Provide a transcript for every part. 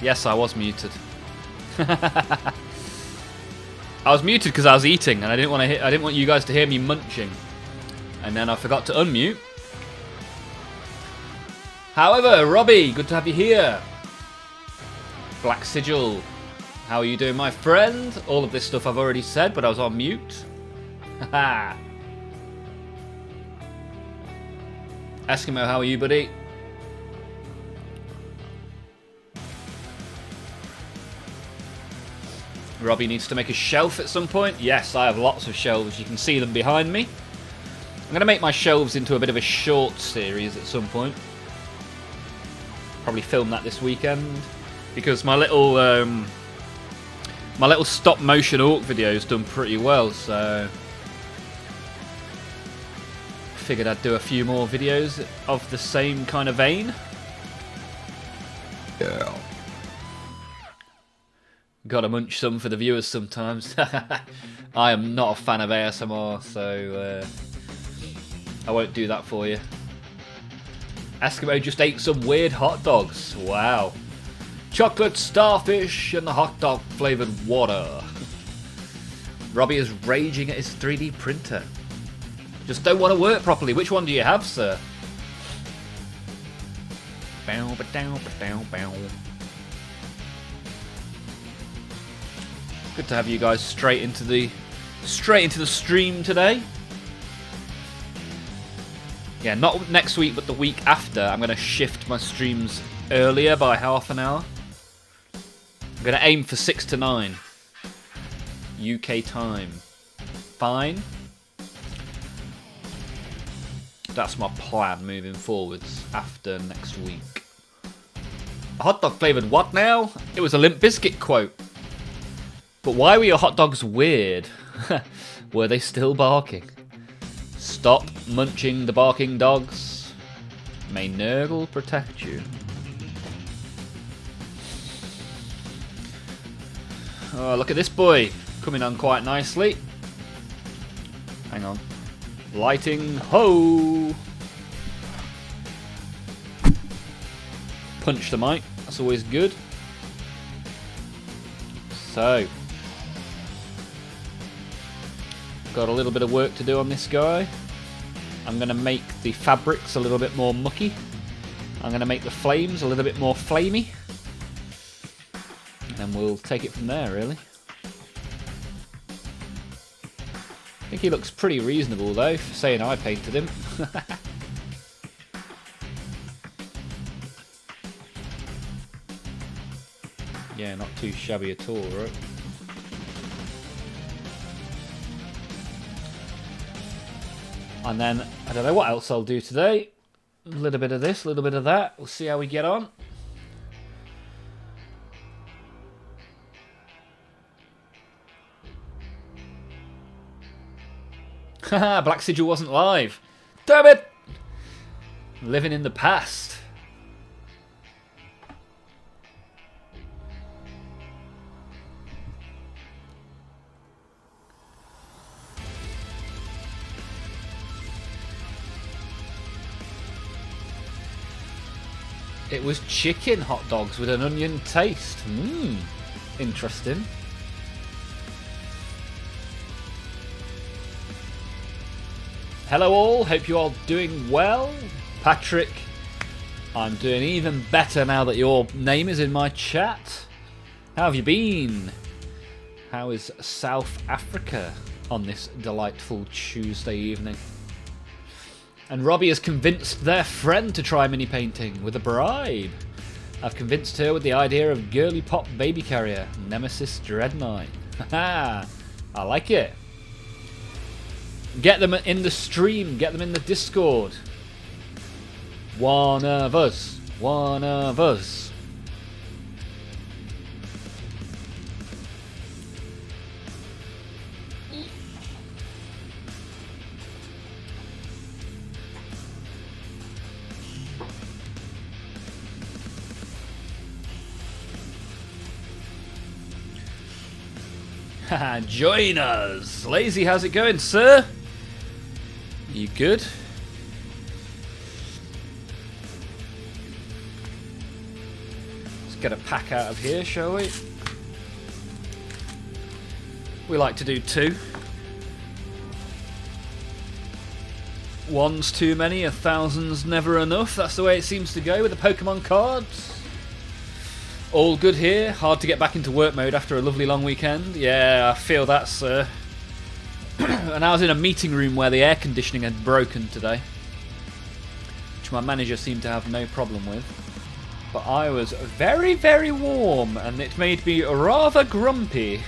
Yes, I was muted. I was muted because I was eating, and I didn't want you guys to hear me munching. And then I forgot to unmute. However, Robbie, good to have you here. Black Sigil, how are you doing, my friend? All of this stuff I've already said, but I was on mute. Haha. Eskimo, how are you, buddy? Robbie needs to make a shelf at some point. Yes, I have lots of shelves. You can see them behind me. I'm going to make my shelves into a bit of a short series at some point. Probably film that this weekend because my little stop motion orc video has done pretty well. So I figured I'd do a few more videos of the same kind of vein. Yeah. Gotta munch some for the viewers sometimes. I am not a fan of ASMR, so I won't do that for you. Eskimo just ate some weird hot dogs. Wow. Chocolate starfish and the hot dog flavoured water. Robbie is raging at his 3D printer. Just don't want to work properly. Which one do you have, sir? Bow, ba-dow, ba-dow, bow. Good to have you guys straight into the stream today. Yeah, not next week, but the week after. I'm going to shift my streams earlier by half an hour. I'm going to aim for 6 to 9 UK time. Fine. That's my plan moving forwards after next week. A hot dog flavoured what now? It was a Limp Bizkit quote. But why were your hot dogs weird? Were they still barking? Stop munching the barking dogs. May Nurgle protect you. Oh, look at this boy. Coming on quite nicely. Hang on. Lighting. Ho! Punch the mic. That's always good. So. Got a little bit of work to do on this guy. I'm going to make the fabrics a little bit more mucky. I'm going to make the flames a little bit more flamey. And we'll take it from there, really. I think he looks pretty reasonable, though, for saying I painted him. Yeah, not too shabby at all, right? And then, I don't know what else I'll do today. A little bit of this, a little bit of that. We'll see how we get on. Haha, Black Sigil wasn't live. Damn it! Living in the past. It was chicken hot dogs with an onion taste. Mmm, interesting. Hello all, hope you all doing well. Patrick, I'm doing even better now that your name is in my chat. How have you been? How is South Africa on this delightful Tuesday evening? And Robbie has convinced their friend to try mini painting with a bribe. I've convinced her with the idea of girly pop baby carrier, Nemesis Dread Knight. Haha, I like it. Get them in the stream, get them in the Discord. One of us, one of us. Haha, join us! Lazy, how's it going, sir? You good? Let's get a pack out of here, shall we? We like to do 2. One's too many, 1,000's never enough. That's the way it seems to go with the Pokemon cards. All good here. Hard to get back into work mode after a lovely long weekend. Yeah, I feel that, sir. And I was in a meeting room where the air conditioning had broken today, which my manager seemed to have no problem with. But I was very, very warm, and it made me rather grumpy.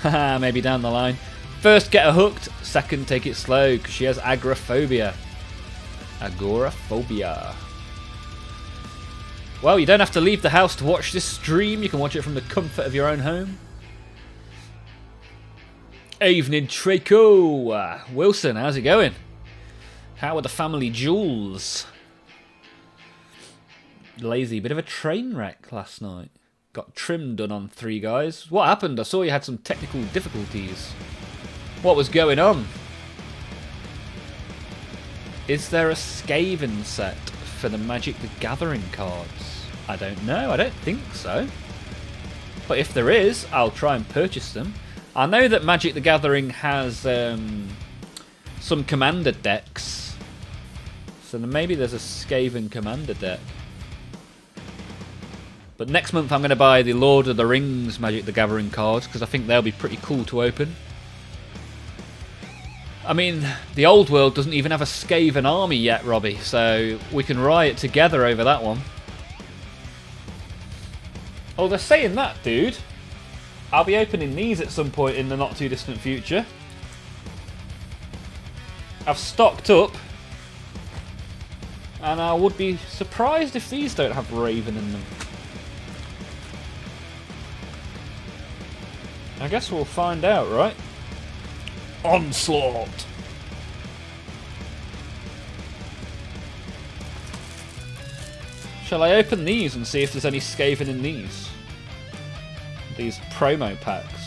Haha, maybe down the line. First, get her hooked. Second, take it slow, because she has agoraphobia. Agoraphobia. Well, you don't have to leave the house to watch this stream. You can watch it from the comfort of your own home. Evening, Traco. Wilson, how's it going? How are the family jewels? Lazy. Bit of a train wreck last night. Got trim done on 3 guys. What happened? I saw you had some technical difficulties. What was going on? Is there a Skaven set for the Magic the Gathering cards? I don't know. I don't think so. But if there is, I'll try and purchase them. I know that Magic the Gathering has some commander decks. So maybe there's a Skaven commander deck. But next month I'm going to buy the Lord of the Rings Magic the Gathering cards, because I think they'll be pretty cool to open. I mean, the old world doesn't even have a Skaven army yet, Robbie, so we can riot together over that one. Oh, they're saying that, dude. I'll be opening these at some point in the not too distant future. I've stocked up, and I would be surprised if these don't have Raven in them. I guess we'll find out, right? Onslaught! Shall I open these and see if there's any Skaven in these? These promo packs.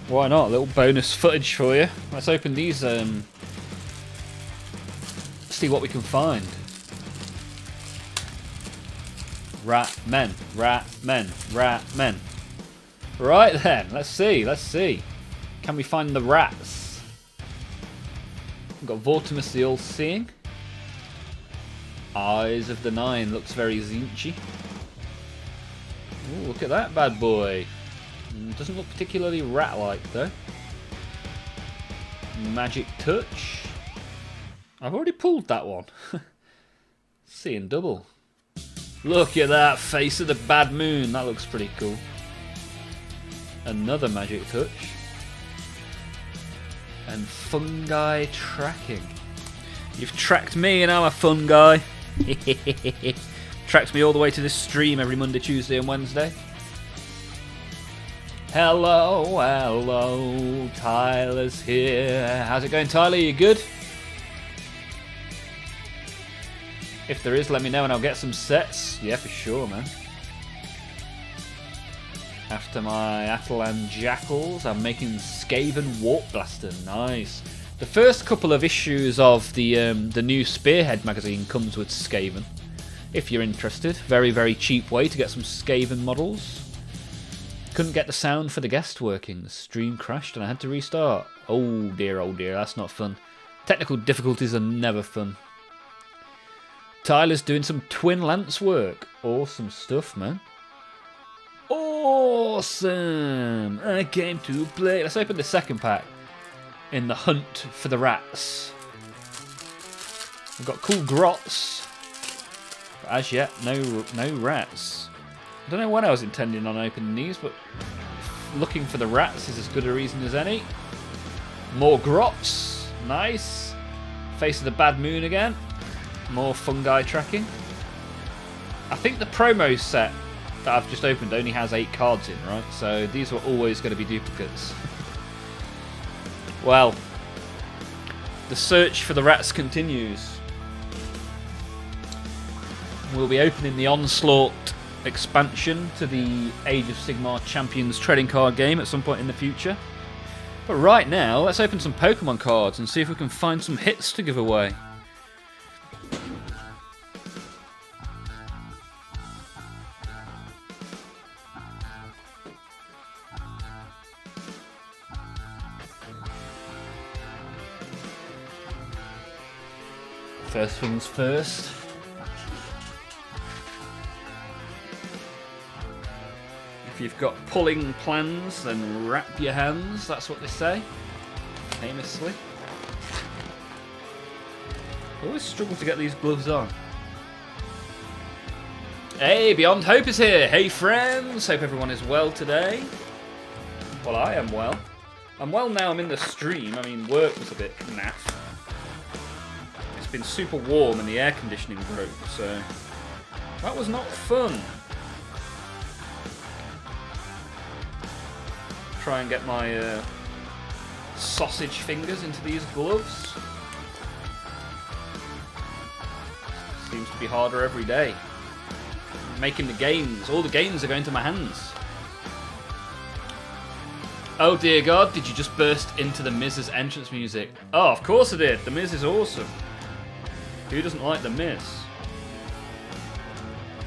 Why not? A little bonus footage for you. Let's open these, see what we can find. Rat men, rat men, rat men. Right then, let's see. Can we find the rats? We've got Vortimus the All-Seeing. Eyes of the Nine, looks very zinchy. Ooh, look at that bad boy. Doesn't look particularly rat-like though. Magic Touch. I've already pulled that one. Seeing double. Look at that face of the bad moon. That looks pretty cool. Another Magic Touch. And fungi tracking. You've tracked me and I'm a fun guy. Tracks me all the way to this stream every Monday, Tuesday and Wednesday. Hello, hello. Tyler's here. How's it going, Tyler? You good? If there is, let me know and I'll get some sets. Yeah, for sure, man. After my Atalan Jackals, I'm making Skaven Warp Blaster. Nice. The first couple of issues of the new Spearhead magazine comes with Skaven. If you're interested. Very, very cheap way to get some Skaven models. Couldn't get the sound for the guest working. The stream crashed and I had to restart. Oh dear, that's not fun. Technical difficulties are never fun. Tyler's doing some Twin Lance work. Awesome stuff, man. Awesome! I came to play. Let's open the second pack in the hunt for the rats. We've got cool grots. But as yet, no rats. I don't know when I was intending on opening these, but looking for the rats is as good a reason as any. More grots. Nice. Face of the bad moon again. More fungi tracking. I think the promo set that I've just opened only has 8 cards in, right? So these were always going to be duplicates. Well, the search for the rats continues. we'll be opening the Onslaught expansion to the Age of Sigmar Champions trading card game at some point in the future. But right now, let's open some Pokemon cards and see if we can find some hits to give away. First things first. If you've got pulling plans, then wrap your hands. That's what they say, famously. I always struggle to get these gloves on. Hey, Beyond Hope is here. Hey, friends. Hope everyone is well today. Well, I am well. I'm well now I'm in the stream. I mean, work was a bit naff. It's been super warm and the air conditioning broke, so that was not fun. Try and get my sausage fingers into these gloves. Seems to be harder every day. Making the gains. All the gains are going to my hands. Oh dear God, did you just burst into the Miz's entrance music? Oh, of course I did. The Miz is awesome. Who doesn't like the Miz?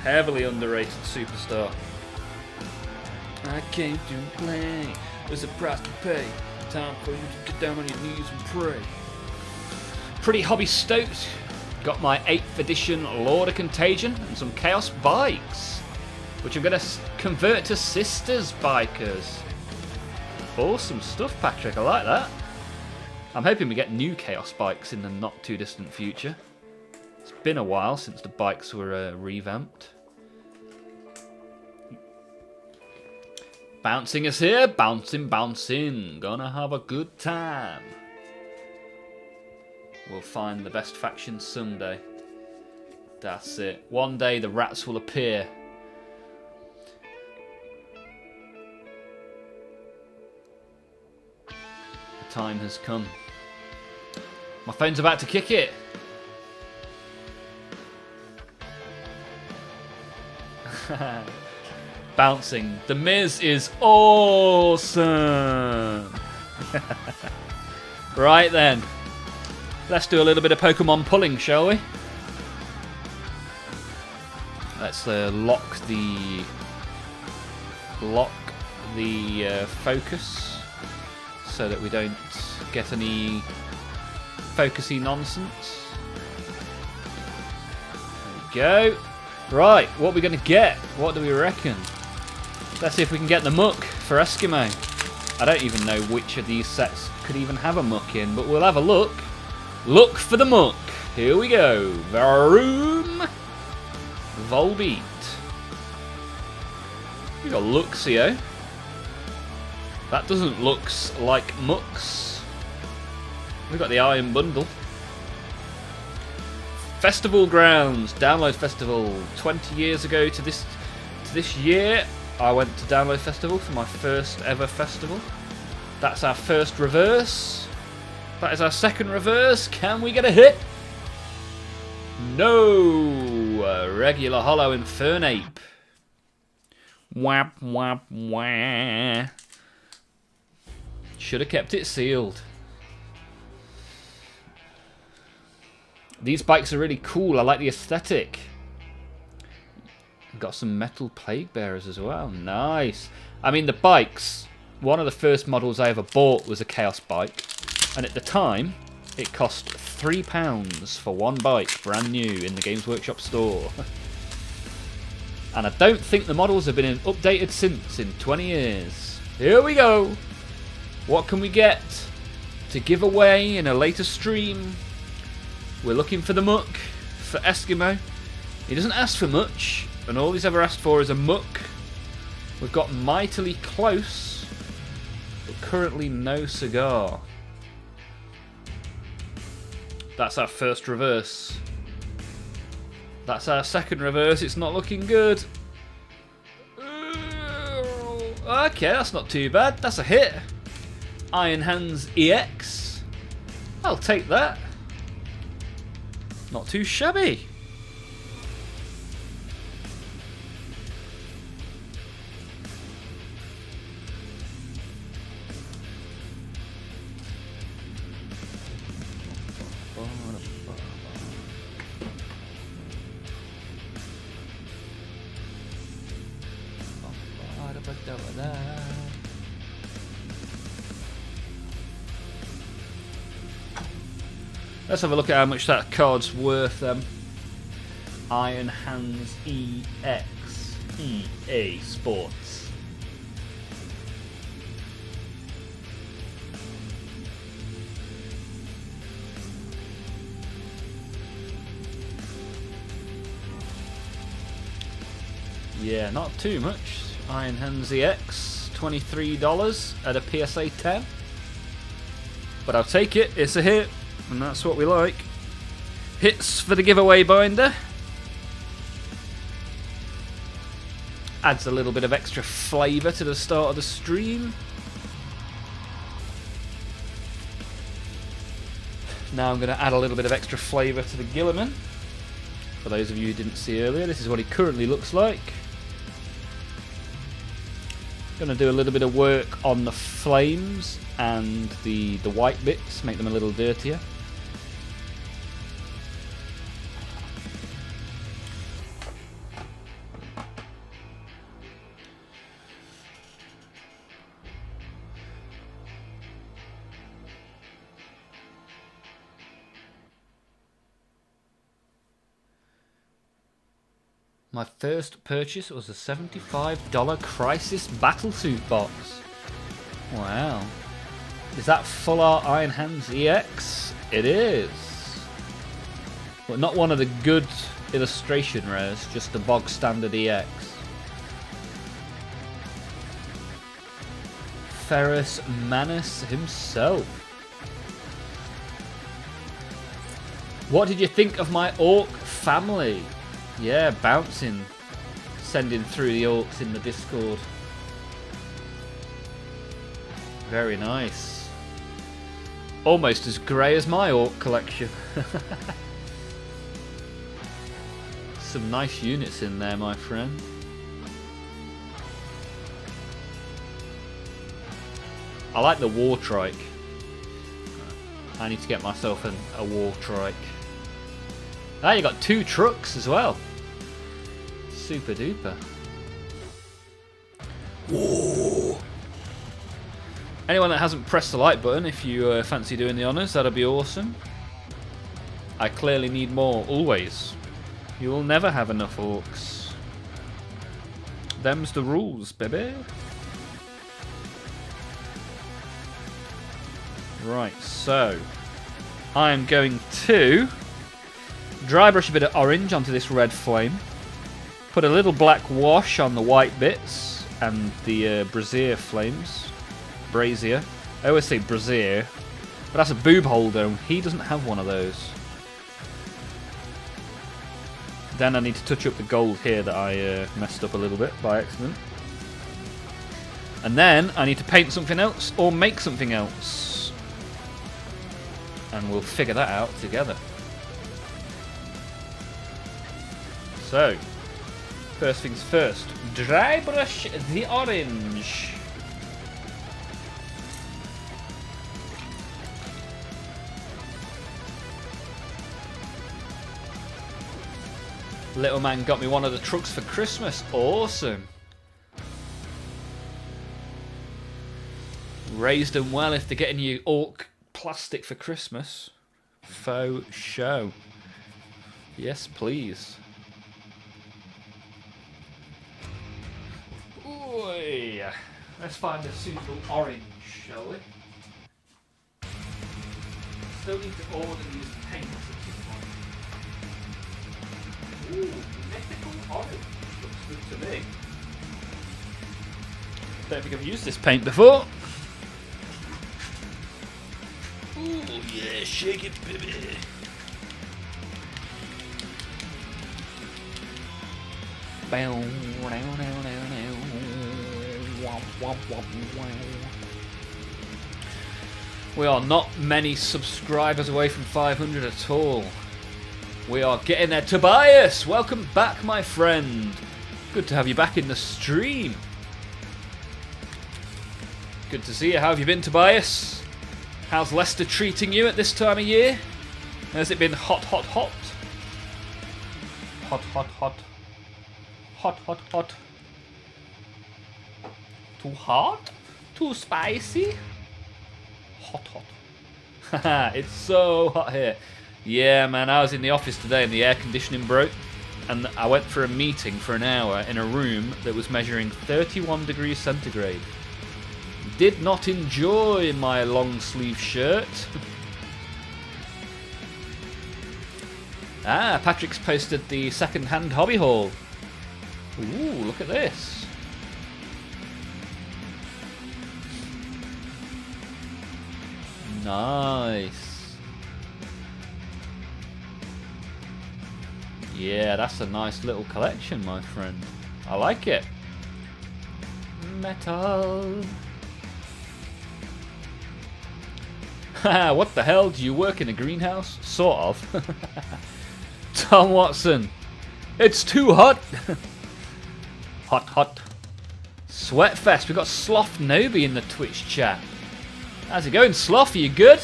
Heavily underrated superstar. I came to play. There's a price to pay. Time for you to get down on your knees and pray. Pretty hobby stoked. Got my 8th edition Lord of Contagion and some Chaos bikes, which I'm going to convert to Sisters bikers. Awesome stuff, Patrick. I like that. I'm hoping we get new Chaos bikes in the not too distant future. It's been a while since the bikes were revamped. Bouncing is here. Bouncing, bouncing. Gonna have a good time. We'll find the best faction someday. That's it. One day the rats will appear. The time has come. My phone's about to kick it. Bouncing. The Miz is awesome. Right then. Let's do a little bit of Pokemon pulling, shall we? Let's lock the focus so that we don't get any focusy nonsense. There we go. Right, what are we going to get? What do we reckon? Let's see if we can get the muck for Eskimo. I don't even know which of these sets could even have a muck in, but we'll have a look. Look for the muck. Here we go. Varoom. Volbeat. We got Luxio. That doesn't looks like mucks. We got the Iron Bundle. Festival Grounds. Download Festival. 20 years ago to this year, I went to Download Festival for my first ever festival. That's our first reverse. That is our second reverse. Can we get a hit? No. A regular Hollow Infernape. Wap, wap, wah. Should have kept it sealed. These bikes are really cool. I like the aesthetic. Got some metal plague bearers as well. Nice. I mean, the bikes, one of the first models I ever bought was a Chaos bike. And at the time, it cost £3 for one bike, brand new, in the Games Workshop store. And I don't think the models have been updated since, in 20 years. Here we go. What can we get to give away in a later stream? We're looking for the muck for Eskimo. He doesn't ask for much, and all he's ever asked for is a muck. We've got Mightily Close, but currently no cigar. That's our first reverse. That's our second reverse. It's not looking good. Okay, that's not too bad. That's a hit. Iron Hands EX. I'll take that. Not too shabby. Let's have a look at how much that card's worth. Iron Hands EX EA Sports. Yeah, not too much. Iron Hands EX, $23 at a PSA 10. But I'll take it, it's a hit, and that's what we like. Hits for the giveaway binder. Adds a little bit of extra flavour to the start of the stream. Now I'm going to add a little bit of extra flavour to the Gilliman. For those of you who didn't see earlier, this is what he currently looks like. Going to do a little bit of work on the flames and the white bits, make them a little dirtier. My first purchase was a $75 Crisis Battlesuit box. Wow. Is that Full Art Iron Hands EX? It is. But not one of the good illustration rares, just the bog standard EX. Ferrus Manus himself. What did you think of my orc family? Yeah, bouncing, sending through the orcs in the Discord. Very nice. Almost as grey as my orc collection. Some nice units in there, my friend. I like the war trike. I need to get myself a war trike. Ah, you got 2 trucks as well. Super duper. Whoa. Anyone that hasn't pressed the like button, if you fancy doing the honours, that'd be awesome. I clearly need more, always. You will never have enough orcs. Them's the rules, baby. Right, so I am going to dry brush a bit of orange onto this red flame. Put a little black wash on the white bits and the brazier flames. Brazier. I always say brazier, but that's a boob holder and he doesn't have one of those. Then I need to touch up the gold here that I messed up a little bit by accident. And then I need to paint something else or make something else. And we'll figure that out together. So, first things first, dry brush the orange. Little man got me one of the trucks for Christmas. Awesome. Raised them well if they're getting you orc plastic for Christmas. Faux show. Yes, please. Ooh, let's find a suitable orange, shall we? Still need to order these paints at some point. Ooh, mythical orange. Looks good to me. Don't think I've used this paint before. Ooh, yeah, shake it, baby. We are not many subscribers away from 500 at all. We are getting there. Tobias, welcome back, my friend. Good to have you back in the stream. Good to see you. How have you been, Tobias? How's Leicester treating you at this time of year? Has it been hot, hot, hot? Hot, hot, hot. Hot, hot, hot. Too hot? Too spicy? Hot, hot. Haha, it's so hot here. Yeah, man, I was in the office today and the air conditioning broke. And I went for a meeting for an hour in a room that was measuring 31 degrees centigrade. Did not enjoy my long sleeve shirt. Patrick's posted the second-hand hobby haul. Ooh, look at this. Nice. Yeah, that's a nice little collection, my friend. I like it. Metal. Haha, what the hell? Do you work in a greenhouse? Sort of. Tom Watson. It's too hot. Hot, hot. Sweatfest. We've got Sloth Nobi in the Twitch chat. How's it going, Sloth? Are you good?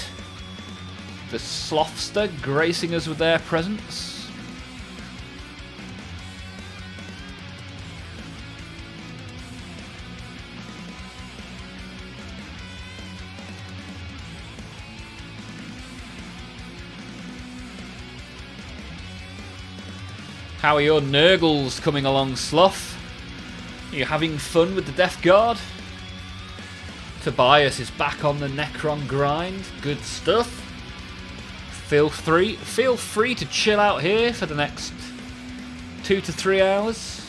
The Slothster gracing us with their presence. How are your Nurgles coming along, Sloth? Are you having fun with the Death Guard? Tobias is back on the Necron grind. Good stuff. Feel free to chill out here for the next 2 to 3 hours.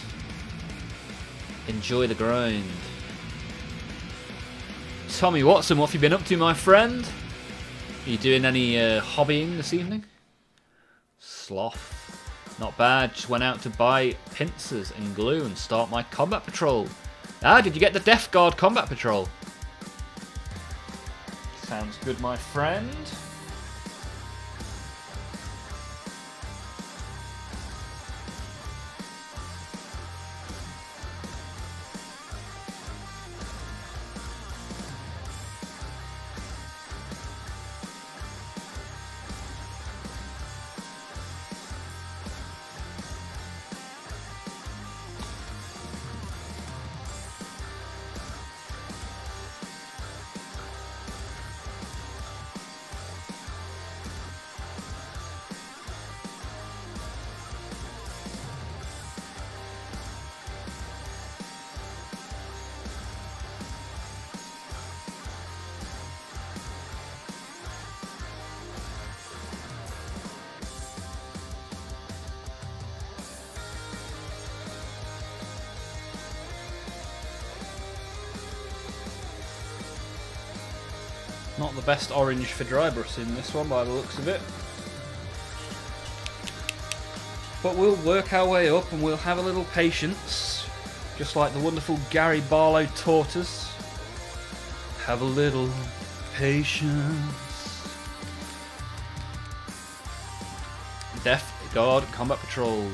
Enjoy the grind. Tommy Watson, what have you been up to, my friend? Are you doing any hobbying this evening? Sloth. Not bad, just went out to buy pincers and glue and start my combat patrol. Did you get the Death Guard combat patrol? Sounds good, my friend. Not the best orange for dry brushing this one by the looks of it. But we'll work our way up and we'll have a little patience. Just like the wonderful Gary Barlow taught us. Have a little patience. Death Guard Combat Patrol.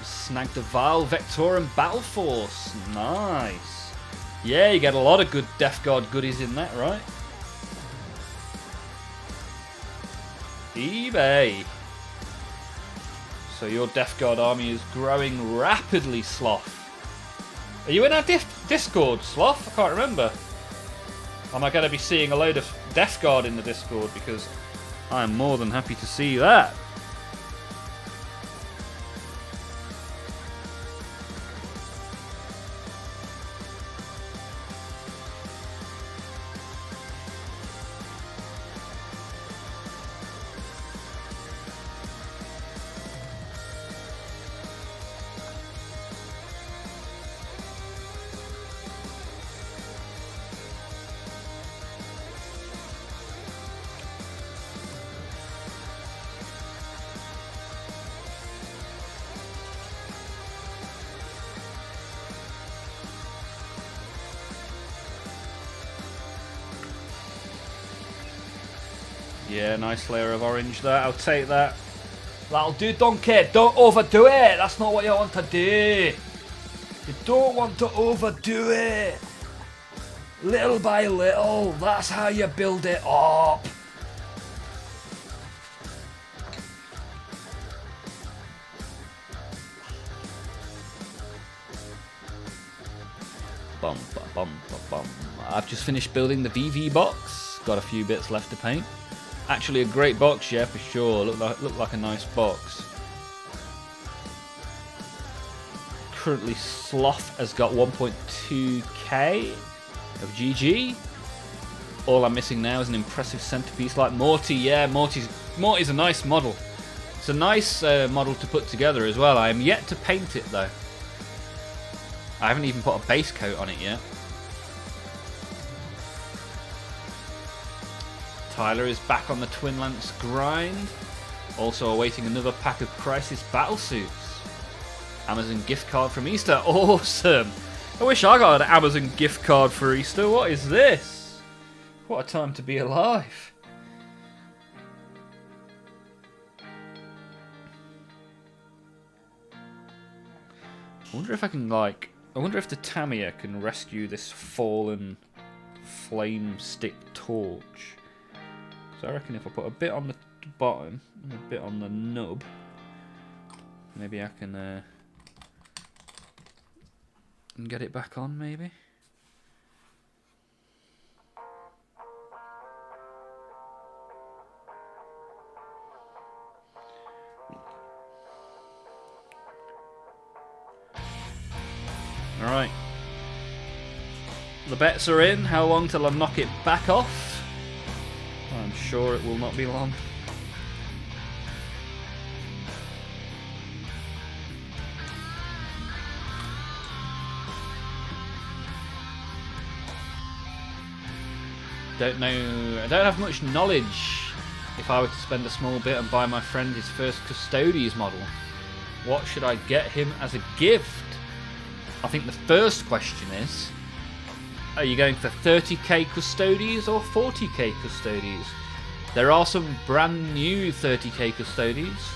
Snagged a Vile Vectorum Battle Force. Nice. Yeah, you get a lot of good Death Guard goodies in that, right? eBay. So your Death Guard army is growing rapidly, Sloth. Are you in our Discord, Sloth? I can't remember. Am I going to be seeing a load of Death Guard in the Discord? Because I'm more than happy to see that. Yeah, nice layer of orange there. I'll take that. That'll do, Donkey. Don't overdo it. That's not what you want to do. You don't want to overdo it. Little by little. That's how you build it up. bum, bum, bum. I've just finished building the VV box. Got a few bits left to paint. Actually, a great box, yeah, for sure. Looked like a nice box. Currently, Sloth has got 1.2k of GG. All I'm missing now is an impressive centerpiece like Morty. Yeah, Morty's a nice model. It's a nice model to put together as well. I am yet to paint it though. I haven't even put a base coat on it yet. Tyler is back on the Twin Lance grind. Also awaiting another pack of Crisis battle suits. Amazon gift card from Easter. Awesome! I wish I got an Amazon gift card for Easter. What is this? What a time to be alive. I wonder if I can, like... I wonder if the Tamiya can rescue this fallen flame stick torch. So I reckon if I put a bit on the bottom and a bit on the nub, maybe I can get it back on, maybe. Alright. The bets are in. How long till I knock it back off? I'm sure it will not be long. Don't know. I don't have much knowledge. If I were to spend a small bit and buy my friend his first Custodes model, what should I get him as a gift? I think the first question is, are you going for 30k Custodes or 40k Custodes? There are some brand new 30k Custodes.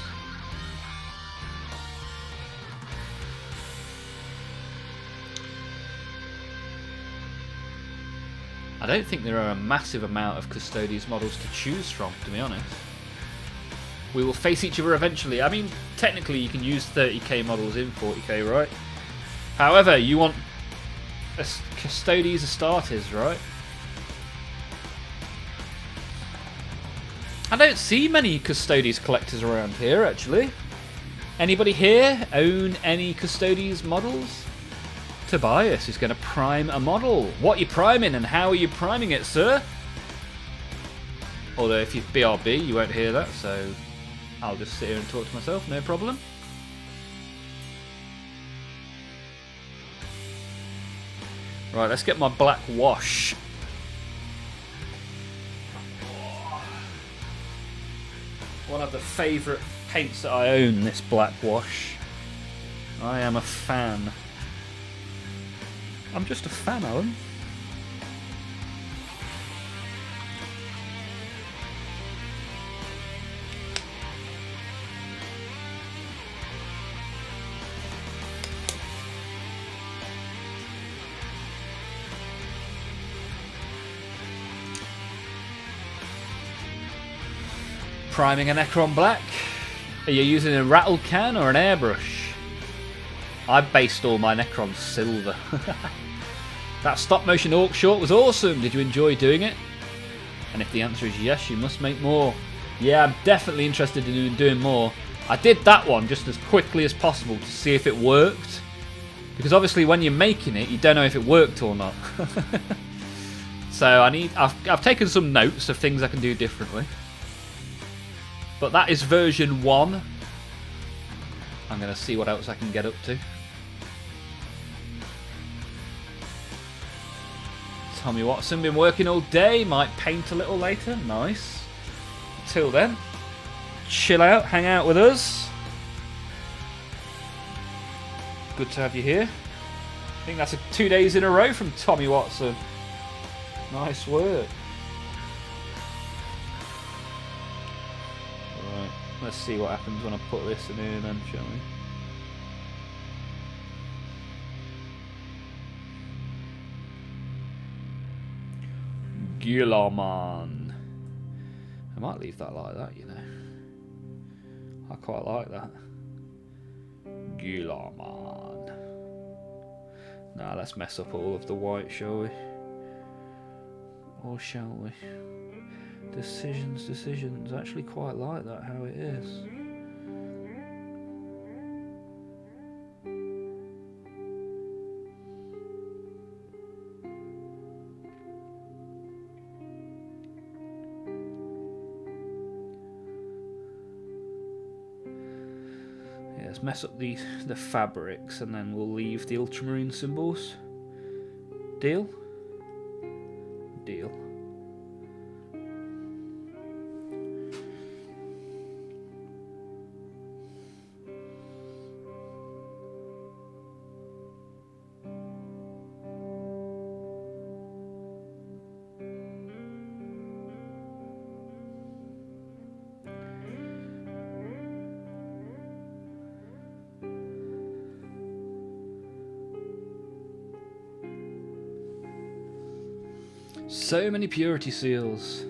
I don't think there are a massive amount of Custodes models to choose from, to be honest. We will face each other eventually. I mean, technically you can use 30k models in 40k, right? However, you want Custodes Astartes, right? I don't see many Custodes collectors around here, actually. Anybody here own any Custodes models? Tobias is going to prime a model. What are you priming and how are you priming it, sir? Although if you BRB, you won't hear that, so I'll just sit here and talk to myself, no problem. Right, let's get my black wash. One of the favourite paints that I own, this black wash. I am a fan. I'm just a fan, Alan. Priming a Necron black. Are you using a rattle can or an airbrush? I based all my Necrons silver. That stop motion orc short was awesome. Did you enjoy doing it? And if the answer is yes, you must make more. Yeah, I'm definitely interested in doing more. I did that one just as quickly as possible to see if it worked. Because obviously when you're making it, you don't know if it worked or not. So I've taken some notes of things I can do differently. But that is version 1. I'm going to see what else I can get up to. Tommy Watson, been working all day. Might paint a little later. Nice. Till then, chill out, hang out with us. Good to have you here. I think that's 2 days in a row from Tommy Watson. Nice work. Right, let's see what happens when I put this in here then, shall we? Guillerman. I might leave that like that, you know. I quite like that. Guillerman. Nah, let's mess up all of the white, shall we? Or shall we? Decisions. I actually quite like that, how it is. Let's mess up the fabrics and then we'll leave the ultramarine symbols. Deal? Deal. So many purity seals.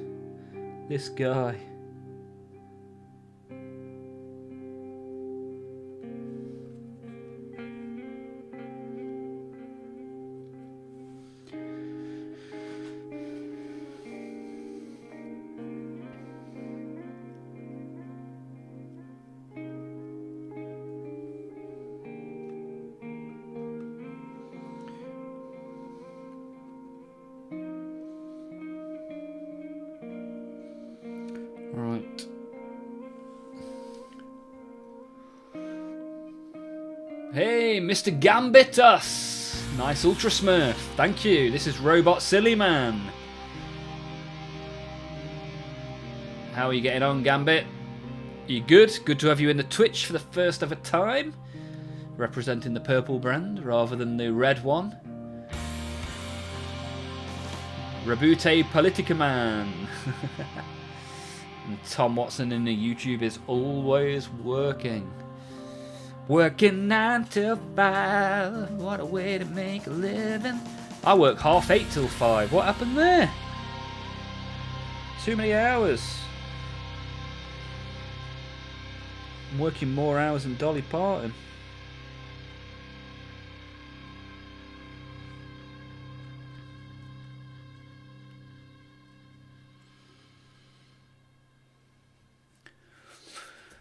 This guy. Right. Hey, Mr. Gambitus! Nice Ultra Smurf. Thank you. This is Robot Silly Man. How are you getting on, Gambit? Are you good? Good to have you in the Twitch for the first ever time. Representing the purple brand rather than the red one. Rebute Politica Man. And Tom Watson in the YouTube is always working. Working 9 till 5. What a way to make a living. I work 8:30 till 5. What happened there? Too many hours. I'm working more hours than Dolly Parton.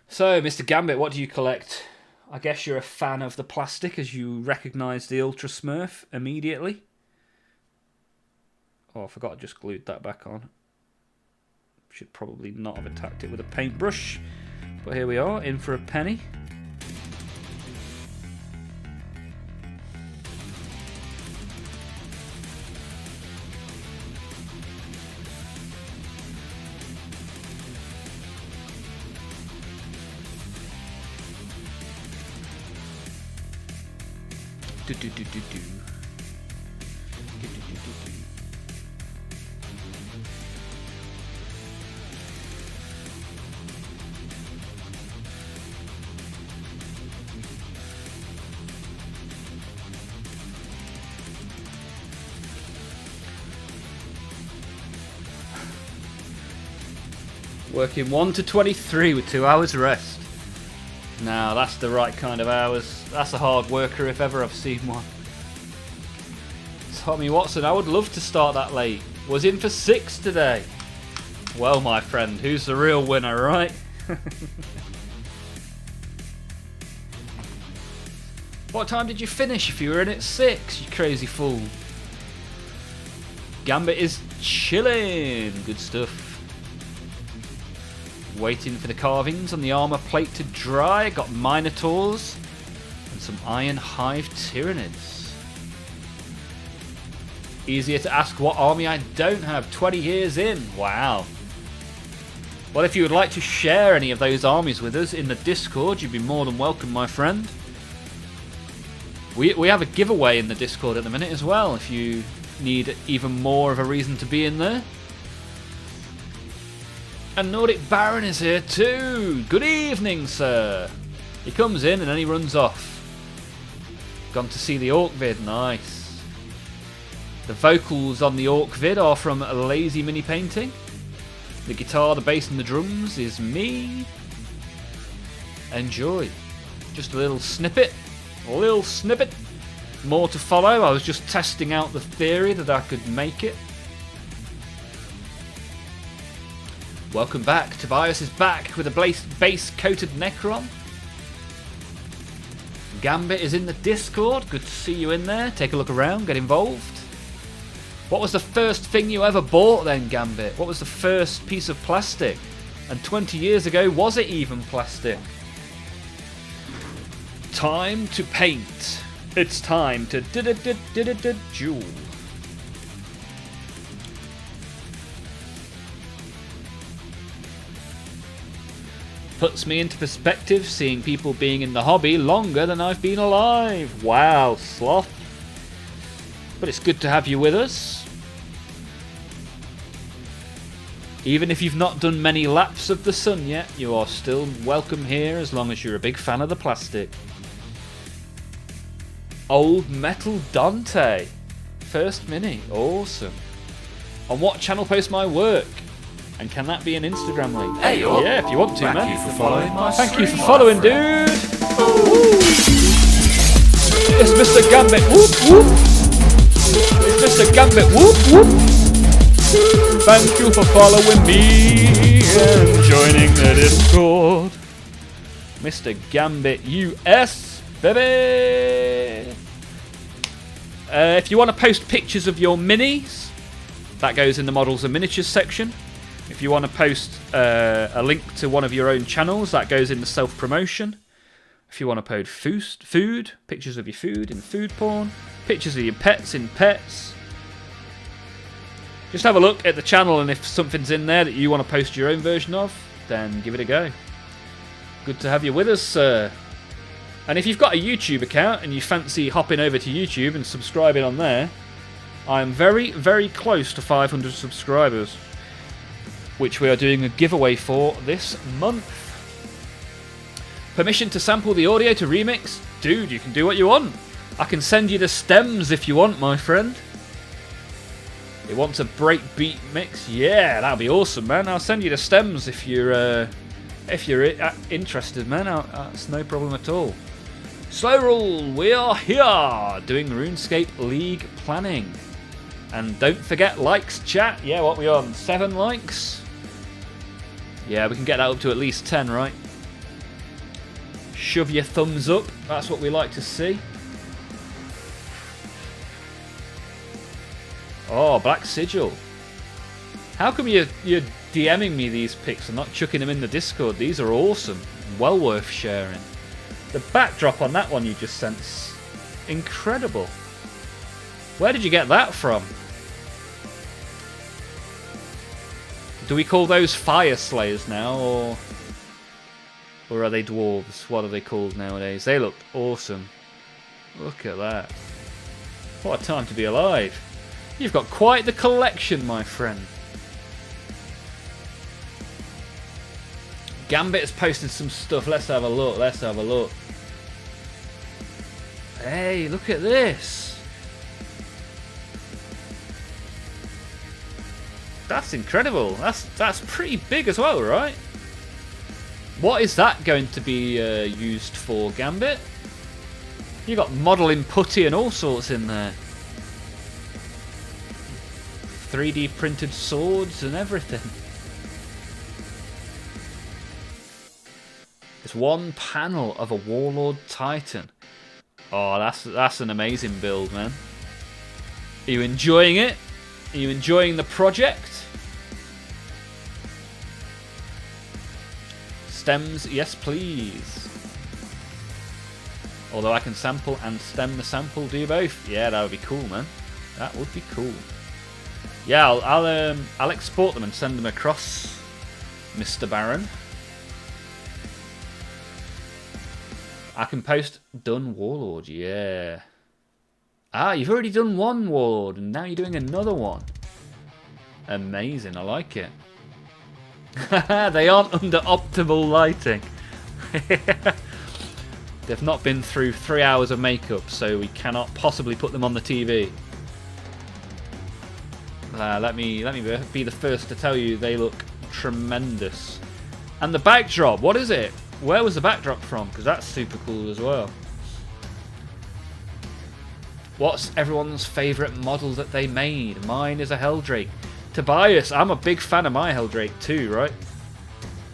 So, Mr. Gambit, what do you collect? I guess you're a fan of the plastic as you recognise the Ultra Smurf immediately. Oh, I forgot I just glued that back on. Should probably not have attacked it with a paintbrush. But here we are, in for a penny. Working 1 to 23 with 2 hours rest. Now that's the right kind of hours. That's a hard worker if ever I've seen one. Tommy Watson, I would love to start that late. Was in for 6 today. Well, my friend, who's the real winner, right? What time did you finish if you were in at 6, you crazy fool? Gambit is chilling. Good stuff. Waiting for the carvings on the armour plate to dry. Got Minotaurs and some Iron Hive Tyranids. Easier to ask what army I don't have 20 years in. Wow. Well, if you would like to share any of those armies with us in the Discord, you'd be more than welcome, my friend. We have a giveaway in the Discord at the minute as well, if you need even more of a reason to be in there. And Nordic Baron is here too. Good evening, sir. He comes in and then he runs off. Gone to see the Orc vid. Nice. The vocals on the Orc vid are from Lazy Mini Painting. The guitar, the bass and the drums is me. Enjoy. Just a little snippet. A little snippet. More to follow. I was just testing out the theory that I could make it. Welcome back. Tobias is back with a base-coated Necron. Gambit is in the Discord. Good to see you in there. Take a look around. Get involved. What was the first thing you ever bought then, Gambit? What was the first piece of plastic? And 20 years ago, was it even plastic? Time to paint. It's time to jewel. Puts me into perspective seeing people being in the hobby longer than I've been alive. Wow, Sloth. But it's good to have you with us. Even if you've not done many laps of the sun yet, you are still welcome here as long as you're a big fan of the plastic. Old Metal Dante. First mini. Awesome. On what channel post my work? And can that be an Instagram link? Hey, yeah, if you want to, man. Thank you for following my Thank you stream, for following, dude. It's Mr. Gambit. Whoop, whoop. It's Mr. Gambit. Whoop, whoop. Thank you for following me and joining the Discord. Mr. Gambit US, baby. If you want to post pictures of your minis, that goes in the models and miniatures section. If you want to post a link to one of your own channels, that goes in the self-promotion. If you want to post food, pictures of your food in food porn, pictures of your pets in pets. Just have a look at the channel, and if something's in there that you want to post your own version of, then give it a go. Good to have you with us, sir. And if you've got a YouTube account and you fancy hopping over to YouTube and subscribing on there, I am very, very close to 500 subscribers, which we are doing a giveaway for this month. Permission to sample the audio to remix? Dude, you can do what you want. I can send you the stems if you want, my friend. You want a breakbeat mix? Yeah, that'll be awesome, man. I'll send you the stems if you're interested, man. That's no problem at all. Slow Roll, we are here doing RuneScape League planning. And don't forget likes, chat. Yeah, what we on? 7 likes? Yeah, we can get that up to at least 10, right? Shove your thumbs up. That's what we like to see. Oh, Black Sigil. How come you're DMing me these pics and not chucking them in the Discord? These are awesome. Well worth sharing. The backdrop on that one you just sent's incredible. Where did you get that from? Do we call those fire slayers now, or are they dwarves? What are they called nowadays? They look awesome. Look at that. What a time to be alive. You've got quite the collection, my friend. Gambit has posted some stuff. Let's have a look. Let's have a look. Hey, look at this. That's incredible. That's pretty big as well, right? What is that going to be used for, Gambit? You got modelling putty and all sorts in there. 3D printed swords and everything. It's one panel of a Warlord Titan. Oh, that's an amazing build, man. Are you enjoying it? Are you enjoying the project? Stems, yes please. Although I can sample and stem the sample, do both. Yeah, that would be cool, man. That would be cool. Yeah, I'll export them and send them across, Mr. Baron. I can post done Warlord, yeah. Ah, you've already done one Warlord and now you're doing another one. Amazing, I like it. They aren't under optimal lighting. They've not been through 3 hours of makeup, so we cannot possibly put them on the TV. Let me be the first to tell you they look tremendous. And the backdrop, what is it? Where was the backdrop from? Because that's super cool as well. What's everyone's favourite model that they made? Mine is a Helldrake. Tobias, I'm a big fan of my Helldrake too, right?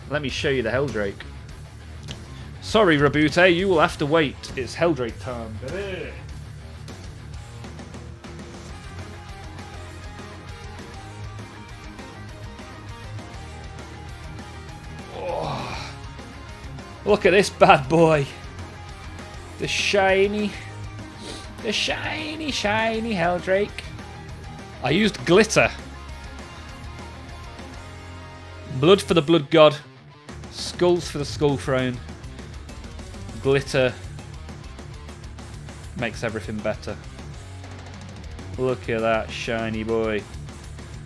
Let me show you the Helldrake. Sorry, Rabute, you will have to wait. It's Helldrake time, baby. Oh, look at this bad boy. The shiny Helldrake. I used glitter. Blood for the Blood God. Skulls for the Skull Throne. Glitter makes everything better. Look at that shiny boy.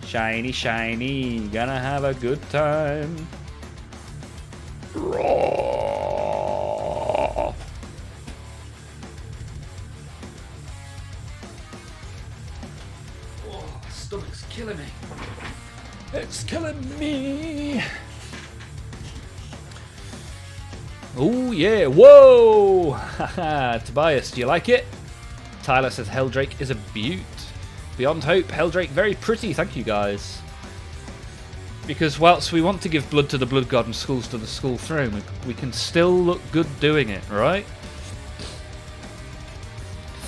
Shiny, shiny. Gonna have a good time. Raw. Oh, my stomach's killing me. It's killing me. Oh yeah, whoa! Haha, Tobias, do you like it? Tyler says Helldrake is a beaut. Beyond Hope, Helldrake, very pretty, thank you guys. Because whilst we want to give blood to the Blood God and skulls to the Skull Throne, we can still look good doing it, right?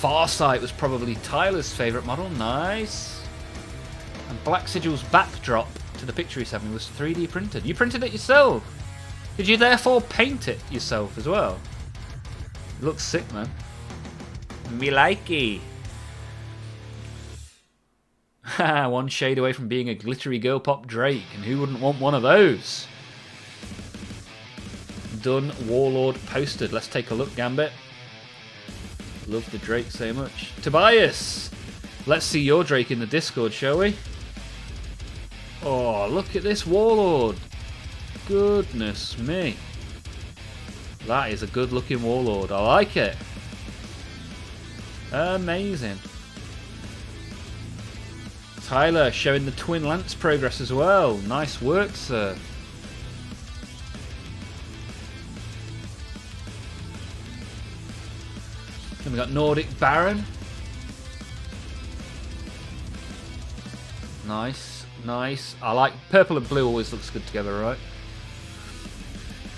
Farsight was probably Tyler's favourite model, nice. And Black Sigil's backdrop to the picture he sent me was 3D printed. You printed it yourself? Did you therefore paint it yourself as well? It looks sick, man. Me likey. One shade away from being a glittery girl pop Drake, and who wouldn't want one of those? Done, Warlord posted. Let's take a look, Gambit. Love the Drake so much. Tobias! Let's see your Drake in the Discord, shall we? Oh, look at this Warlord. Goodness me. That is a good looking Warlord. I like it. Amazing. Tyler showing the Twin Lance progress as well. Nice work, sir. Then we got Nordic Baron. Nice, nice. I like purple and blue, always looks good together, right?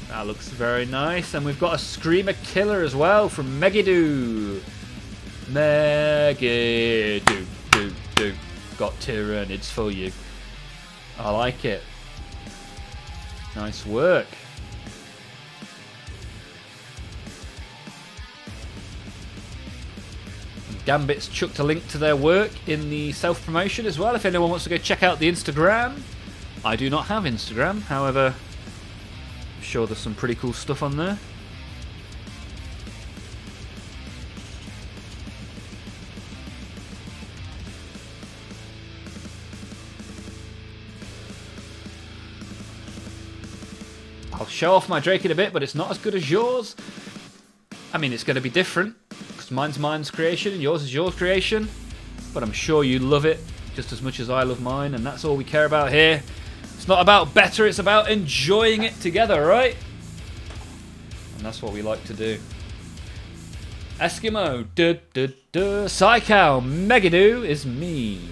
That looks very nice. And we've got a Screamer Killer as well from Megidoo. Megidoo, do. Got Tyranids for you. I like it. Nice work. Gambit's chucked a link to their work in the self-promotion as well, if anyone wants to go check out the Instagram. I do not have Instagram, however, I'm sure there's some pretty cool stuff on there. I'll show off my Drake in a bit, but it's not as good as yours. I mean, it's going to be different, because mine's creation and yours is your creation. But I'm sure you love it just as much as I love mine, and that's all we care about here. It's not about better, it's about enjoying it together, right? And that's what we like to do. Eskimo, Psychow, Megidoo is me.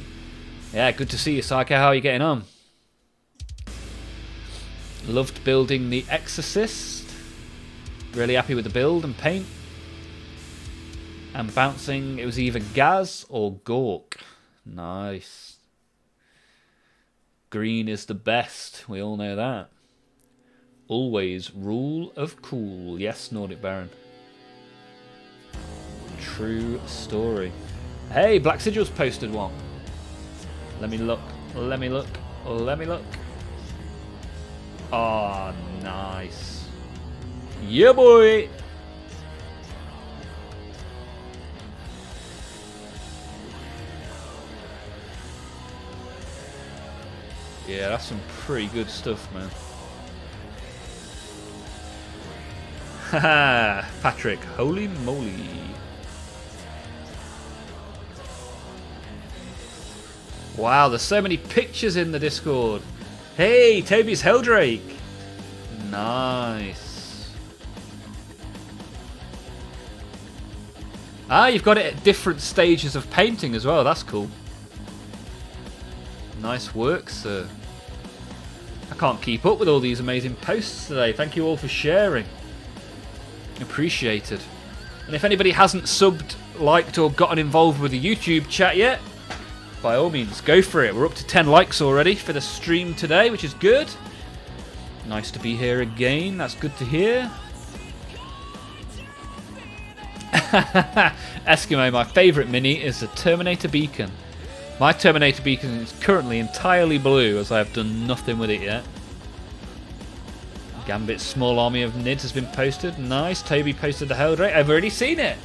Yeah, good to see you, Psychow. How are you getting on? Loved building the Exorcist. Really happy with the build and paint. And bouncing, it was either Gaz or Gork. Nice. Green is the best. We all know that. Always rule of cool. Yes, Nordic Baron. True story. Hey, Black Sigil's posted one. Let me look. Let me look. Let me look. Oh, nice. Yeah, boy. Yeah, that's some pretty good stuff, man. Haha, Patrick, holy moly. Wow, there's so many pictures in the Discord. Hey, Toby's Helldrake. Nice. Ah, you've got it at different stages of painting as well. That's cool. Nice work, sir. I can't keep up with all these amazing posts today. Thank you all for sharing. Appreciated. And if anybody hasn't subbed, liked, or gotten involved with the YouTube chat yet, by all means, go for it. We're up to 10 likes already for the stream today, which is good. Nice to be here again. That's good to hear. Eskimo, my favourite mini is the Terminator Beacon. My Terminator Beacon is currently entirely blue, as I have done nothing with it yet. Gambit's small army of Nids has been posted. Nice. Toby posted the Helldrake. I've already seen it.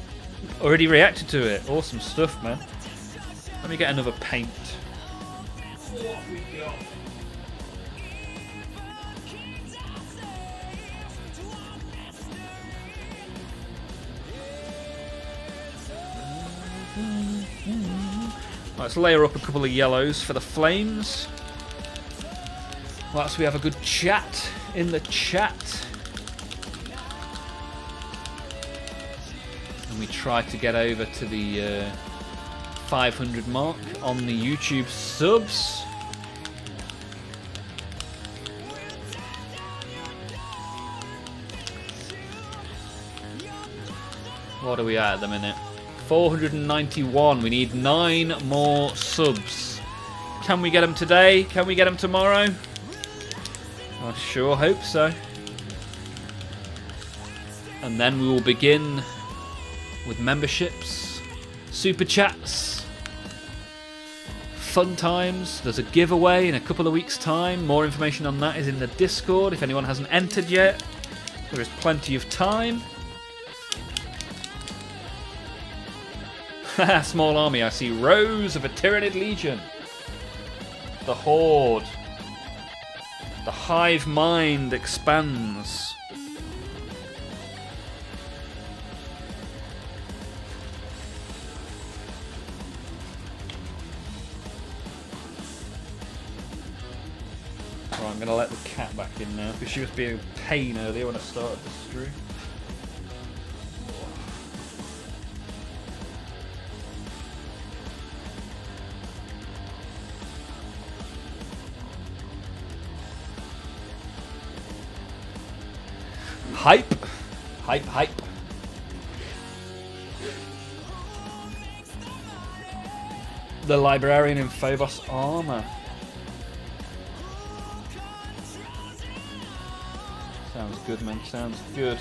Already reacted to it. Awesome stuff, man. Let me get another paint. What have we got? Let's layer up a couple of yellows for the flames. Whilst we have a good chat in the chat. And we try to get over to the 500 mark on the YouTube subs. What are we at the minute? 491. We need 9 more subs. Can we get them today? Can we get them tomorrow? I sure hope so. And then we will begin with memberships, super chats, fun times. There's a giveaway in a couple of weeks' time. More information on that is in the Discord. If anyone hasn't entered yet, there is plenty of time. Small army. I see rows of a Tyranid Legion. The Horde. The hive mind expands. Right, I'm going to let the cat back in now because she was being a pain earlier when I started the stream. Hype. Hype, hype. The librarian in Phobos armor. Sounds good, man. Sounds good.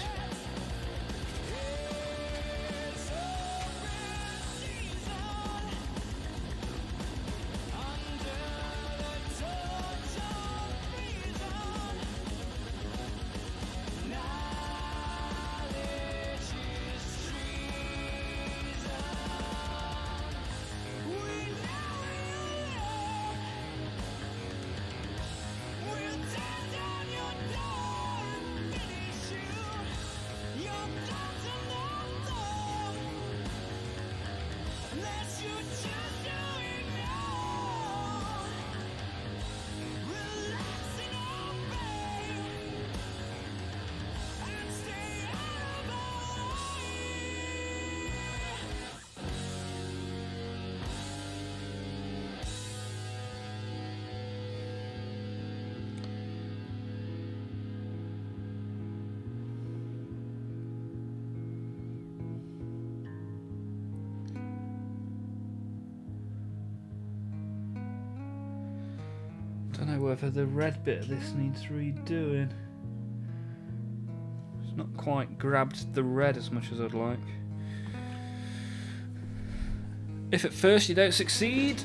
Don't know whether the red bit of this needs redoing. It's not quite grabbed the red as much as I'd like. If at first you don't succeed,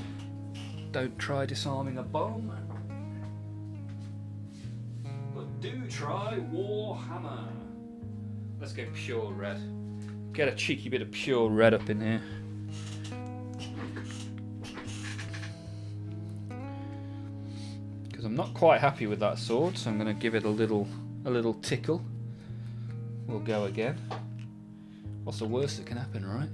don't try disarming a bomb. But do try Warhammer. Let's go pure red. Get a cheeky bit of pure red up in here. Because I'm not quite happy with that sword, so I'm going to give it a little tickle. We'll go again. What's the worst that can happen, right?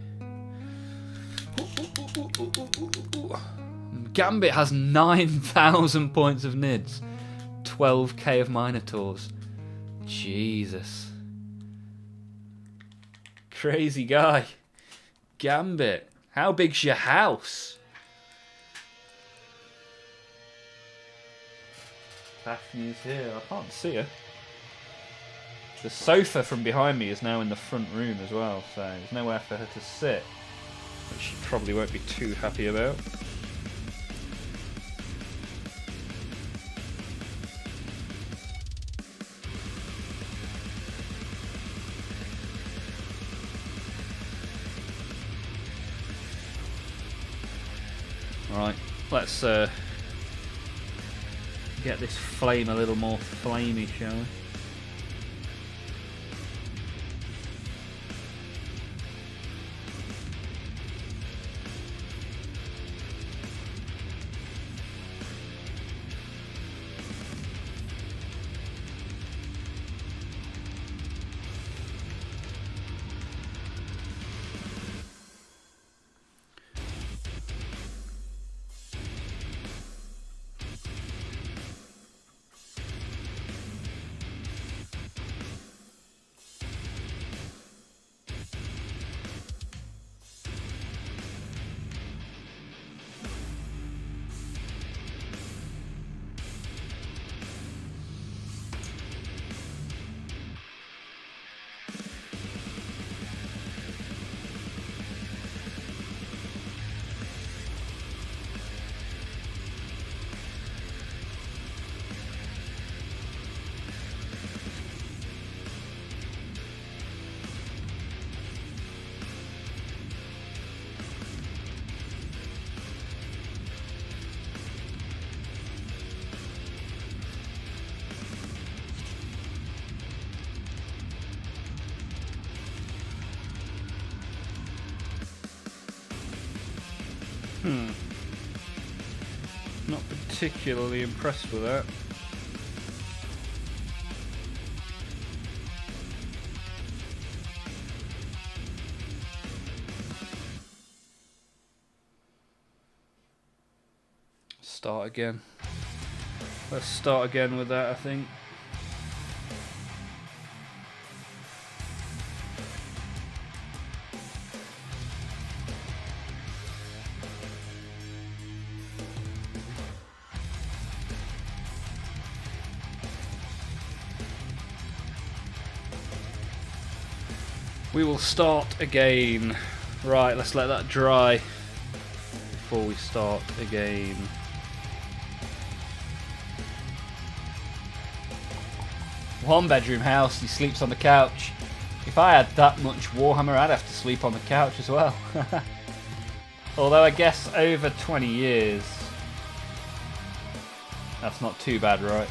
Gambit has 9,000 points of Nids. 12k of Minotaurs. Jesus. Crazy guy. Gambit. How big's your house? Daphne's here. I can't see her. The sofa from behind me is now in the front room as well, so there's nowhere for her to sit, which she probably won't be too happy about. Right, let's get this flame a little more flamey, shall we? Not particularly impressed with that. Start again. Let's start again with that, I think. We will start again. Right, let's let that dry before we start again. One bedroom house, he sleeps on the couch. If I had that much Warhammer, I'd have to sleep on the couch as well. Although I guess over 20 years, that's not too bad, right?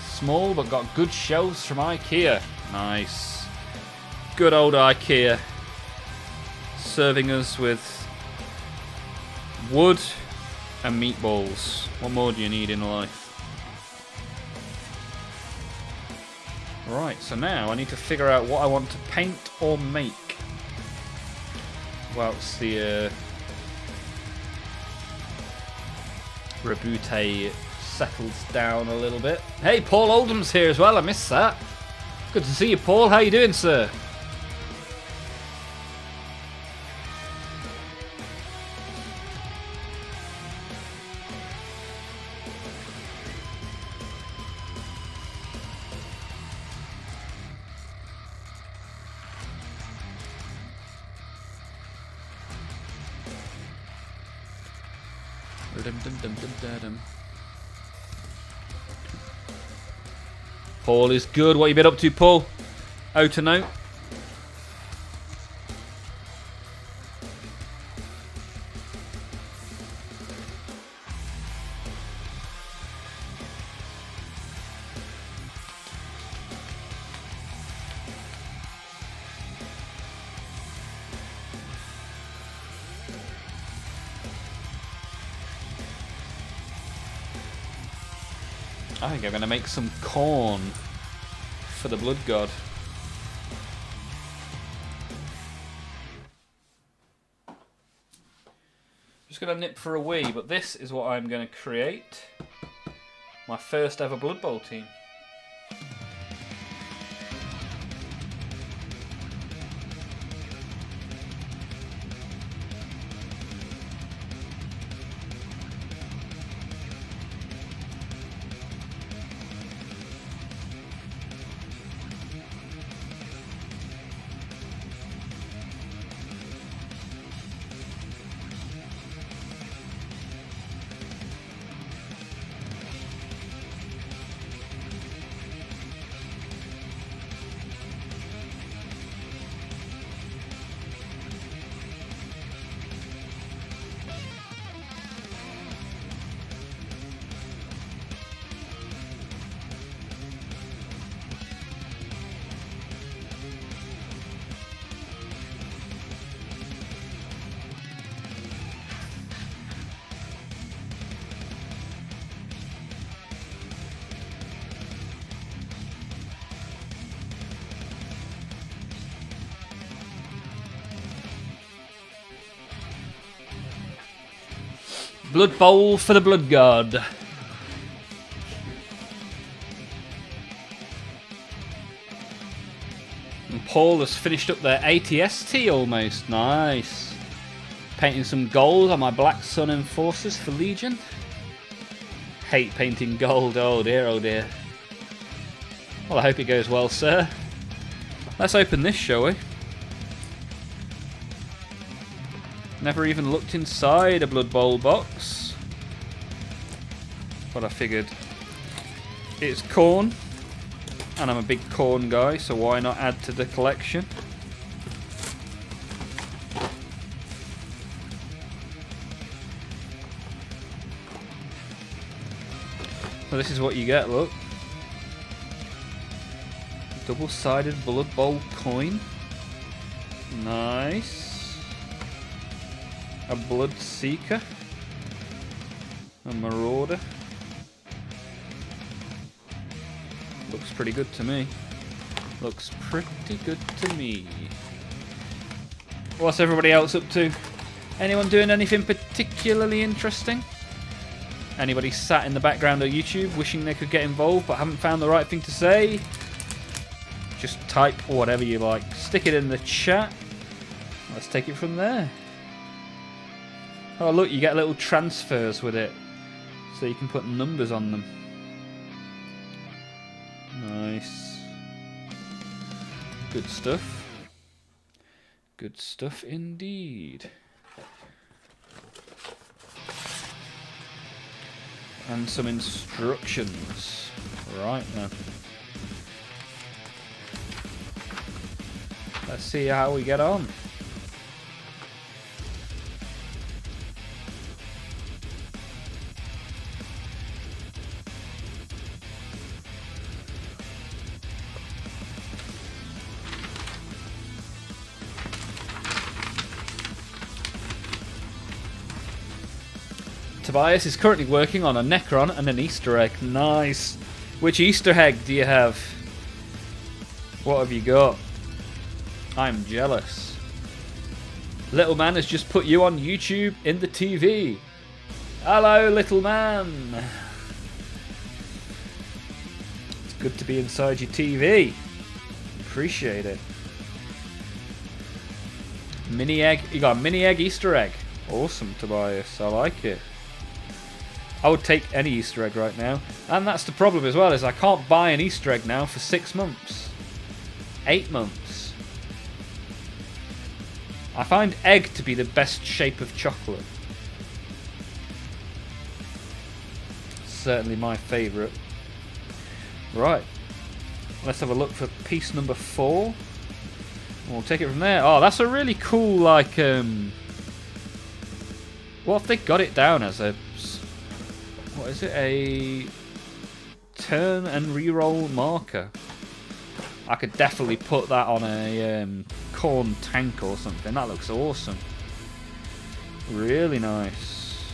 Small, but got good shelves from IKEA. Nice. Good old IKEA. Serving us with wood and meatballs. What more do you need in life? Right, so now I need to figure out what I want to paint or make. Whilst the reboot settles down a little bit. Hey, Paul Oldham's here as well. I missed that. Good to see you, Paul. How you doing, sir? Paul is good. What you been up to, Paul? Out to note. I think I'm going to make some corn for the blood god. Just going to nip for a wee, but this is what I'm going to create. My first ever Blood Bowl team. Blood bowl for the blood god. And Paul has finished up their ATST almost. Nice. Painting some gold on my Black Sun Enforcers for Legion. Hate painting gold. Oh dear, oh dear. Well, I hope it goes well, sir. Let's open this, shall we? Never even looked inside a Blood Bowl box. But I figured it's corn. And I'm a big corn guy, so why not add to the collection? So this is what you get, look. Double-sided Blood Bowl coin. Nice. A Blood Seeker. A Marauder. Looks pretty good to me. Looks pretty good to me. What's everybody else up to? Anyone doing anything particularly interesting? Anybody sat in the background of YouTube wishing they could get involved but haven't found the right thing to say? Just type whatever you like. Stick it in the chat. Let's take it from there. Oh look, you get little transfers with it. So you can put numbers on them. Nice. Good stuff. Good stuff indeed. And some instructions. Right then. Let's see how we get on. Tobias is currently working on a Necron and an Easter egg. Nice. Which Easter egg do you have? What have you got? I'm jealous. Little man has just put you on YouTube in the TV. Hello, little man. It's good to be inside your TV. Appreciate it. Mini egg. You got a mini egg Easter egg. Awesome, Tobias. I like it. I would take any Easter egg right now. And that's the problem as well, is I can't buy an Easter egg now for 6 months. 8 months. I find egg to be the best shape of chocolate. Certainly my favourite. Right. Let's have a look for piece number 4. We'll take it from there. Oh, that's a really cool, like, what if they got it down as a... What is it? A turn and reroll marker. I could definitely put that on a corn tank or something. That looks awesome. Really nice.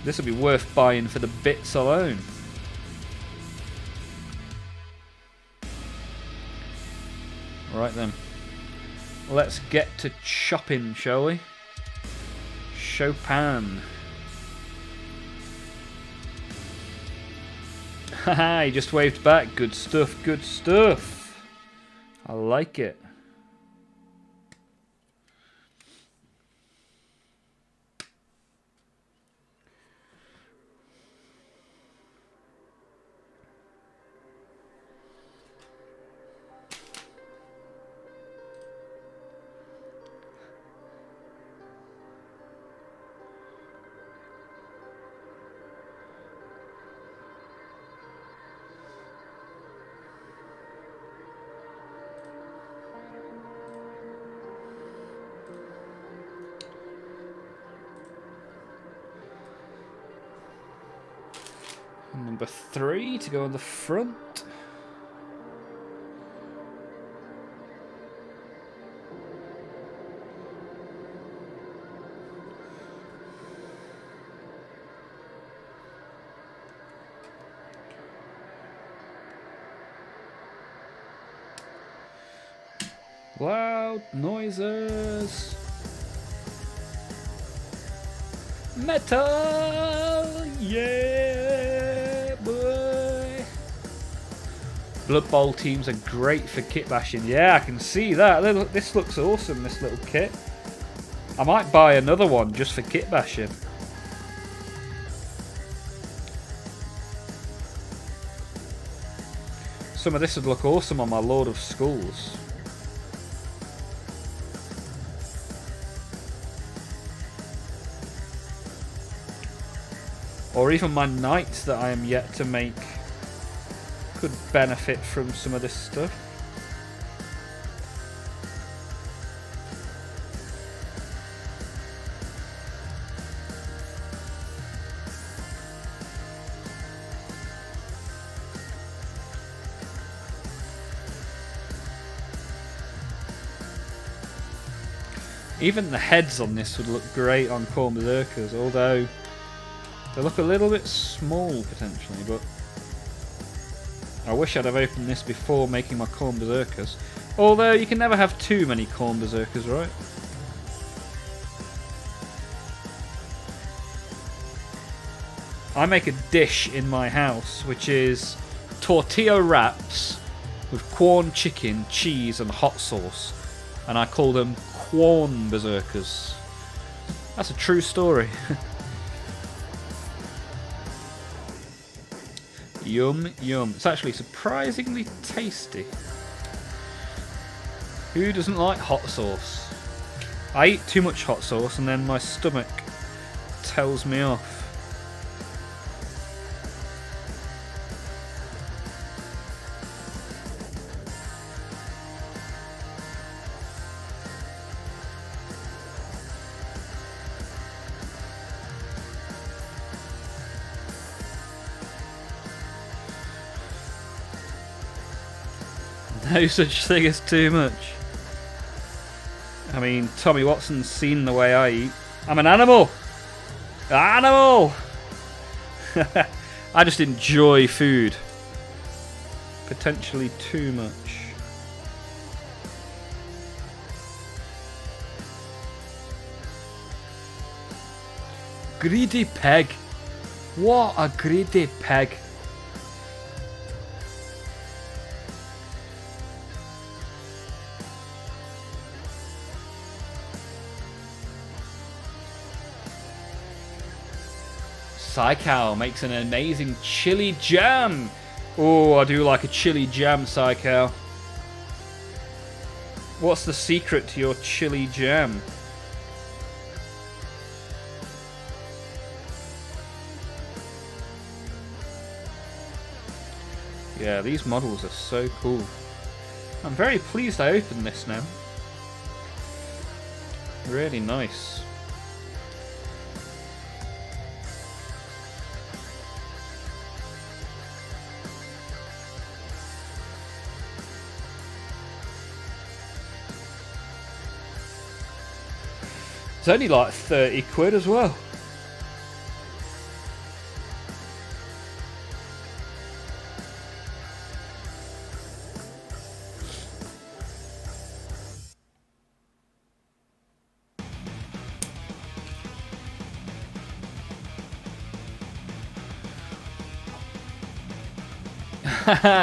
This would be worth buying for the bits alone. Right then. Let's get to chopping, shall we? Chopin. Haha, he just waved back. Good stuff, good stuff. I like it. Number 3 to go on the front. Loud noises. Metal! Yeah, boy! Blood Bowl teams are great for kit bashing. Yeah, I can see that. This looks awesome, this little kit. I might buy another one just for kit bashing. Some of this would look awesome on my Lord of Skulls. Or even my knights that I am yet to make could benefit from some of this stuff. Even the heads on this would look great on Khorne Berserkers, although they look a little bit small potentially, but I wish I'd have opened this before making my Khorne Berserkers. Although you can never have too many Khorne Berserkers, right? I make a dish in my house which is tortilla wraps with Khorne chicken, cheese and hot sauce, and I call them Khorne Berserkers. That's a true story. Yum, yum. It's actually surprisingly tasty. Who doesn't like hot sauce? I eat too much hot sauce and then my stomach tells me off. No such thing as too much. I mean, Tommy Watson's seen the way I eat. I'm an animal! Animal! I just enjoy food. Potentially too much. Greedy peg. What a greedy peg. Psychow makes an amazing chili jam. Oh, I do like a chili jam, Psychow. What's the secret to your chili jam? Yeah, these models are so cool. I'm very pleased I opened this now. Really nice. It's only like 30 quid as well.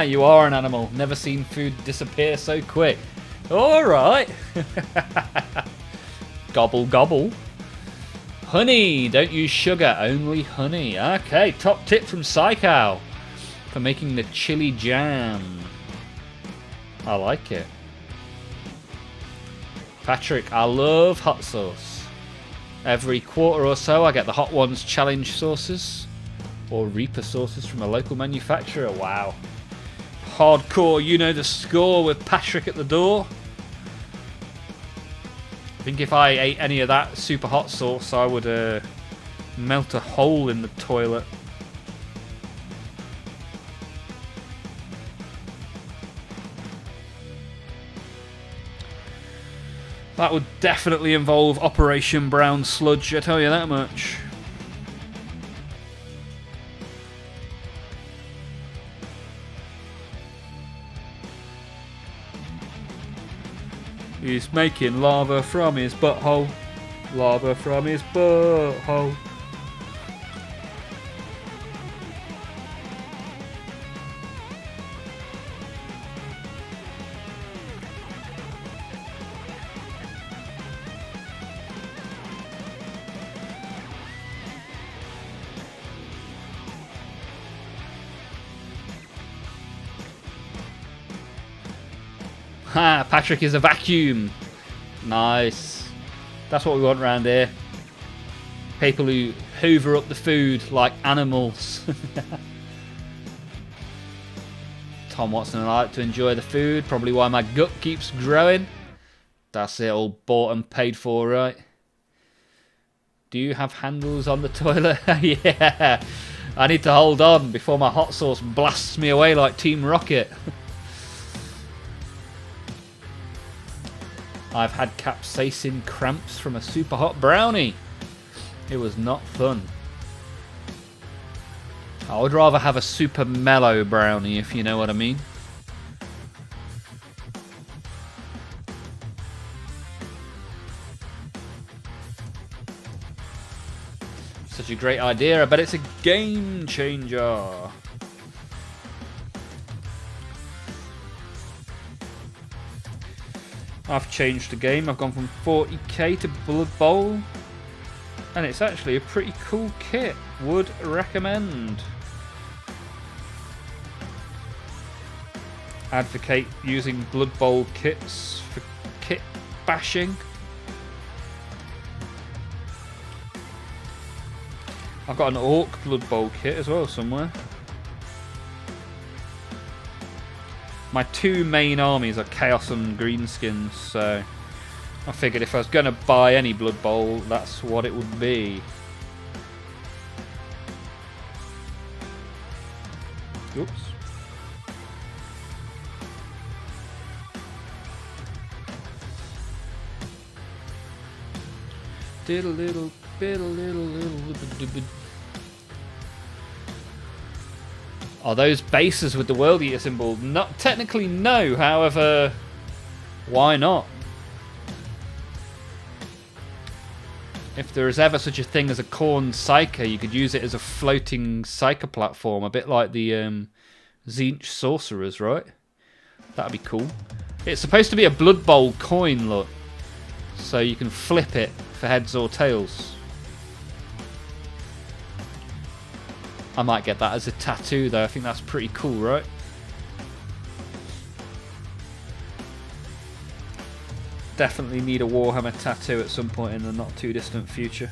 You are an animal. Never seen food disappear so quick. Alright. Gobble gobble. Honey, don't use sugar, only honey. Okay, top tip from Psychow for making the chili jam. I like it. Patrick, I love hot sauce. Every quarter or so I get the Hot Ones challenge sauces or Reaper sauces from a local manufacturer. Wow. Hardcore, you know the score with Patrick at the door. I think if I ate any of that super hot sauce, I would melt a hole in the toilet. That would definitely involve Operation Brown Sludge, I tell you that much. He's making lava from his butthole. Lava from his butthole. Ha! Patrick is a vacuum. Nice. That's what we want around here. People who hoover up the food like animals. Tom Watson and I like to enjoy the food. Probably why my gut keeps growing. That's it, all bought and paid for, right? Do you have handles on the toilet? Yeah. I need to hold on before my hot sauce blasts me away like Team Rocket. I've had capsaicin cramps from a super hot brownie. It was not fun. I would rather have a super mellow brownie, if you know what I mean. Such a great idea. I bet it's a game changer. I've changed the game. I've gone from 40k to Blood Bowl. And it's actually a pretty cool kit. Would recommend. Advocate using Blood Bowl kits for kit bashing. I've got an Orc Blood Bowl kit as well somewhere. My two main armies are Chaos and Greenskins, so I figured if I was going to buy any Blood Bowl, that's what it would be. Oops. Did a little bit, Are those bases with the World Eater symbol? Not technically, no. However, why not? If there is ever such a thing as a Khorne Psyker, you could use it as a floating Psyker platform, a bit like the Tzeentch Sorcerers, right? That'd be cool. It's supposed to be a Blood Bowl coin, look. So you can flip it for heads or tails. I might get that as a tattoo though. I think that's pretty cool, right? Definitely need a Warhammer tattoo at some point in the not too distant future.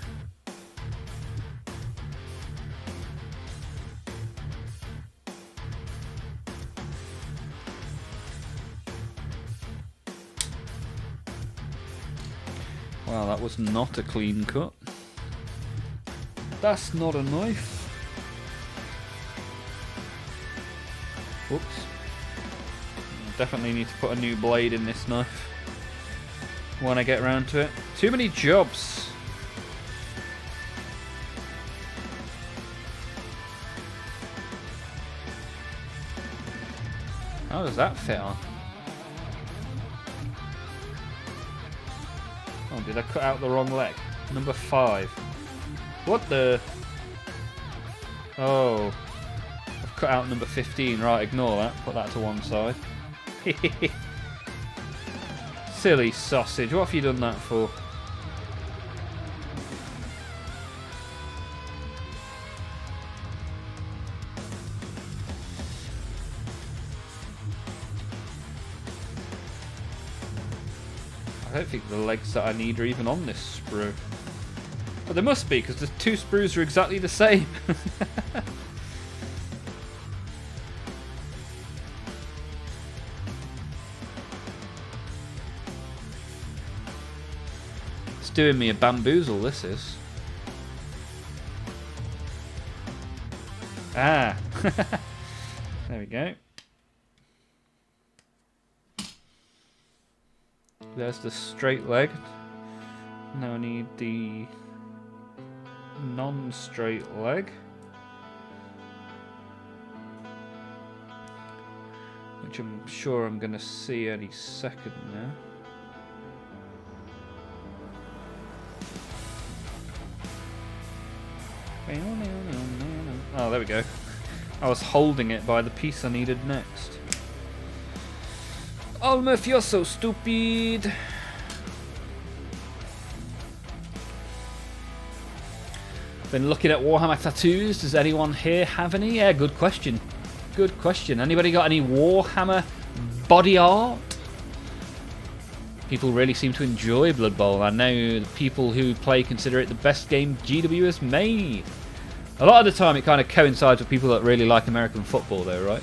Wow, that was not a clean cut. That's not a knife. Whoops. Definitely need to put a new blade in this knife when I get around to it. Too many jobs. How does that fit on? Oh, did I cut out the wrong leg? Number 5. What the? Oh. I've cut out number 15. Right, ignore that. Put that to one side. Silly sausage. What have you done that for? I don't think the legs that I need are even on this sprue. But there must be, because the two sprues are exactly the same. It's doing me a bamboozle, this is. Ah! There we go. There's the straight leg. Now I need the non-straight leg. Which I'm sure I'm going to see any second now. Oh, there we go. I was holding it by the piece I needed next. Olmaph, you're so stupid. Been looking at Warhammer tattoos. Does anyone here have any? Yeah, good question. Good question. Anybody got any Warhammer body art? People really seem to enjoy Blood Bowl. I know the people who play consider it the best game GW has made. A lot of the time it kind of coincides with people that really like American football though, right?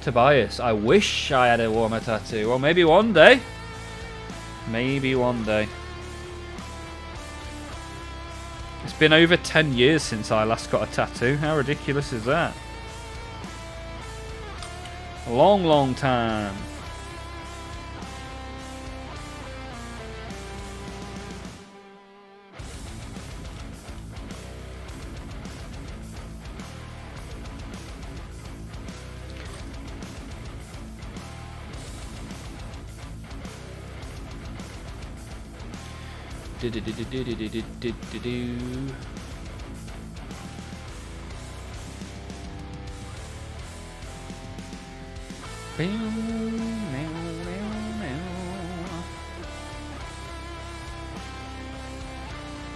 Tobias, I wish I had a Warhammer tattoo. Well, maybe one day. Maybe one day. It's been over 10 years since I last got a tattoo. How ridiculous is that? A long, long time.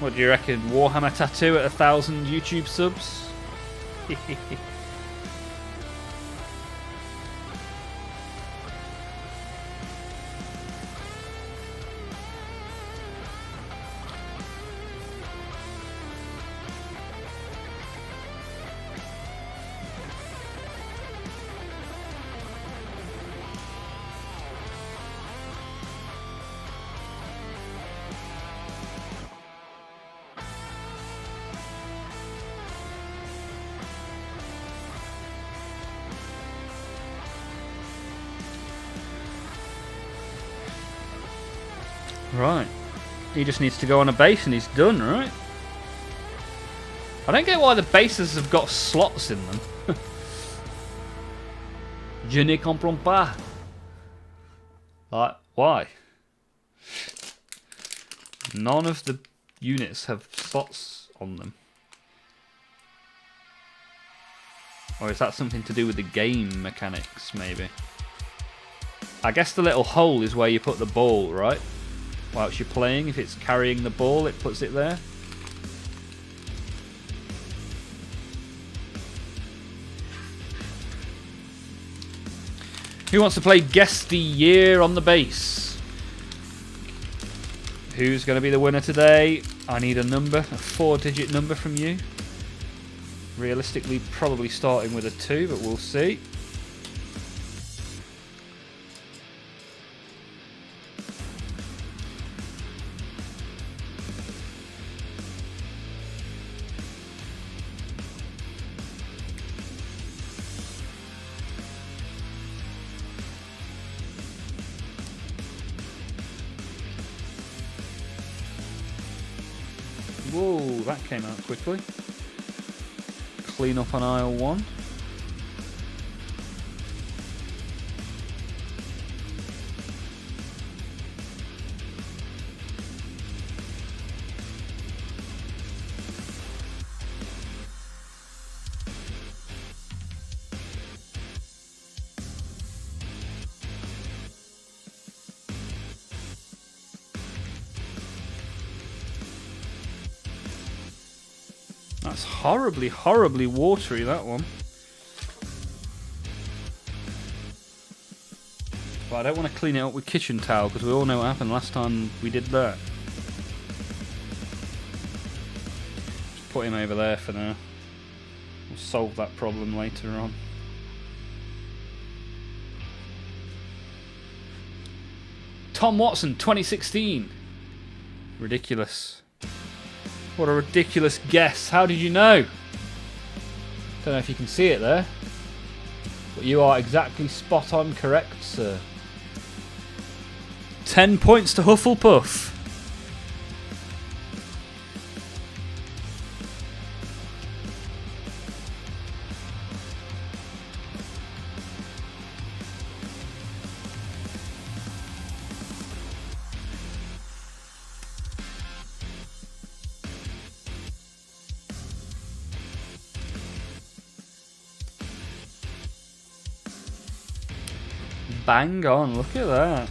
What do you reckon? Warhammer tattoo at 1,000 YouTube subs? Right. He just needs to go on a base and he's done, right? I don't get why the bases have got slots in them. Je ne comprends pas. Like, why? None of the units have slots on them. Or is that something to do with the game mechanics, maybe? I guess the little hole is where you put the ball, right? Whilst you're playing, if it's carrying the ball, it puts it there. Who wants to play Guess the Year on the base? Who's going to be the winner today? I need a number, a 4-digit number from you. Realistically, probably starting with a 2, but we'll see. Whoa, that came out quickly. Clean up on aisle 1. That's horribly, horribly watery, that one. But I don't want to clean it up with kitchen towel because we all know what happened last time we did that. Just put him over there for now. We'll solve that problem later on. Tom Watson, 2016. Ridiculous. What a ridiculous guess. How did you know? Don't know if you can see it there. But you are exactly spot on correct, sir. 10 points to Hufflepuff. Bang on, look at that.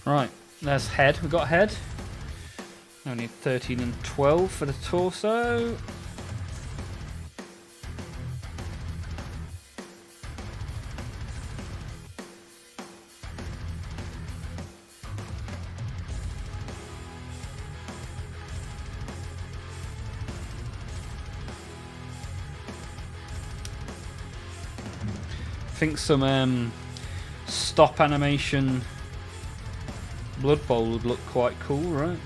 Right, there's head. We've got head. Only 13 and 12 for the torso. I think some stop animation Blood Bowl would look quite cool, right?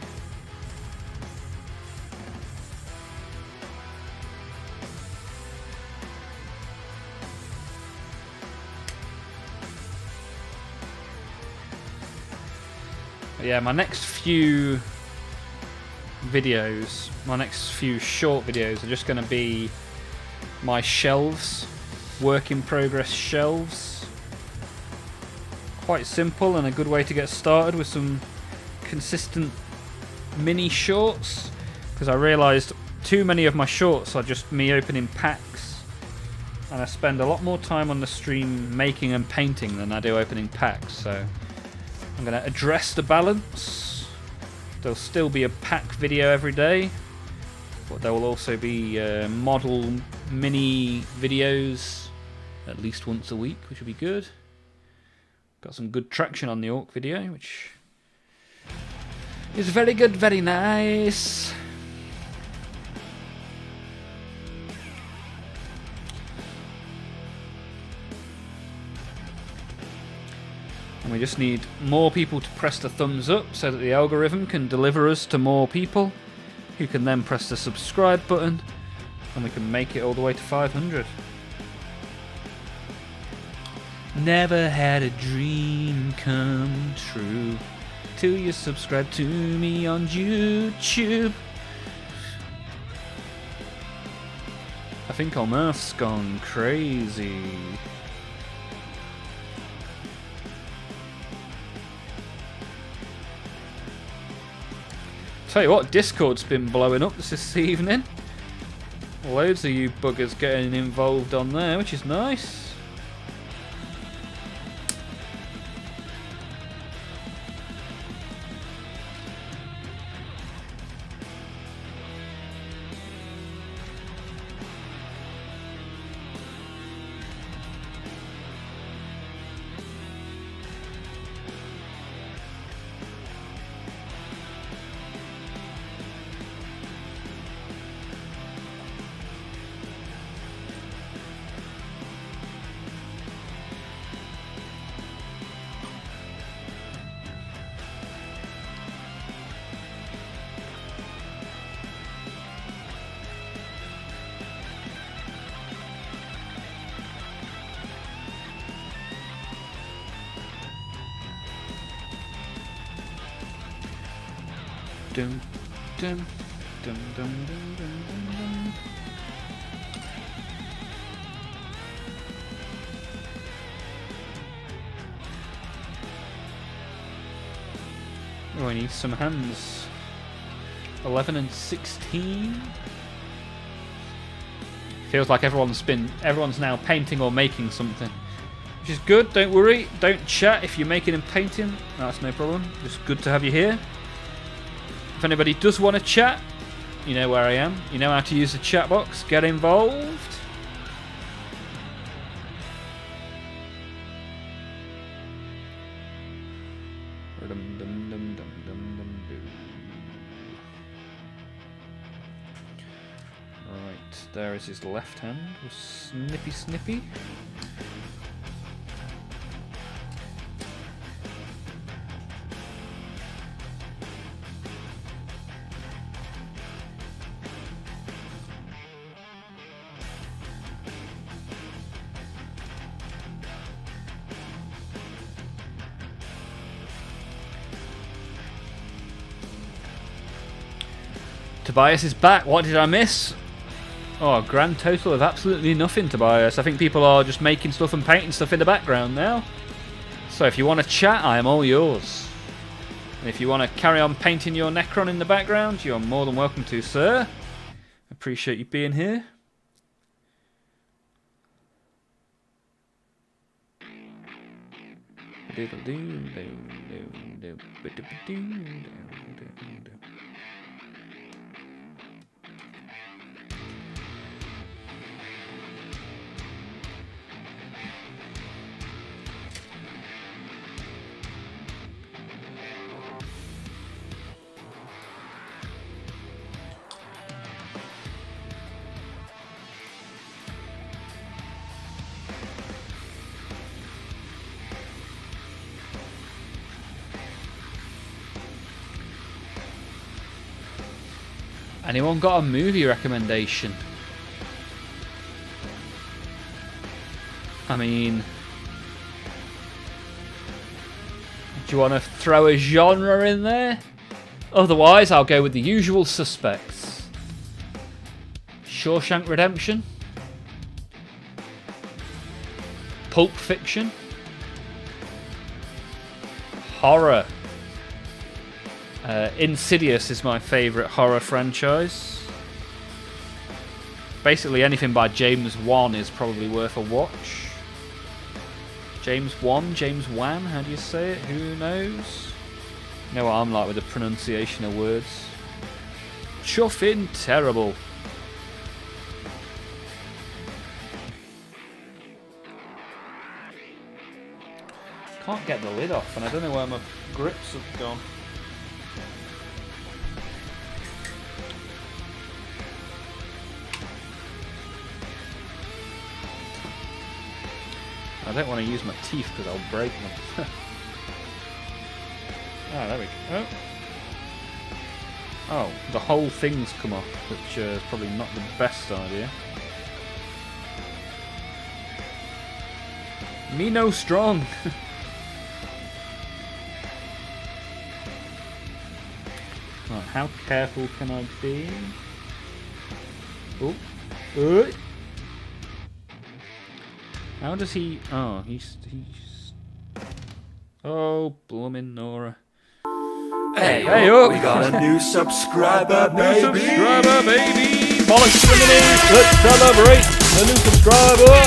But yeah, my next few videos, my next few short videos are just going to be my shelves, work in progress shelves. Quite simple and a good way to get started with some consistent mini shorts, because I realised too many of my shorts are just me opening packs, and I spend a lot more time on the stream making and painting than I do opening packs. So I'm going to address the balance. There'll still be a pack video every day, but there will also be model mini videos at least once a week, which will be good. Got some good traction on the Orc video, which is very good, very nice. And we just need more people to press the thumbs up so that the algorithm can deliver us to more people who can then press the subscribe button, and we can make it all the way to 500. Never had a dream come true till you subscribe to me on YouTube. I think Olmapph's gone crazy. Tell you what, Discord's been blowing up this evening. Loads of you buggers getting involved on there, which is nice. Dum, dum, dum, dum, dum, dum, dum. Oh, I need some hands. 11 and 16. Feels like everyone's now painting or making something, which is good. Don't worry. Don't chat if you're making and painting. That's no problem. Just good to have you here. If anybody does want to chat, you know where I am. You know how to use the chat box. Get involved. Right, there is his left hand. Snippy, snippy. Tobias is back. What did I miss? Oh, a grand total of absolutely nothing, Tobias. I think people are just making stuff and painting stuff in the background now. So if you want to chat, I am all yours. And if you want to carry on painting your Necron in the background, you're more than welcome to, sir. Appreciate you being here. Anyone got a movie recommendation? I mean, do you want to throw a genre in there? Otherwise, I'll go with the usual suspects. Shawshank Redemption, Pulp Fiction, horror. Insidious is my favourite horror franchise. Basically anything by James Wan is probably worth a watch. James Wan? James Wan? How do you say it? Who knows? You know what I'm like with the pronunciation of words. Chuffing terrible. Can't get the lid off and I don't know where my grips have gone. I don't want to use my teeth because I'll break them. Ah, there we go. Oh, the whole thing's come off, which is probably not the best idea. Me no strong. Right, how careful can I be? Oh. How does he... Oh, he's... Oh, bloomin' Nora. Hey, we got a new subscriber, baby! New subscriber, baby! Bollocks Criminals, let's celebrate the new subscriber!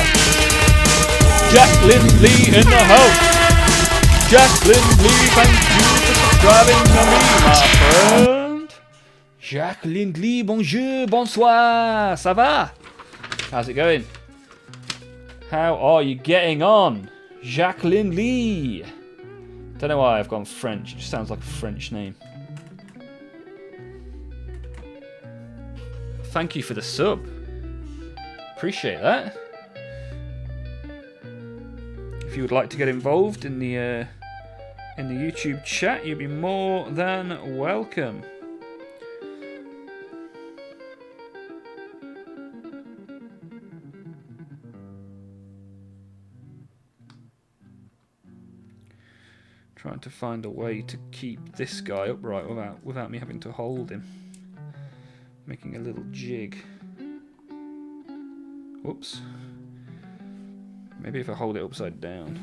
Jacqueline Lee in the house! Jacqueline Lee, thank you for subscribing to me, my friend! Jacqueline Lee, bonjour, bonsoir, ça va? How's it going? How are you getting on? Jacqueline Lee. Don't know why I've gone French. It just sounds like a French name. Thank you for the sub. Appreciate that. If you would like to get involved in the YouTube chat, you'd be more than welcome. Trying to find a way to keep this guy upright without me having to hold him. Making a little jig. Whoops. Maybe if I hold it upside down.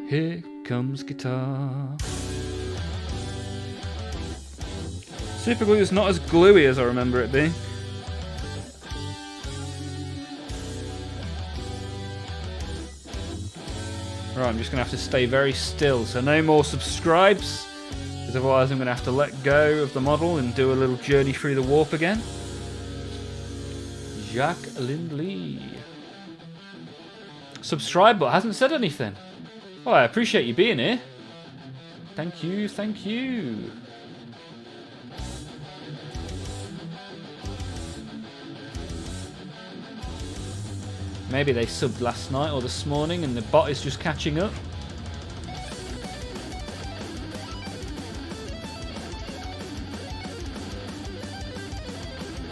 Here comes guitar. Super glue is not as gluey as I remember it being. Right, I'm just going to have to stay very still, so no more subscribes, because otherwise I'm going to have to let go of the model and do a little journey through the warp again. Jacqueline Lee. Subscribe but hasn't said anything. Well, I appreciate you being here. Thank you, thank you. Maybe they subbed last night or this morning and the bot is just catching up.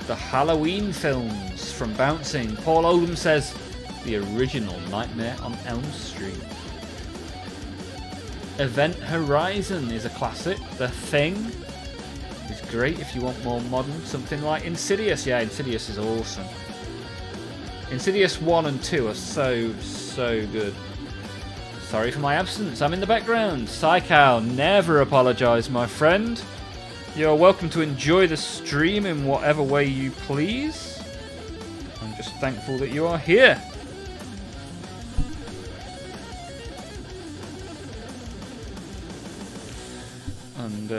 The Halloween films from Bouncing. Paul Oldham says the original Nightmare on Elm Street. Event Horizon is a classic. The Thing. is great if you want more modern. Something like Insidious. Yeah, Insidious is awesome. Insidious 1 and 2 are so good. Sorry for my absence. I'm in the background. Psychow, never apologise, my friend. You're welcome to enjoy the stream in whatever way you please. I'm just thankful that you are here. And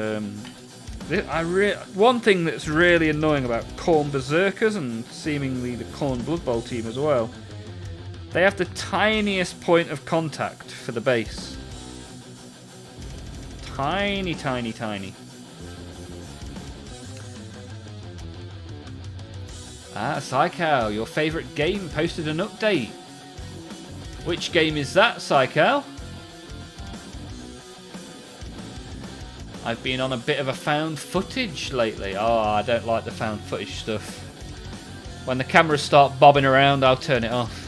one thing that's really annoying about Khorne Berserkers and seemingly the Khorne Blood Bowl team as well, they have the tiniest point of contact for the base. Tiny, tiny, tiny. Ah, Psychow, your favourite game posted an update. Which game is that, Psychow? I've been on a bit of a found footage lately. Oh, I don't like the found footage stuff. When the cameras start bobbing around, I'll turn it off.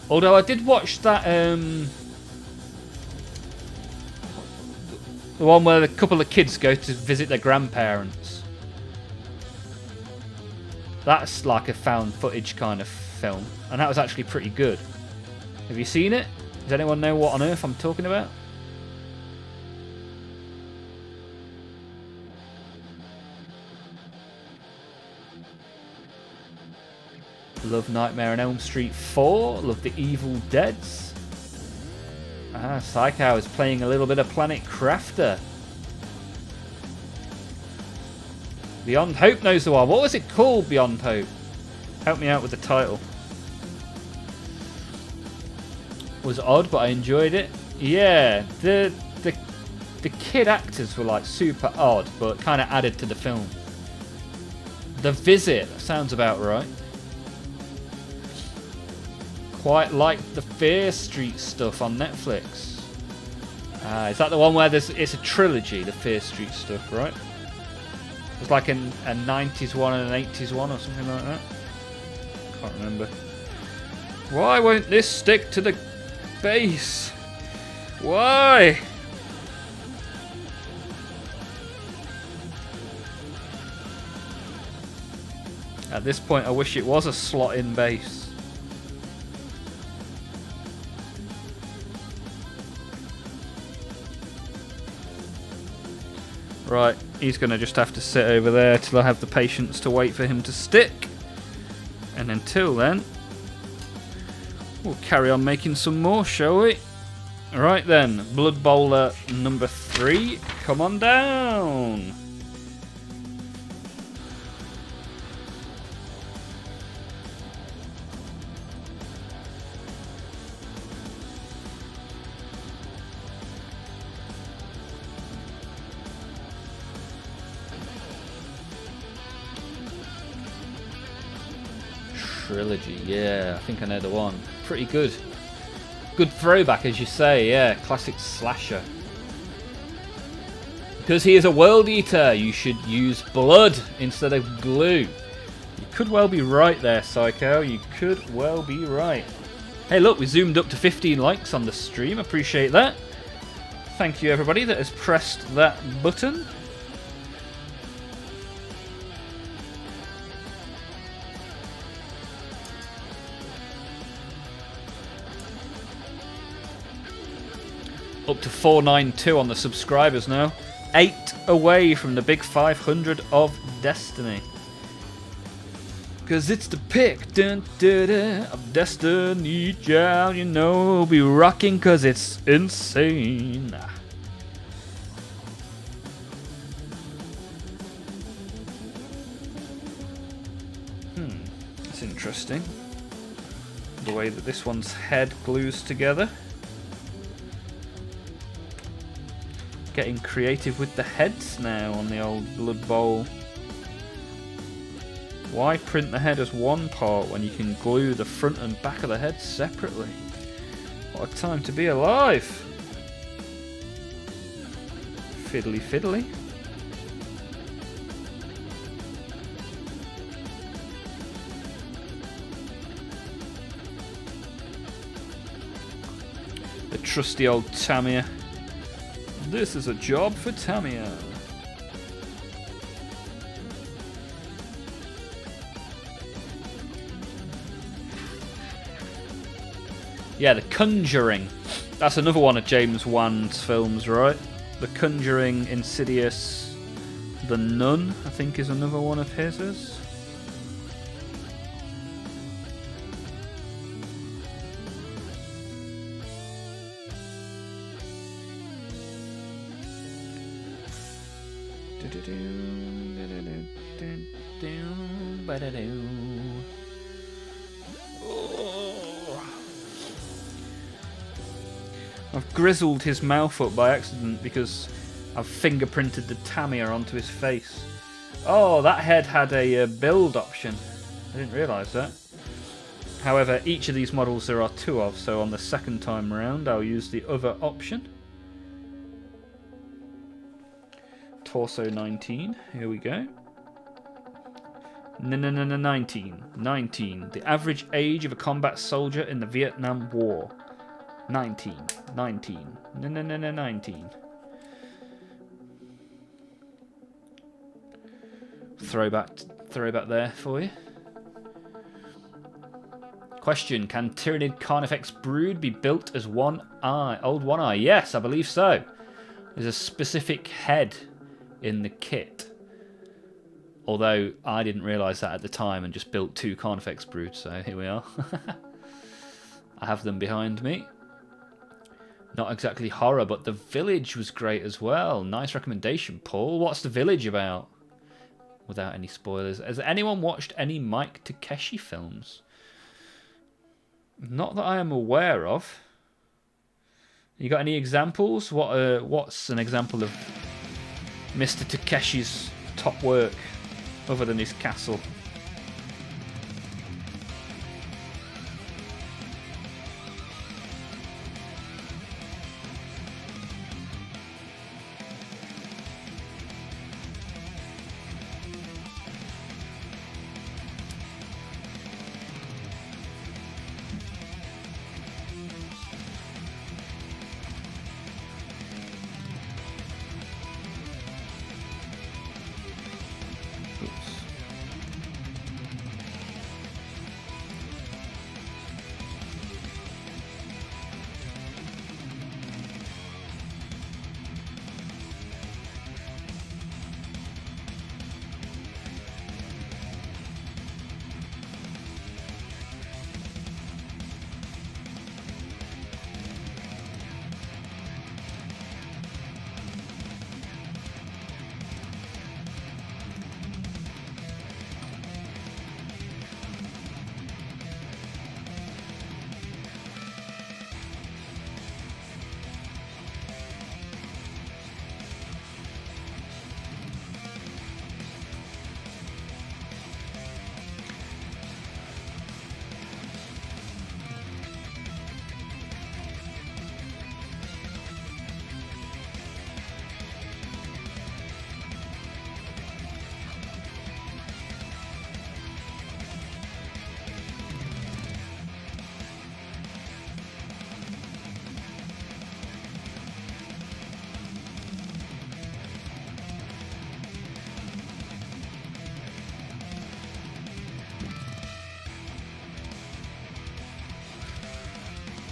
Although I did watch that, the one where a couple of kids go to visit their grandparents. That's like a found footage kind of film, and that was actually pretty good. Have you seen it? Does anyone know what on earth I'm talking about? Love Nightmare on Elm Street 4. Love The Evil Deads. Ah, Psychow is playing a little bit of Planet Crafter. Beyond Hope knows the one. What was it called, Beyond Hope? Help me out with the title. Was odd, but I enjoyed it. Yeah, the kid actors were like super odd, but kind of added to the film. The Visit, that sounds about right. Quite like the Fear Street stuff on Netflix. Is that the one where it's a trilogy, the Fear Street stuff, right? It's like a 90s one and an 80s one or something like that. Can't remember. Why won't this stick to the base? Why? At this point, I wish it was a slot-in base. Right, he's going to just have to sit over there till I have the patience to wait for him to stick. And until then, we'll carry on making some more, shall we? Right then, Blood Bowler number 3, come on down. Trilogy, yeah, I think I know the one. Pretty good. Good throwback, as you say, yeah. Classic slasher. Because he is a world eater, you should use blood instead of glue. You could well be right there, Psycho. You could well be right. Hey, look, we zoomed up to 15 likes on the stream. Appreciate that. Thank you, everybody that has pressed that button. Up to 492 on the subscribers now. 8 away from the big 500 of Destiny. Cause it's the pick of Destiny, child. You know, we'll be rocking cause it's insane. That's interesting. The way that this one's head glues together. Getting creative with the heads now on the old Blood Bowl. Why print the head as one part when you can glue the front and back of the head separately? What a time to be alive! Fiddly fiddly. The trusty old Tamiya. This is a job for Tamia. Yeah, The Conjuring. That's another one of James Wan's films, right? The Conjuring, Insidious, The Nun, I think is another one of his. I've grizzled his mouth up by accident because I've fingerprinted the Tamiya onto his face. Oh, that head had a build option. I didn't realise that. However, each of these models there are two of, so on the second time round I'll use the other option. Torso 19, here we go. 19. 19. The average age of a combat soldier in the Vietnam War. 19. 19. 19. Throwback there for you. Question: can Tyranid Carnifex Brood be built as one eye? Old One Eye? Yes, I believe so. There's a specific head in the kit. Although I didn't realise that at the time and just built two Carnifex Broods, so here we are. I have them behind me. Not exactly horror, but The Village was great as well. Nice recommendation, Paul. What's The Village about? Without any spoilers. Has anyone watched any Mike Takeshi films? Not that I am aware of. You got any examples? What's an example of Mr. Takeshi's top work other than his castle?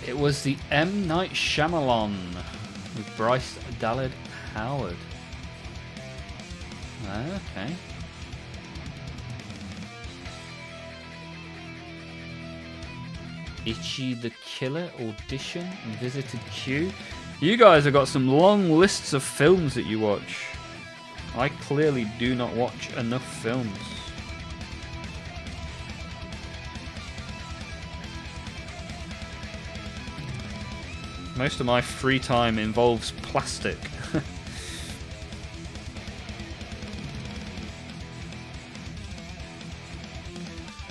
It was the M. Night Shyamalan with Bryce Dallas Howard. Okay. Itchy the Killer audition and visited queue. You guys have got some long lists of films that you watch. I clearly do not watch enough films. Most of my free time involves plastic.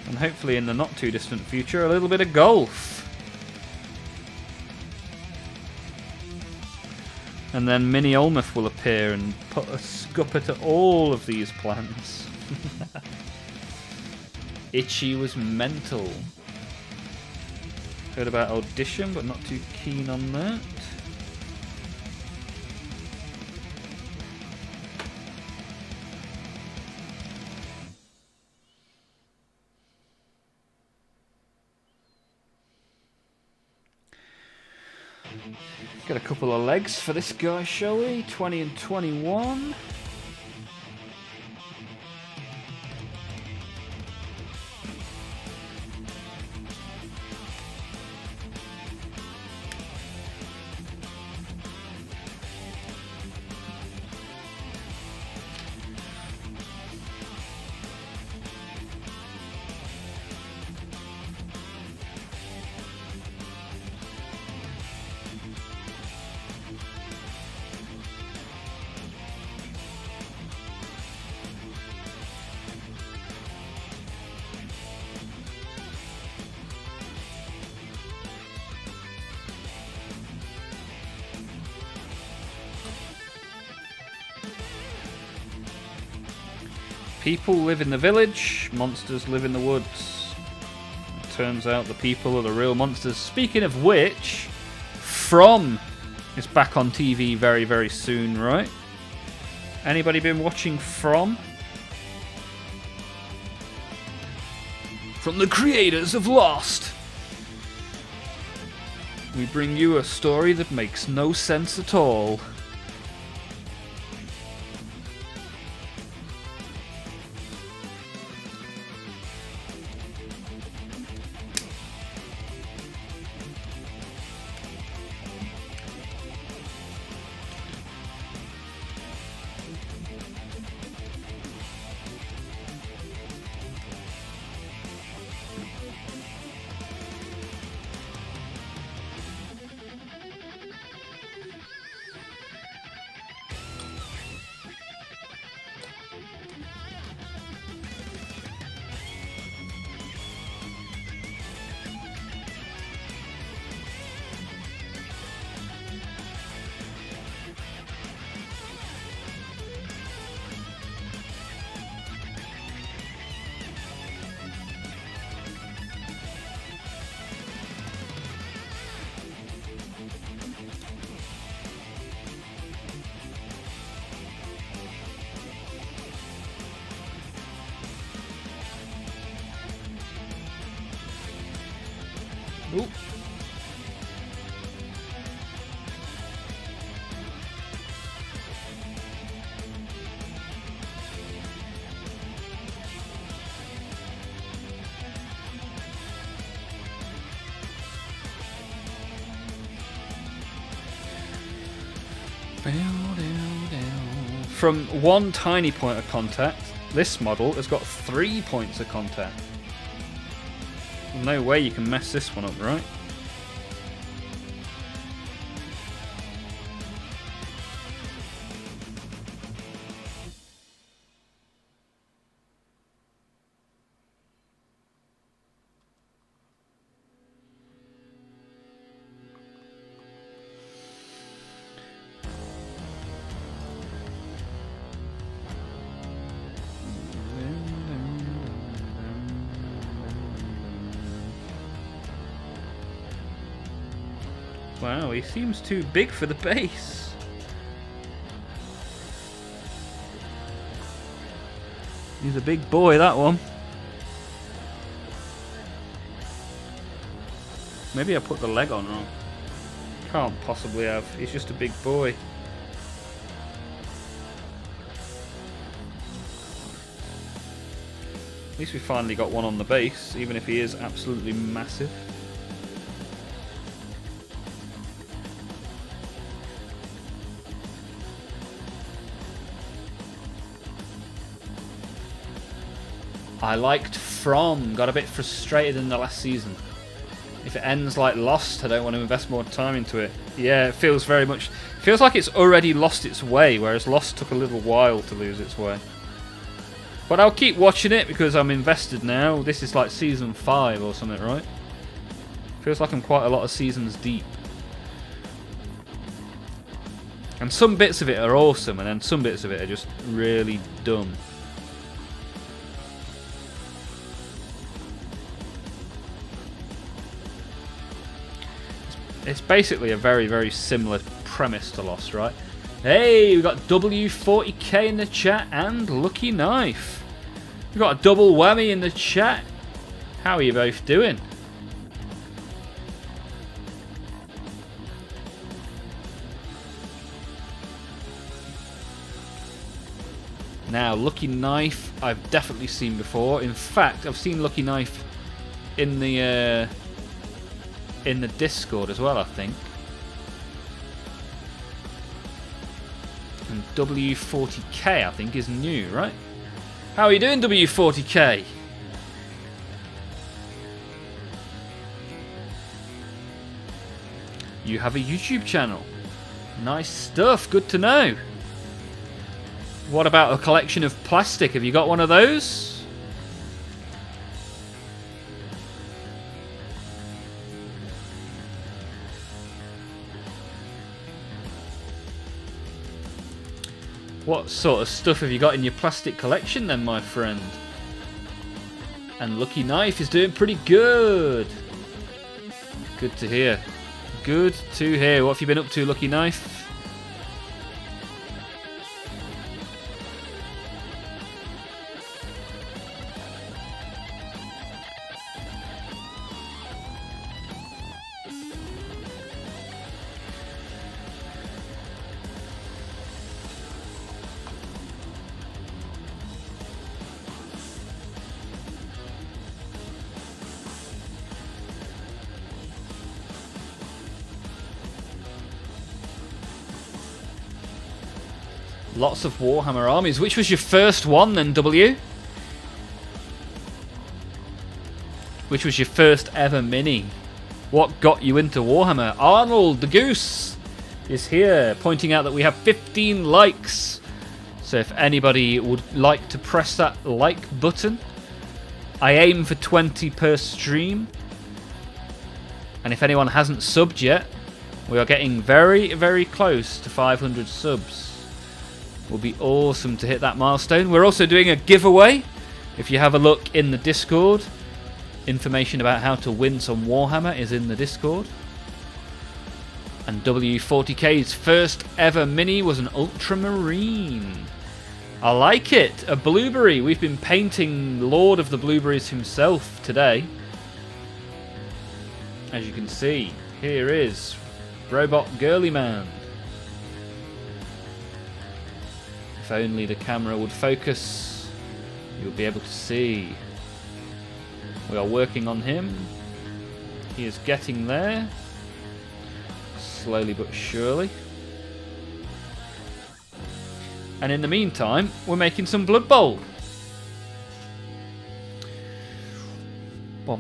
And hopefully in the not too distant future, a little bit of golf. And then Mini Olmaph will appear and put a scupper to all of these plans. Itchy was mental. Heard about Audition, but not too keen on that. Get a couple of legs for this guy, shall we? 20 and 21. People live in the village, monsters live in the woods. It turns out the people are the real monsters. Speaking of which, From is back on TV very, very soon, right? Anybody been watching From? From the creators of Lost. We bring you a story that makes no sense at all. Ooh. From one tiny point of contact, this model has got 3 points of contact. No way you can mess this one up, right? Wow, he seems too big for the base. He's a big boy, that one. Maybe I put the leg on wrong. Can't possibly have. He's just a big boy. At least we finally got one on the base, even if he is absolutely massive. I liked From, got a bit frustrated in the last season. If it ends like Lost, I don't want to invest more time into it. Yeah, it feels very much... feels like it's already lost its way, whereas Lost took a little while to lose its way. But I'll keep watching it because I'm invested now. This is like season 5 or something, right? Feels like I'm quite a lot of seasons deep. And some bits of it are awesome, and then some bits of it are just really dumb. It's basically a very, very similar premise to Lost, right? Hey, we got W40K in the chat and Lucky Knife. We got a double whammy in the chat. How are you both doing? Now, Lucky Knife, I've definitely seen before. In fact, I've seen Lucky Knife in the Discord as well, I think. And W40K, I think, is new, right? How are you doing, W40K? You have a YouTube channel. Nice stuff, good to know. What about a collection of plastic? Have you got one of those? What sort of stuff have you got in your plastic collection then, my friend? And Lucky Knife is doing pretty good. Good to hear. Good to hear. What have you been up to, Lucky Knife? Lots of Warhammer armies. Which was your first one then, W? Which was your first ever mini? What got you into Warhammer? Arnold the Goose is here, pointing out that we have 15 likes. So if anybody would like to press that like button, I aim for 20 per stream. And if anyone hasn't subbed yet, we are getting very, very close to 500 subs. Will be awesome to hit that milestone. We're also doing a giveaway. If you have a look in the Discord, information about how to win some Warhammer is in the Discord. And W40K's first ever mini was an ultramarine. I like it. A blueberry. We've been painting Lord of the Blueberries himself today. As you can see, here is Robot Girly Man. If only the camera would focus, you'll be able to see. We are working on him. He is getting there. Slowly but surely. And in the meantime, we're making some Blood Bowl. I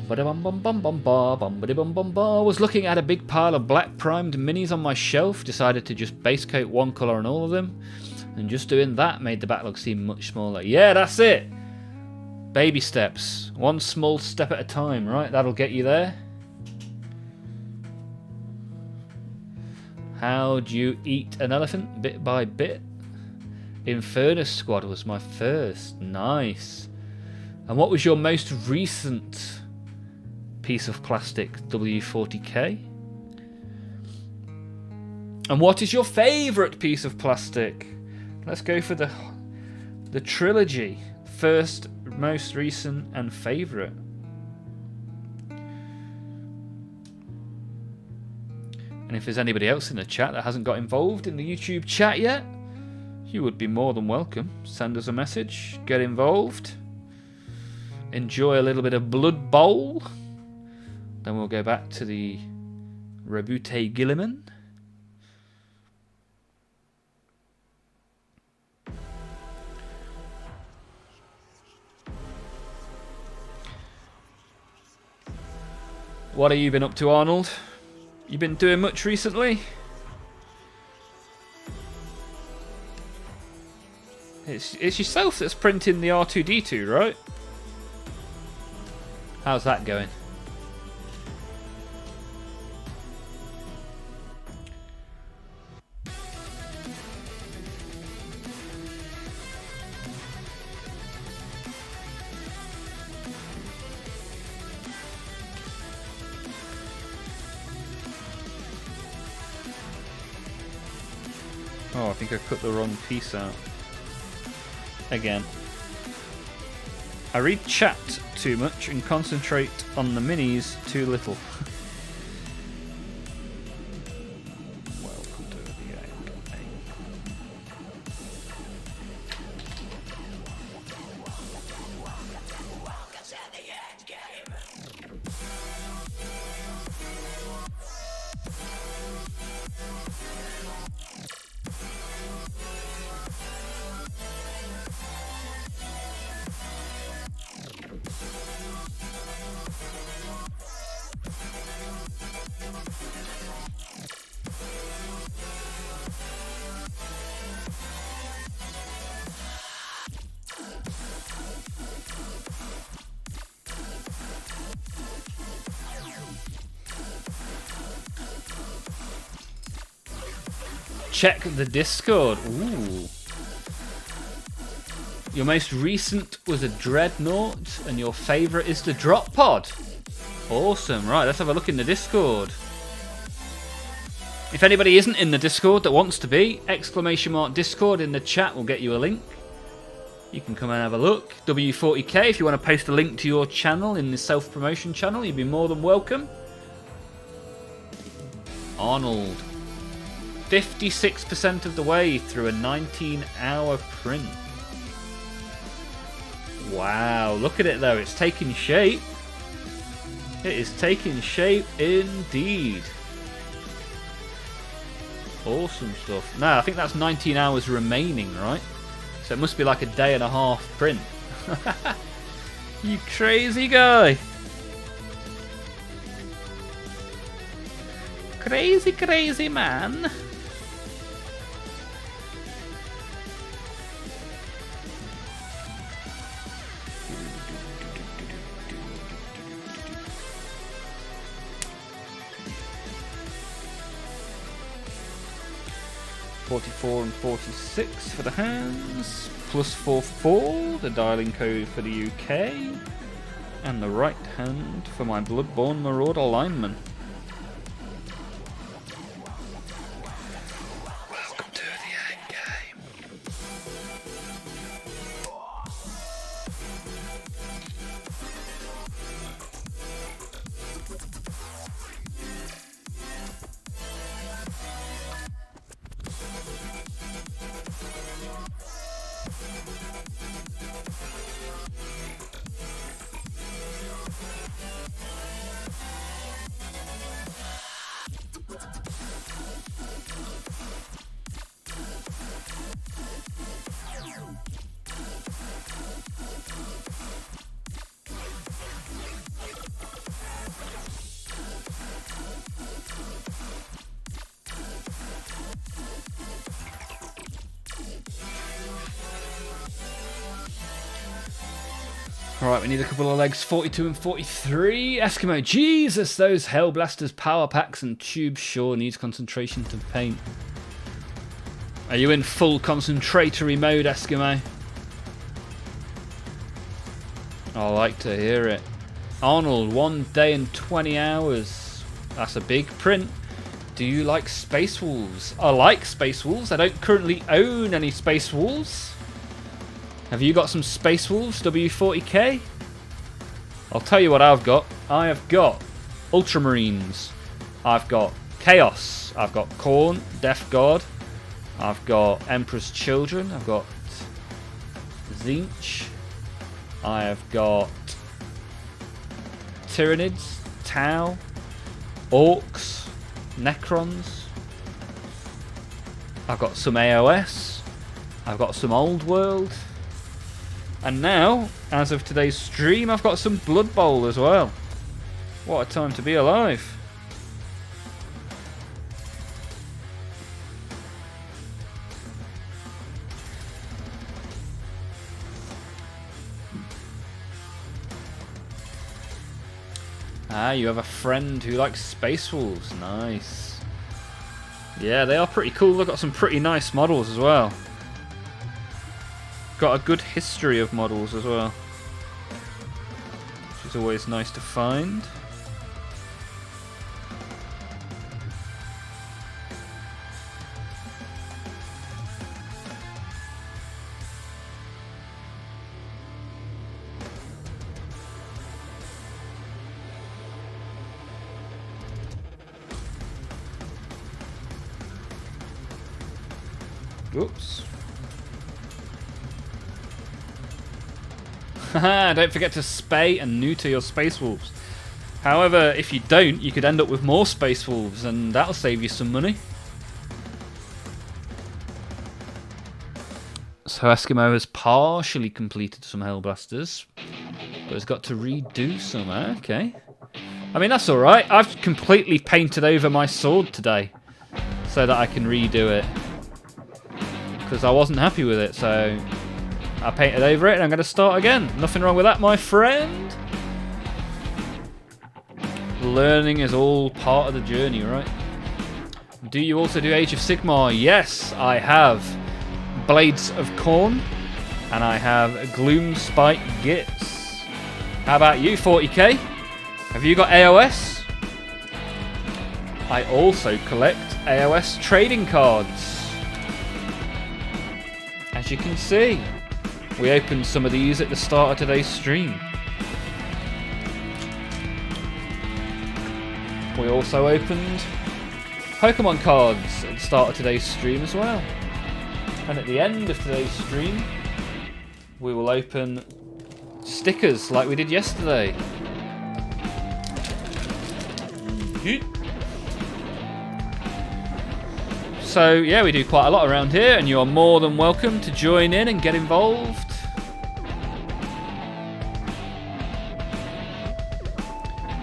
was looking at a big pile of black primed minis on my shelf, decided to just base coat one colour on all of them. And just doing that made the backlog seem much smaller. Yeah, that's it. Baby steps. One small step at a time, right? That'll get you there. How do you eat an elephant? Bit by bit. Infernus Squad was my first. Nice. And what was your most recent piece of plastic, W40K? And what is your favourite piece of plastic? Let's go for the trilogy. First, most recent, and favourite. And if there's anybody else in the chat that hasn't got involved in the YouTube chat yet, you would be more than welcome. Send us a message, get involved, enjoy a little bit of Blood Bowl. Then we'll go back to the Rebute Gilliman. What have you been up to, Arnold? You been doing much recently? It's yourself that's printing the R2-D2, right? How's that going? Oh, I think I cut the wrong piece out. Again. I read chat too much and concentrate on the minis too little. Welcome to the ENG. check the Discord. Ooh. Your most recent was a Dreadnought, and your favourite is the Drop Pod. Awesome. Right, let's have a look in the Discord. If anybody isn't in the Discord that wants to be, !Discord in the chat will get you a link. You can come and have a look. W40k, if you want to post a link to your channel in the self-promotion channel, you'd be more than welcome. Arnold. 56% of the way through a 19-hour print. Wow, look at it though, it's taking shape. It is taking shape indeed. Awesome stuff. Now, I think that's 19 hours remaining, right? So it must be like a day and a half print. You crazy guy. Crazy, crazy man. $44 and $46 for the hands, +44 the dialing code for the UK, and the right hand for my Bloodborne Marauder lineman. Welcome to the end game. Alright, we need a couple of legs, 42 and 43. Eskimo, Jesus, those Hellblasters, power packs and tubes sure needs concentration to paint. Are you in full concentratory mode, Eskimo? I like to hear it. Arnold, 1 day and 20 hours. That's a big print. Do you like Space Wolves? I like Space Wolves. I don't currently own any Space Wolves. Have you got some Space Wolves, W40k? I'll tell you what I've got. I have got Ultramarines. I've got Chaos. I've got Khorne, Death God. I've got Emperor's Children. I've got Tzeentch. I have got Tyranids, Tau, Orcs, Necrons. I've got some AOS. I've got some Old World. And now, as of today's stream, I've got some Blood Bowl as well. What a time to be alive. Ah, you have a friend who likes Space Wolves. Nice. Yeah, they are pretty cool. They've got some pretty nice models as well. Got a good history of models as well, which is always nice to find. Oops. Haha, don't forget to spay and neuter your Space Wolves. However, if you don't, you could end up with more Space Wolves, and that'll save you some money. So Eskimo has partially completed some Hellblasters, but has got to redo some. Okay. I mean, that's alright. I've completely painted over my sword today so that I can redo it, because I wasn't happy with it, so I painted over it and I'm going to start again. Nothing wrong with that, my friend. Learning is all part of the journey, right? Do you also do Age of Sigmar? Yes, I have Blades of Corn, and I have Gloomspite Gits. How about you, 40k? Have you got AOS? I also collect AOS trading cards. As you can see, we opened some of these at the start of today's stream. We also opened Pokemon cards at the start of today's stream as well. And at the end of today's stream, we will open stickers like we did yesterday. So yeah, we do quite a lot around here, and you are more than welcome to join in and get involved.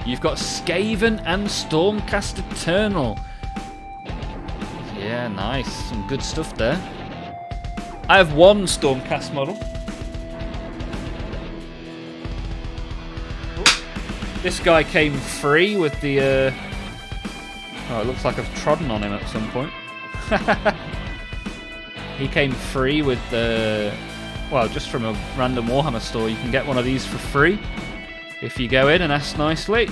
You've got Skaven and Stormcast Eternal. Yeah, nice. Some good stuff there. I have one Stormcast model. This guy came free with the... Oh, it looks like I've trodden on him at some point. He came free with the... Well, just from a random Warhammer store. You can get one of these for free if you go in and ask nicely.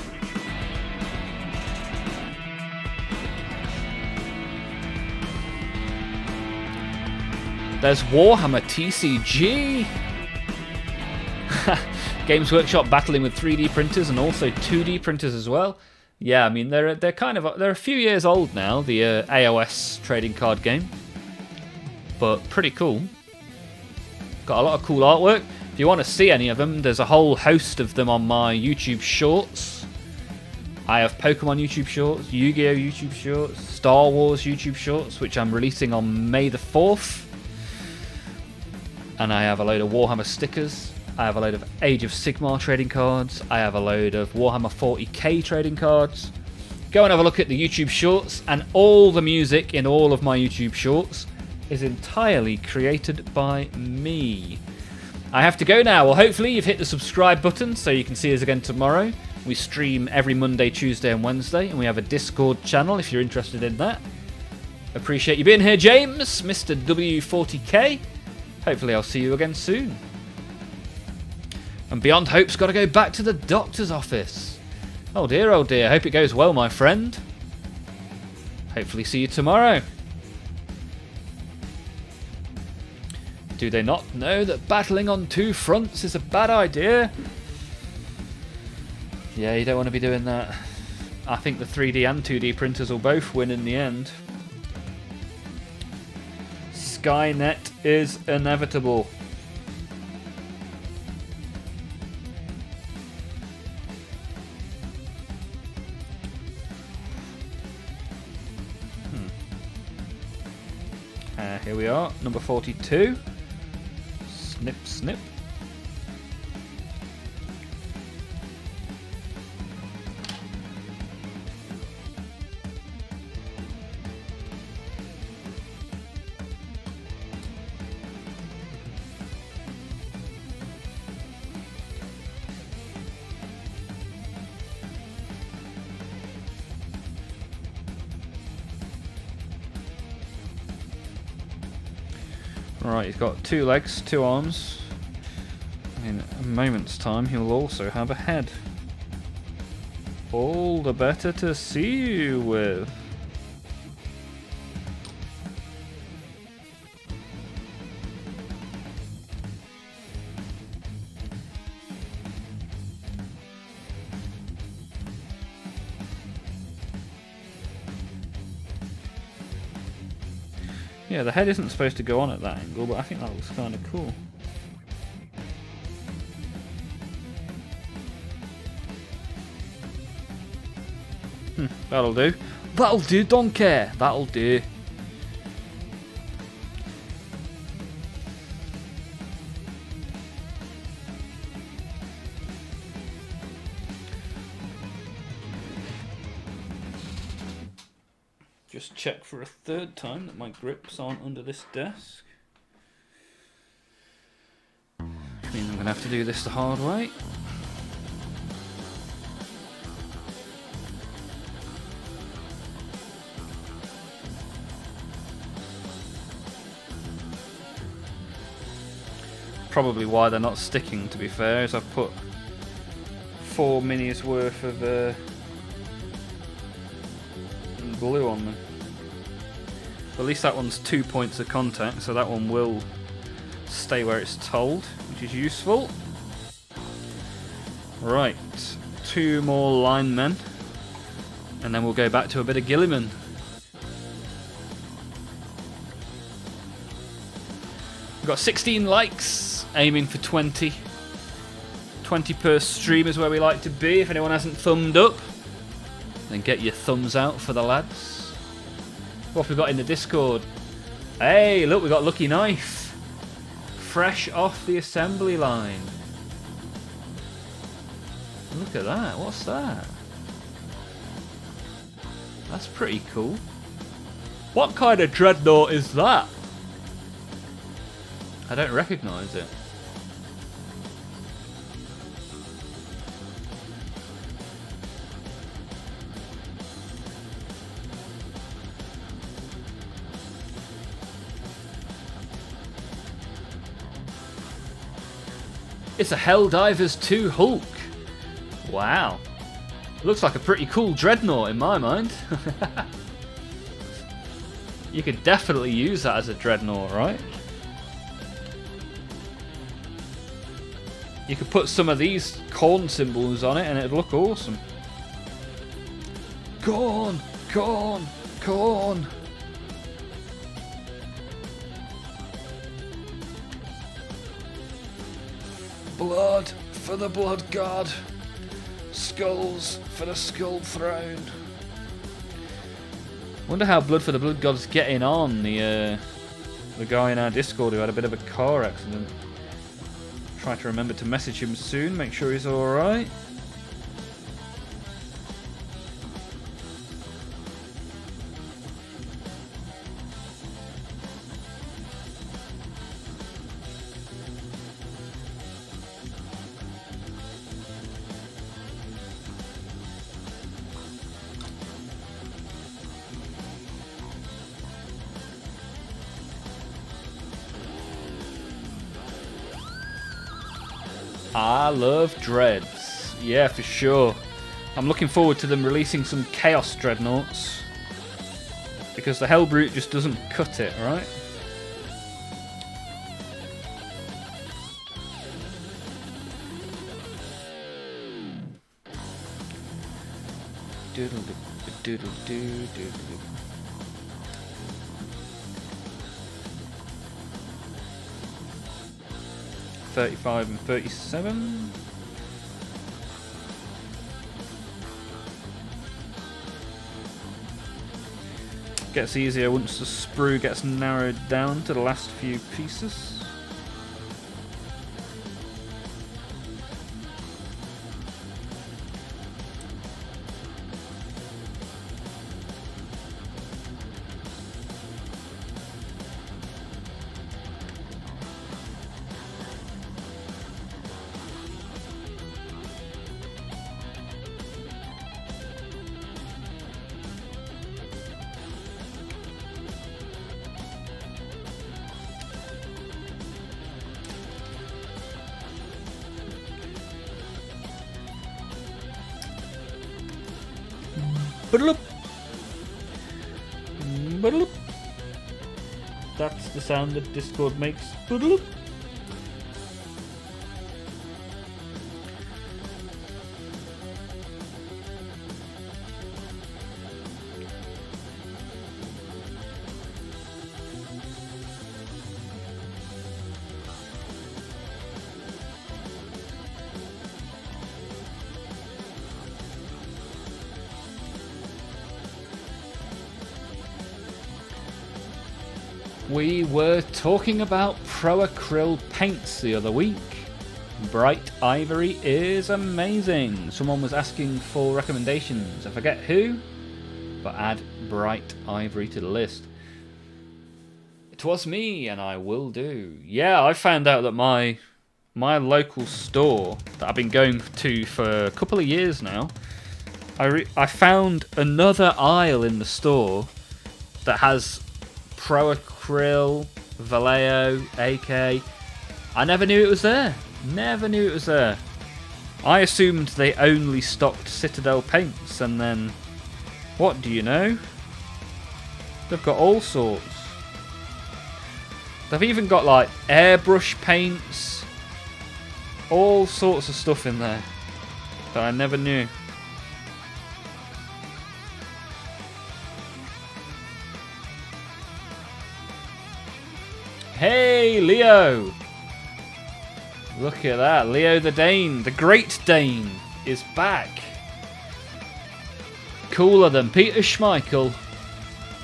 There's Warhammer TCG. Games Workshop battling with 3D printers and also 2D printers as well. Yeah, I mean they're a few years old now, the AOS trading card game, but pretty cool. Got a lot of cool artwork. If you want to see any of them, there's a whole host of them on my YouTube Shorts. I have Pokemon YouTube Shorts, Yu-Gi-Oh YouTube Shorts, Star Wars YouTube Shorts, which I'm releasing on May the 4th. And I have a load of Warhammer stickers. I have a load of Age of Sigmar trading cards. I have a load of Warhammer 40k trading cards. Go and have a look at the YouTube Shorts, and all the music in all of my YouTube Shorts is entirely created by me. I have to go now. Well, hopefully you've hit the subscribe button so you can see us again tomorrow. We stream every Monday, Tuesday and Wednesday, and we have a Discord channel if you're interested in that. Appreciate you being here, James, Mr. W40k. Hopefully I'll see you again soon. And Beyond Hope's got to go back to the doctor's office. Oh dear, oh dear. Hope it goes well, my friend. Hopefully see you tomorrow. Do they not know that battling on two fronts is a bad idea? Yeah, you don't want to be doing that. I think the 3D and 2D printers will both win in the end. Skynet is inevitable. Here we are, number 42. Snip, snip. Right, he's got 2 legs, 2 arms. In a moment's time, he'll also have a head. All the better to see you with. Yeah, the head isn't supposed to go on at that angle, but I think that looks kind of cool. That'll do. That'll do, don't care. That'll do. Just check for a third time that my grips aren't under this desk. Which means I'm going to have to do this the hard way. probably why they're not sticking, to be fair, is I've put 4 minis worth of glue on them. But at least that one's 2 points of contact, so that one will stay where it's told, which is useful. Right, 2 more linemen, and then we'll go back to a bit of Gilliman. We've got 16 likes, aiming for 20. 20 per stream is where we like to be. If anyone hasn't thumbed up, then get your thumbs out for the lads. What have we got in the Discord? Hey, look, we got Lucky Knife. Fresh off the assembly line. Look at that, what's that? That's pretty cool. What kind of dreadnought is that? I don't recognise it. It's a Helldivers 2 Hulk. Wow. Looks like a pretty cool dreadnought in my mind. You could definitely use that as a dreadnought, right? You could put some of these corn symbols on it and it'd look awesome. Corn! Corn! Corn! Blood for the blood god. Skulls for the skull throne. Wonder how Blood for the Blood God's getting on. The guy in our Discord who had a bit of a car accident. Try to remember to message him soon, make sure he's alright. I love dreads. Yeah, for sure. I'm looking forward to them releasing some Chaos Dreadnoughts. Because the Hellbrute just doesn't cut it, right? Doodle doodle doodle doodle. 35 and 37. Gets easier once the sprue gets narrowed down to the last few pieces. That's the sound that Discord makes. We were talking about Pro Acryl paints the other week. Bright Ivory is amazing. Someone was asking for recommendations. I forget who, but add Bright Ivory to the list. It was me, and I will do. Yeah, I found out that my local store that I've been going to for a couple of years now, I found another aisle in the store that has Pro Acryl, Vallejo, AK, I never knew it was there. Never knew it was there. I assumed they only stocked Citadel paints, and then... What do you know? They've got all sorts. They've even got like airbrush paints. All sorts of stuff in there that I never knew. Hey, Leo! Look at that. Leo the Dane, the Great Dane, is back. Cooler than Peter Schmeichel.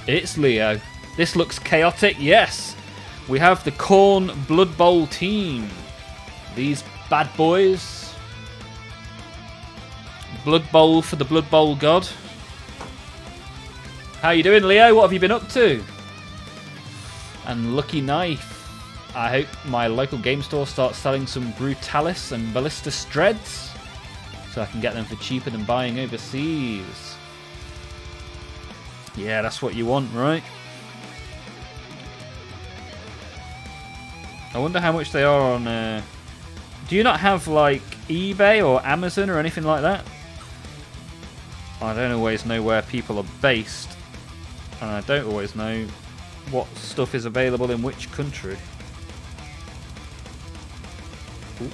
It's Leo. This looks chaotic, yes. We have the Khorne Blood Bowl team. These bad boys. Blood Bowl for the Blood Bowl god. How you doing, Leo? What have you been up to? And Lucky Knife. I hope my local game store starts selling some Brutalis and Ballistus Dreads, so I can get them for cheaper than buying overseas. Yeah, that's what you want, right? I wonder how much they are on... Do you not have, like, eBay or Amazon or anything like that? I don't always know where people are based, and I don't always know what stuff is available in which country. Ooh.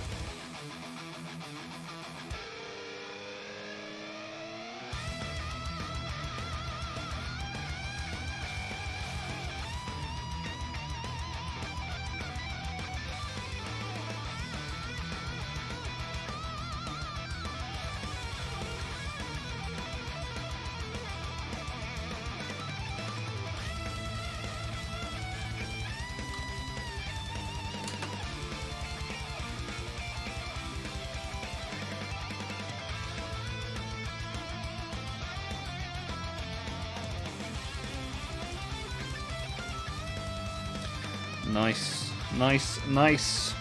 Nice, nice, nice.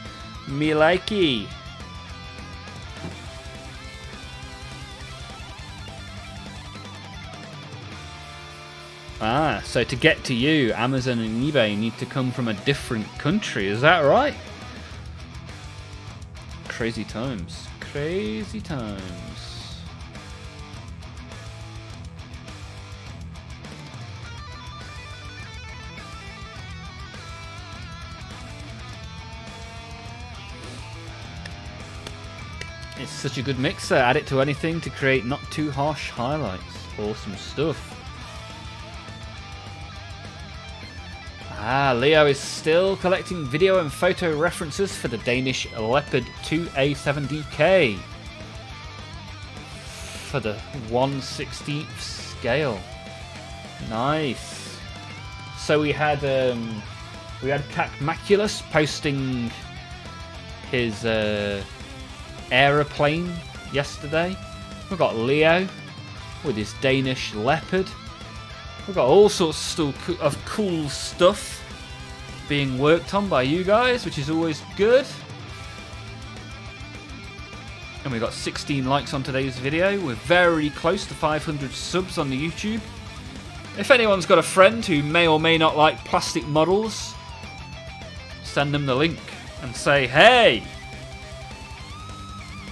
Me likey. Ah, so to get to you, Amazon and eBay need to come from a different country. Is that right? Crazy times. Crazy times. It's such a good mixer. Add it to anything to create not too harsh highlights. Awesome stuff. Ah, Leo is still collecting video and photo references for the Danish Leopard 2A7DK for the 1/16th scale. Nice. So we had Cacmaculus posting his aeroplane yesterday. We've got Leo with his Danish Leopard. We've got all sorts of cool stuff being worked on by you guys, which is always good. And we got 16 likes on today's video. We're very close to 500 subs on the YouTube. If anyone's got a friend who may or may not like plastic models, send them the link and say, hey,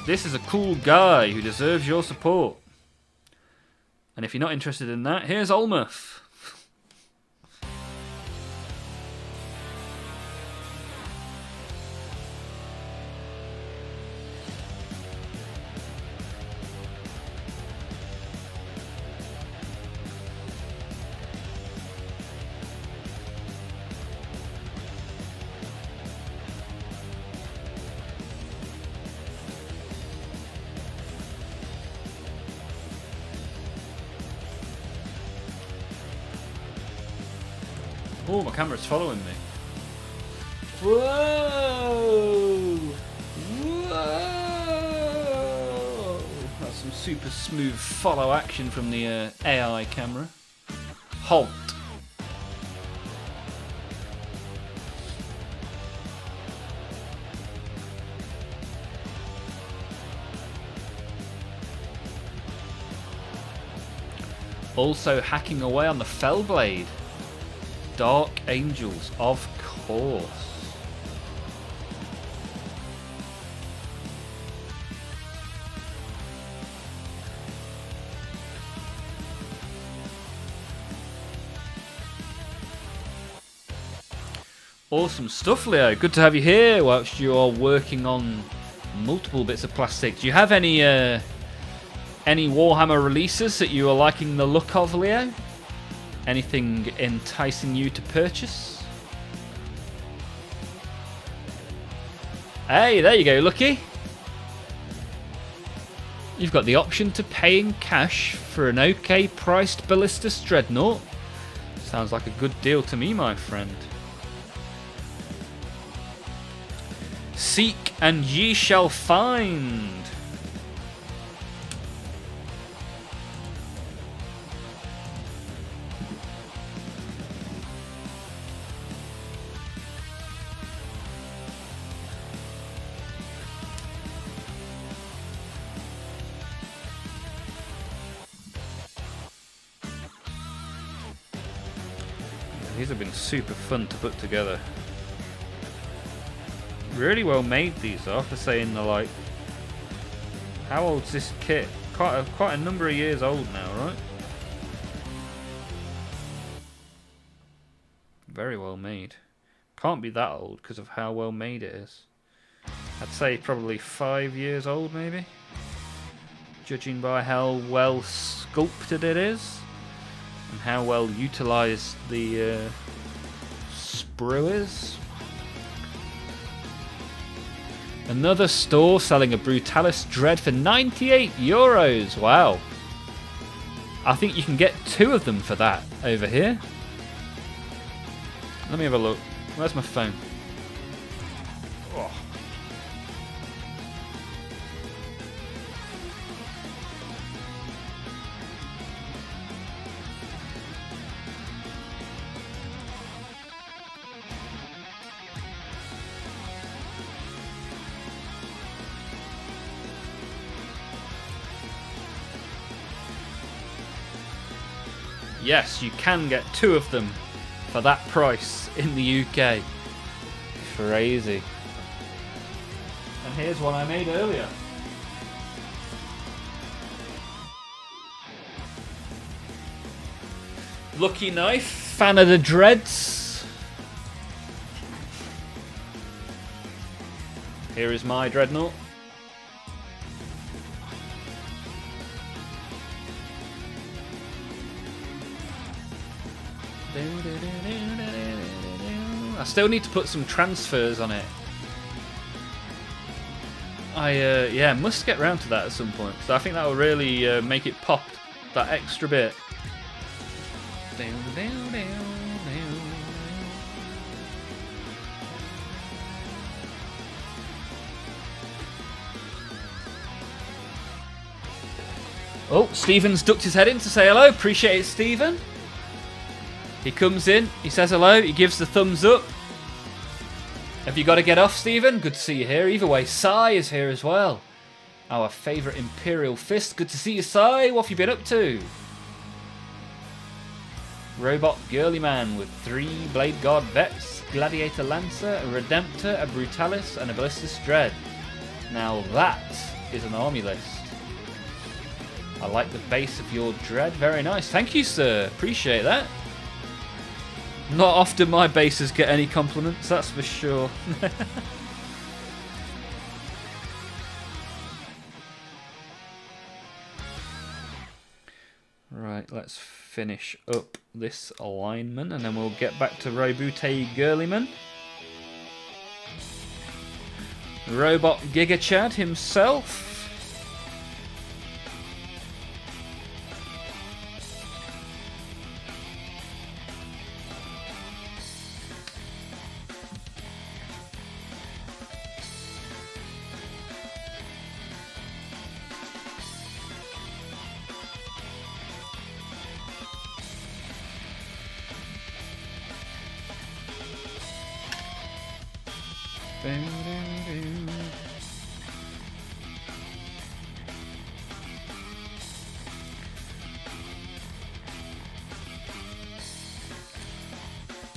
this is a cool guy who deserves your support. And if you're not interested in that, here's Olmaph. Oh, my camera's following me. Whoa! Whoa! That's some super smooth follow action from the AI camera. Halt. Also hacking away on the Fellblade. Dark Angels, of course. Awesome stuff, Leo. Good to have you here whilst you are working on multiple bits of plastic. Do you have any Warhammer releases that you are liking the look of, Leo? Anything enticing you to purchase? Hey, there you go, Lucky. You've got the option to pay in cash for an okay priced Ballistus Dreadnought. Sounds like a good deal to me, my friend. Seek and ye shall find. These have been super fun to put together. Really well made, these are, for saying they're like... How old's this kit? Quite a number of years old now, right? Very well made. Can't be that old because of how well made it is. I'd say probably 5 years old, maybe. Judging by how well sculpted it is. And how well utilised the sprue is. Another store selling a Brutalis Dread for €98. Wow. I think you can get 2 of them for that over here. Let me have a look. Where's my phone? Oh. Yes, you can get 2 of them for that price in the UK. Crazy. And here's one I made earlier. Lucky Knife, fan of the Dreads. Here is my Dreadnought. I still need to put some transfers on it. I must get round to that at some point, because I think that will really make it pop that extra bit. Oh, Stephen's ducked his head in to say hello. Appreciate it, Stephen. He comes in, he says hello, he gives the thumbs up. Have you got to get off, Stephen? Good to see you here. Either way, Sai is here as well. Our favourite Imperial Fist. Good to see you, Sai. What have you been up to? Robot Girly Man with 3 Blade Guard Vets, Gladiator Lancer, a Redemptor, a Brutalis, and a Ballistus Dread. Now that is an army list. I like the base of your Dread. Very nice. Thank you, sir. Appreciate that. Not often my bases get any compliments, that's for sure. Right, let's finish up this alignment and then we'll get back to Robute Girlyman. Robot Giga Chad himself.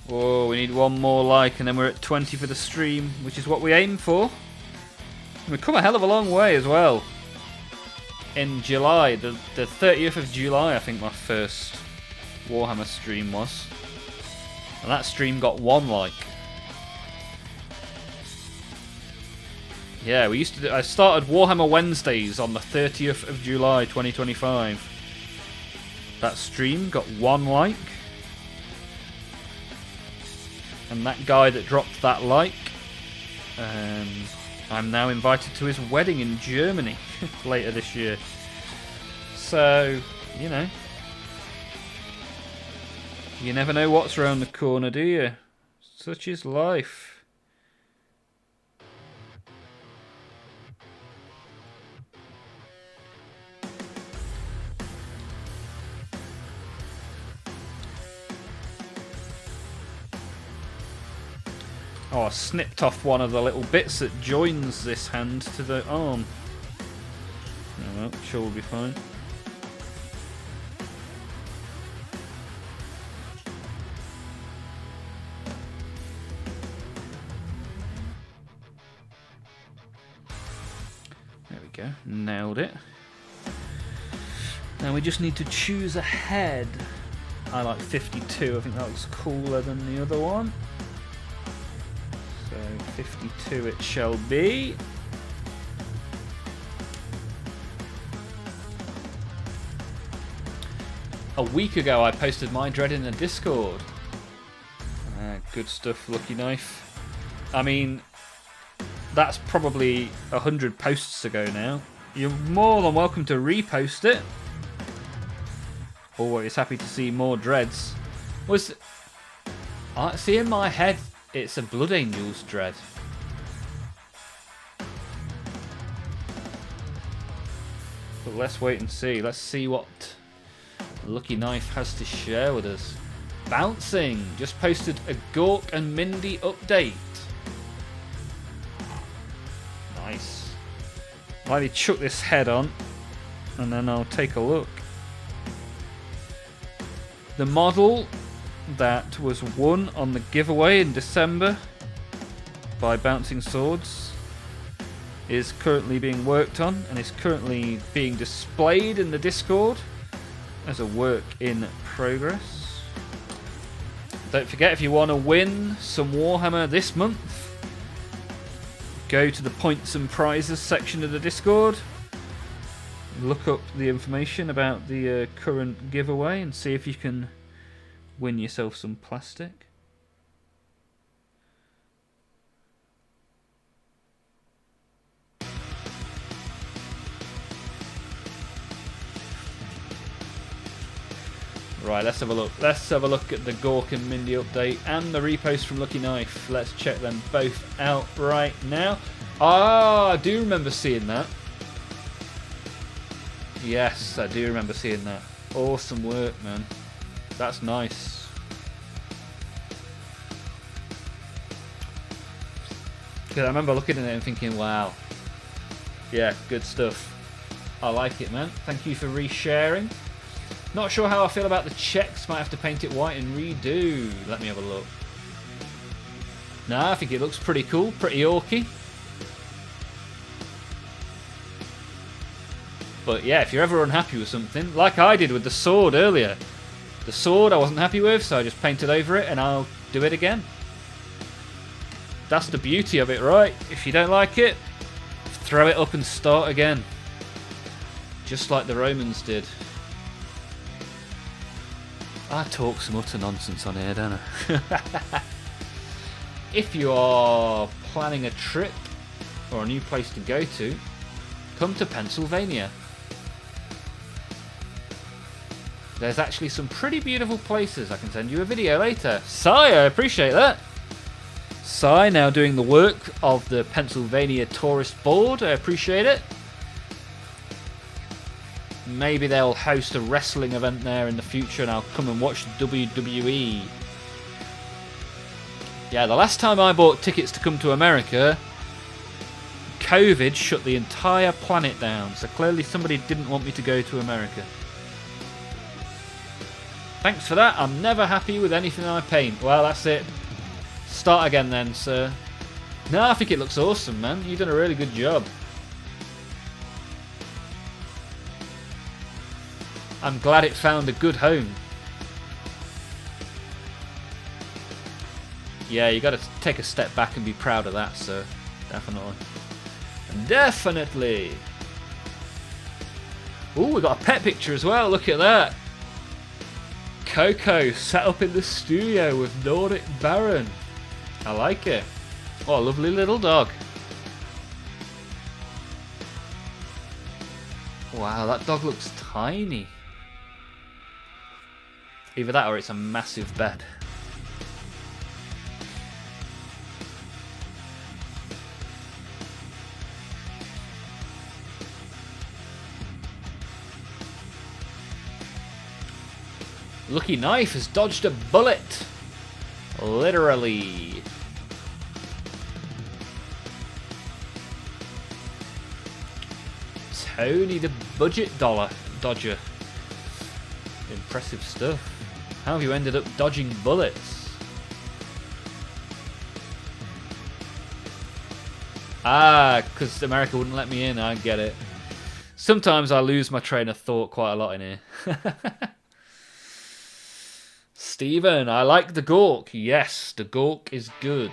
Whoa, we need one more like and then we're at 20 for the stream, which is what we aim for. And we've come a hell of a long way as well. In July, the 30th of July, I think my first Warhammer stream was. And that stream got 1 like. Yeah, we used to. I started Warhammer Wednesdays on the 30th of July, 2025. That stream got 1 like, and that guy that dropped that like, I'm now invited to his wedding in Germany later this year. So, you know, you never know what's around the corner, do you? Such is life. Oh, I snipped off one of the little bits that joins this hand to the arm. Oh, well, sure we'll be fine. There we go, nailed it. Now we just need to choose a head. I like 52, I think that looks cooler than the other one. So 52 it shall be. A week ago I posted my dread in the Discord. Good stuff, Lucky Knife. I mean, that's probably 100 posts ago now. You're more than welcome to repost it. Always happy to see more dreads. See, in my head, it's a Blood Angels dread. But let's wait and see. Let's see what Lucky Knife has to share with us. Bouncing just posted a Gork and Mindy update. Nice. Let me chuck this head on and then I'll take a look. The model that was won on the giveaway in December by Bouncing Swords is currently being worked on and is currently being displayed in the Discord as a work in progress. Don't forget, if you want to win some Warhammer this month, go to the points and prizes section of the Discord, look up the information about the current giveaway and see if you can win yourself some plastic. Right, let's have a look. Let's have a look at the Gork and Mindy update and the repost from Lucky Knife. Let's check them both out right now. Ah, I do remember seeing that. Yes, I do remember seeing that. Awesome work, man. That's nice. Because I remember looking at it and thinking, wow. Yeah, good stuff. I like it, man. Thank you for resharing. Not sure how I feel about the checks. Might have to paint it white and redo. Let me have a look. Nah, I think it looks pretty cool. Pretty orky. But yeah, if you're ever unhappy with something, like I did with the sword earlier. The sword I wasn't happy with, so I just painted over it and I'll do it again. That's the beauty of it, right? If you don't like it, throw it up and start again. Just like the Romans did. I talk some utter nonsense on here, don't I? If you are planning a trip or a new place to go to, come to Pennsylvania. There's actually some pretty beautiful places. I can send you a video later. Sai, I appreciate that. Sai now doing the work of the Pennsylvania Tourist Board. I appreciate it. Maybe they'll host a wrestling event there in the future and I'll come and watch WWE. Yeah, the last time I bought tickets to come to America, COVID shut the entire planet down. So clearly somebody didn't want me to go to America. Thanks for that. I'm never happy with anything I paint. Well, that's it. Start again then, sir. No, I think it looks awesome, man. You've done a really good job. I'm glad it found a good home. Yeah, you got to take a step back and be proud of that, sir. Definitely. Definitely. Ooh, we got a pet picture as well. Look at that. Coco sat up in the studio with Nordic Baron. I like it. What a lovely little dog. Wow, that dog looks tiny. Either that or it's a massive bed. Lucky Knife has dodged a bullet. Literally. Tony the Budget Dollar Dodger. Impressive stuff. How have you ended up dodging bullets? Ah, because America wouldn't let me in. I get it. Sometimes I lose my train of thought quite a lot in here. Stephen, I like the Gork. Yes, the Gork is good.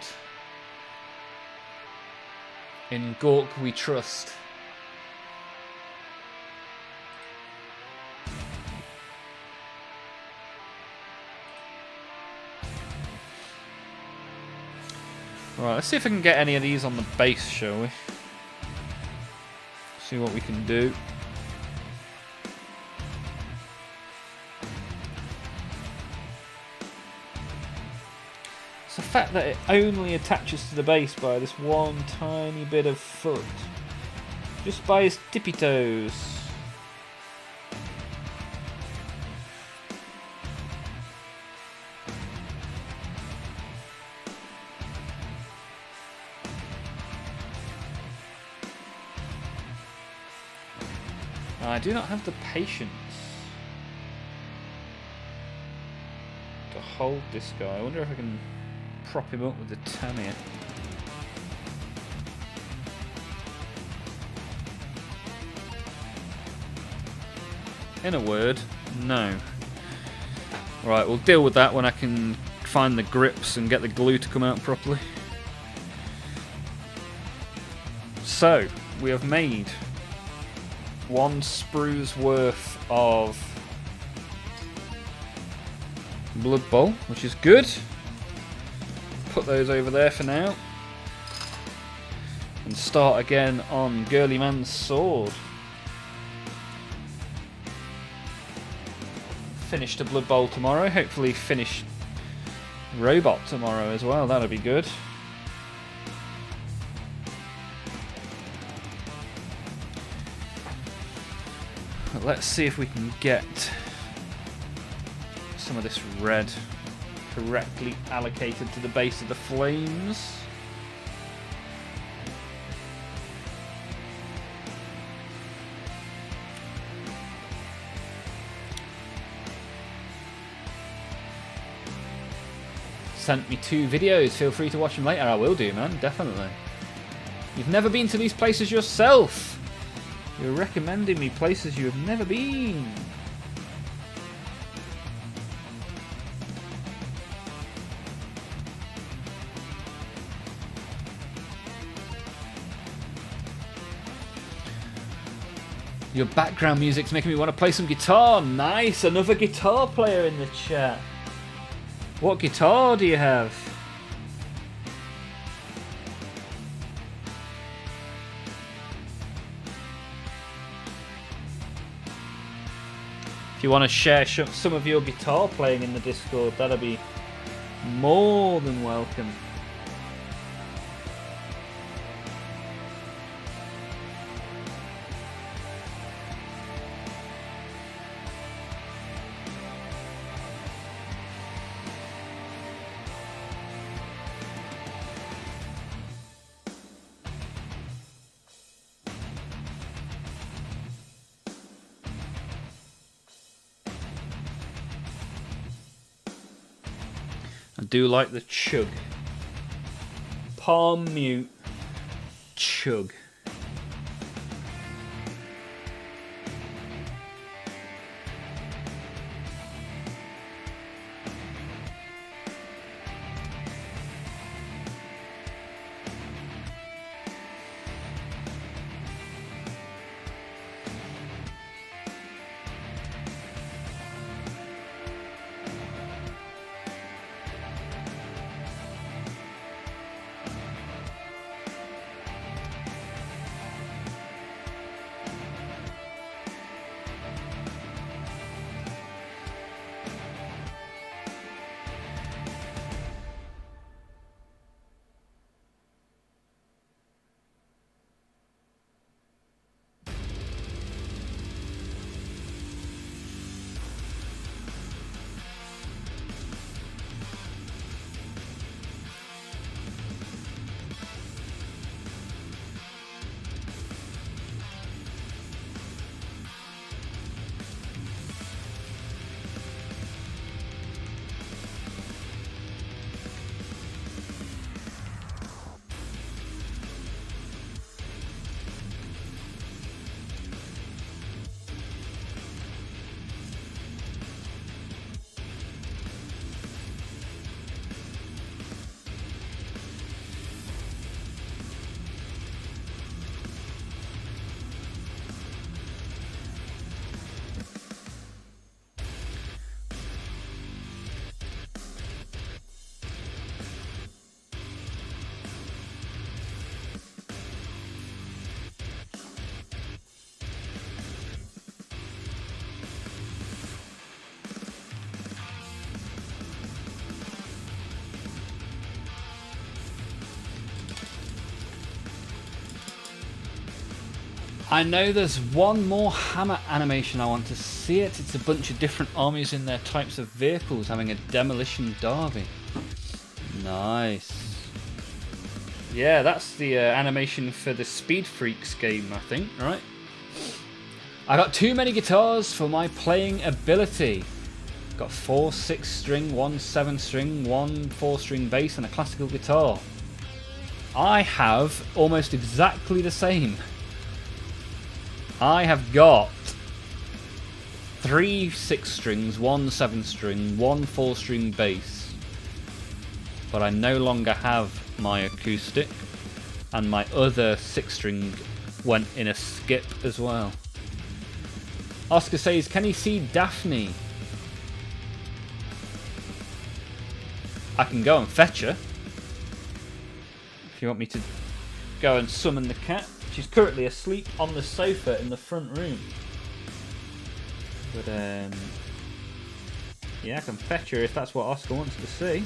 In Gork we trust. Right, let's see if I can get any of these on the base, shall we? See what we can do. It's the fact that it only attaches to the base by this one tiny bit of foot. Just by his tippy toes. I do not have the patience to hold this guy. I wonder if I can prop him up with the Tamiya. In a word, no. Right, we'll deal with that when I can find the grips and get the glue to come out properly. So, we have made one sprue's worth of Blood Bowl, which is good. Put those over there for now. And start again on Girly Man's sword. Finish the Blood Bowl tomorrow. Hopefully finish Robot tomorrow as well. That'll be good. Let's see if we can get some of this red correctly allocated to the base of the flames. Sent me 2 videos. Feel free to watch them later. I will do, man. Definitely. You've never been to these places yourself. You're recommending me places you have never been. Your background music's making me want to play some guitar. Nice, another guitar player in the chat. What guitar do you have? If you want to share some of your guitar playing in the Discord, that'll be more than welcome. I do like the chug. Palm mute chug. I know there's one more hammer animation I want to see it. It's a bunch of different armies in their types of vehicles having a demolition derby. Nice. Yeah, that's the animation for the Speed Freaks game, I think, right? I got too many guitars for my playing ability. Got 4 6-string, 1 7-string, 1 4-string bass and a classical guitar. I have almost exactly the same. I have got 3 6-strings, 1 7-string, 1 4-string bass. But I no longer have my acoustic, and my other 6-string went in a skip as well. Oscar says, can he see Daphne? I can go and fetch her. If you want me to go and summon the cat. She's currently asleep on the sofa in the front room. But yeah, I can fetch her if that's what Oscar wants to see.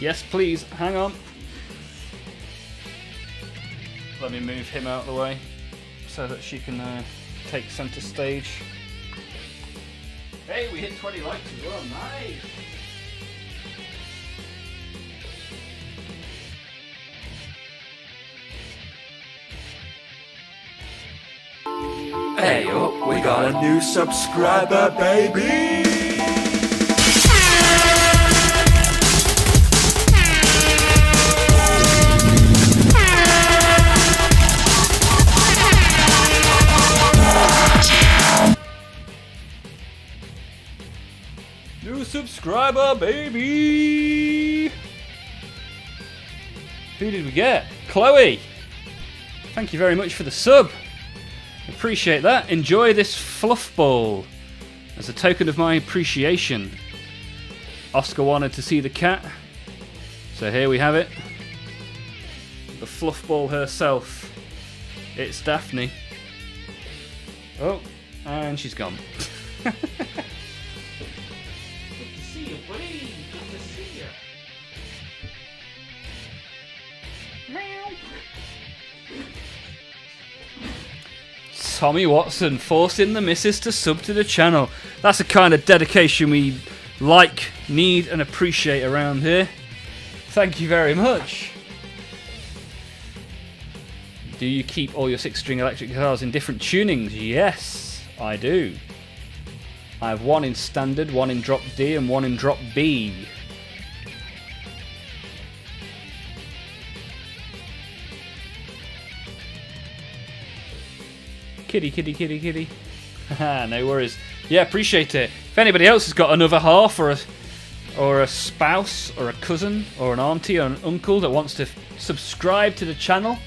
Yes, please. Hang on. Let me move him out of the way so that she can take centre stage. Hey, we hit 20 likes as well. Nice. Hey, oh, we got a new subscriber, baby! New subscriber, baby! Who did we get? Chloe! Thank you very much for the sub. Appreciate that. Enjoy this fluff ball as a token of my appreciation. Oscar wanted to see the cat, so here we have it. The fluff ball herself. It's Daphne. Oh, and she's gone. Good to see you, buddy. Good to see you. Meow. Tommy Watson forcing the missus to sub to the channel. That's the kind of dedication we like, need and appreciate around here. Thank you very much. Do you keep all your 6-string electric guitars in different tunings? Yes, I do. I have one in standard, one in drop D and one in drop B. Kitty, kitty, kitty, kitty. Haha, no worries. Yeah, appreciate it. If anybody else has got another half or a spouse or a cousin or an auntie or an uncle that wants to subscribe to the channel,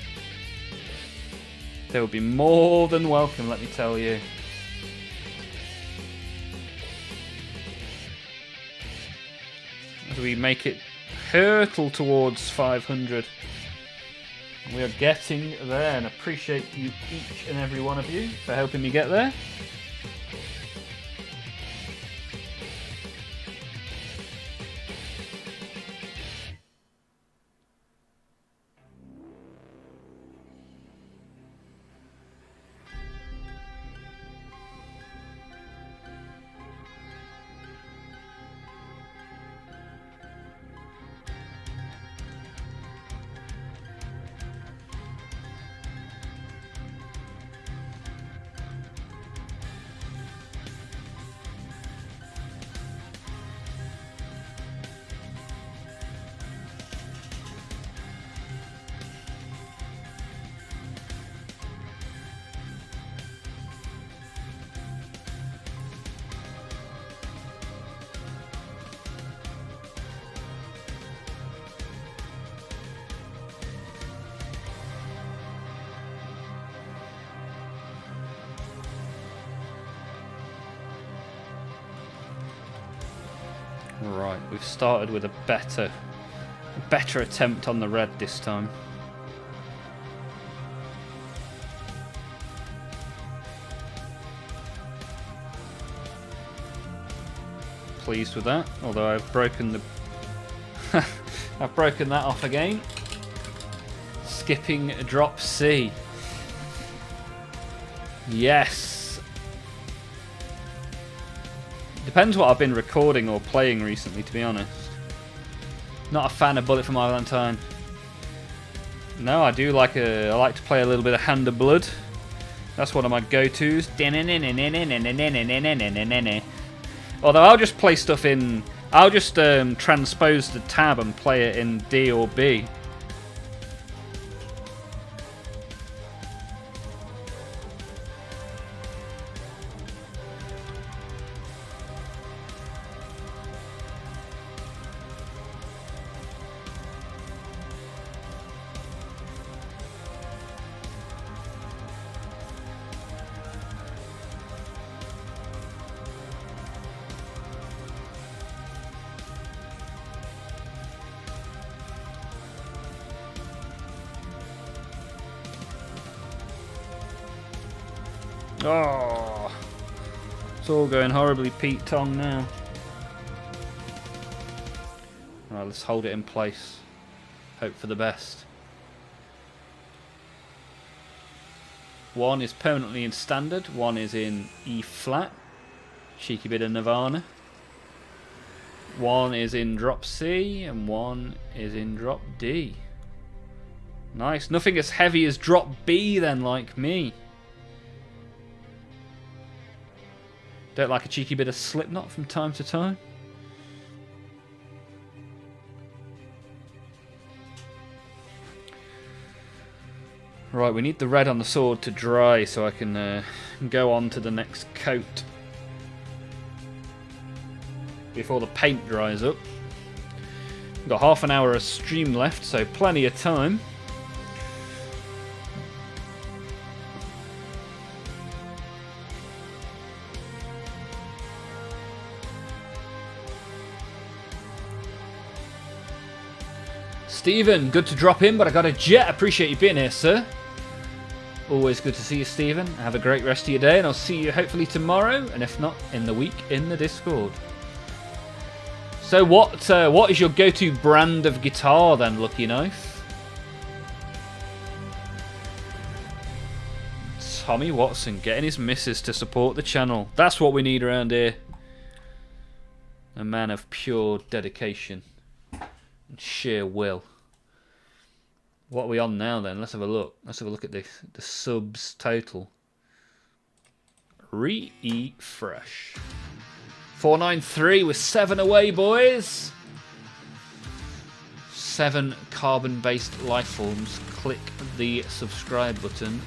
they will be more than welcome, let me tell you. As we make it hurtle towards 500. We are getting there, and appreciate you, each and every one of you, for helping me get there. Right, we've started with a better attempt on the red this time. Pleased with that, although I've broken the I've broken that off again. Skipping drop C. Yes. Depends what I've been recording or playing recently, to be honest. Not a fan of Bullet for My Valentine. No, I do like I like to play a little bit of Hand of Blood. That's one of my go-tos. Although I'll just play stuff in... I'll just transpose the tab and play it in D or B. Oh, it's all going horribly Pete Tong now. Right, let's hold it in place. Hope for the best. One is permanently in standard, one is in E flat. Cheeky bit of Nirvana. One is in drop C and one is in drop D. Nice. Nothing as heavy as drop B then, like me. Don't like a cheeky bit of Slipknot from time to time? Right, we need the red on the sword to dry so I can go on to the next coat. Before the paint dries up. We've got half an hour of stream left, so plenty of time. Stephen, good to drop in, but I got a jet. Appreciate you being here, sir. Always good to see you, Stephen. Have a great rest of your day, and I'll see you hopefully tomorrow, and if not, in the week in the Discord. So what is your go-to brand of guitar then, Lucky Knife? Tommy Watson getting his missus to support the channel. That's what we need around here. A man of pure dedication and sheer will. What are we on now then? Let's have a look. Let's have a look at the subs total. Refresh. 493 with 7 away, boys. 7 carbon-based life forms. Click the subscribe button,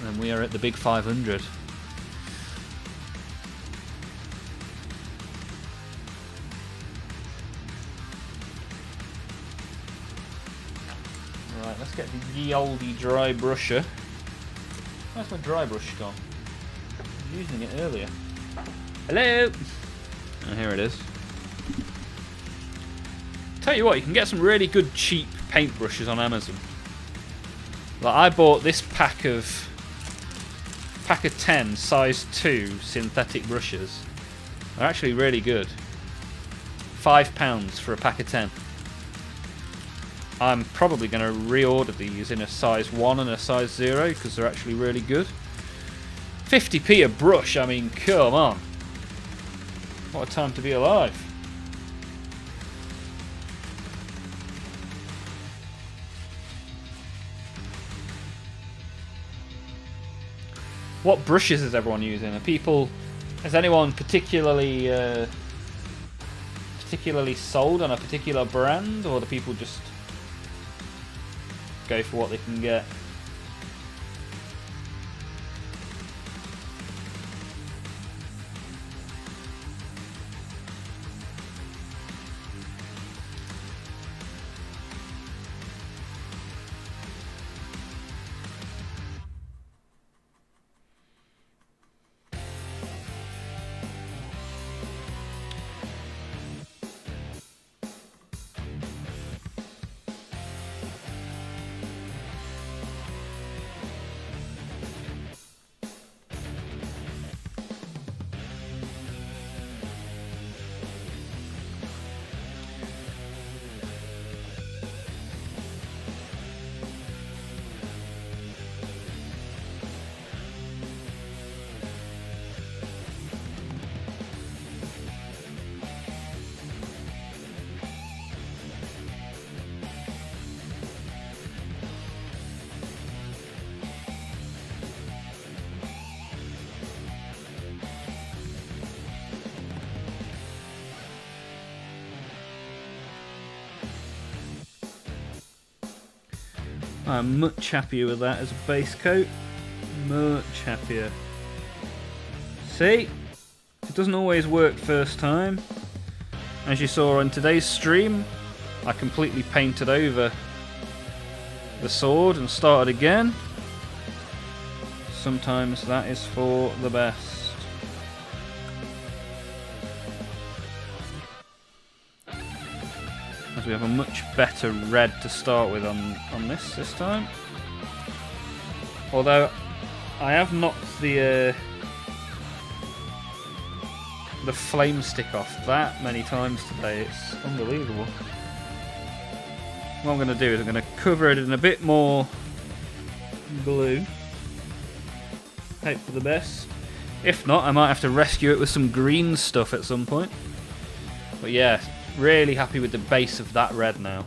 and we are at the big 500. Right, let's get the ye olde dry brusher. Where's my dry brush gone? I was using it earlier. Hello! Oh, here it is. Tell you what, you can get some really good cheap paintbrushes on Amazon. Like I bought this pack of 10 size 2 synthetic brushes. They're actually really good. £5 for a pack of 10. I'm probably going to reorder these in a size 1 and a size 0 because they're actually really good. 50p a brush, I mean, come on. What a time to be alive. What brushes is everyone using? Is anyone particularly sold on a particular brand, or do people just go for what they can get? I'm much happier with that as a base coat. Much happier. See? It doesn't always work first time. As you saw on today's stream, I completely painted over the sword and started again. Sometimes that is for the best. As we have a much better red to start with on this time. Although I have knocked the flame stick off that many times today. It's unbelievable. What I'm going to do is I'm going to cover it in a bit more blue. Hope for the best. If not, I might have to rescue it with some green stuff at some point. But yeah, really happy with the base of that red now.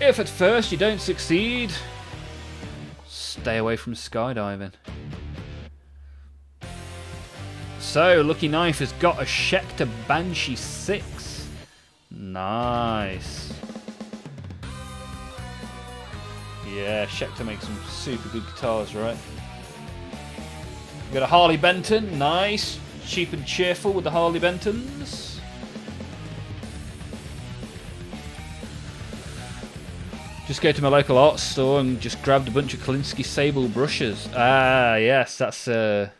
If at first you don't succeed, stay away from skydiving. So, Lucky Knife has got a Schecter Banshee 6. Nice. Yeah, Schecter makes some super good guitars, right? We've got a Harley Benton. Nice. Cheap and cheerful with the Harley Bentons. Just go to my local art store and just grabbed a bunch of Kolinsky Sable brushes. Ah, yes, that's a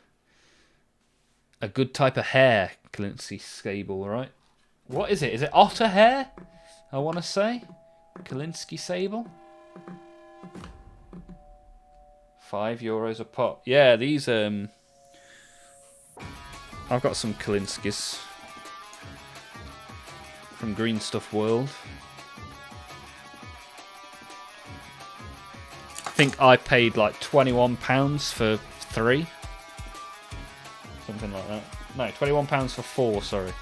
good type of hair, Kolinsky Sable, right? What is it? Is it otter hair? I want to say. Kolinsky Sable. €5 a pop. Yeah, these, I've got some Kolinskys from Green Stuff World. I think I paid like £21 for 3. Something like that. No, £21 for 4, sorry.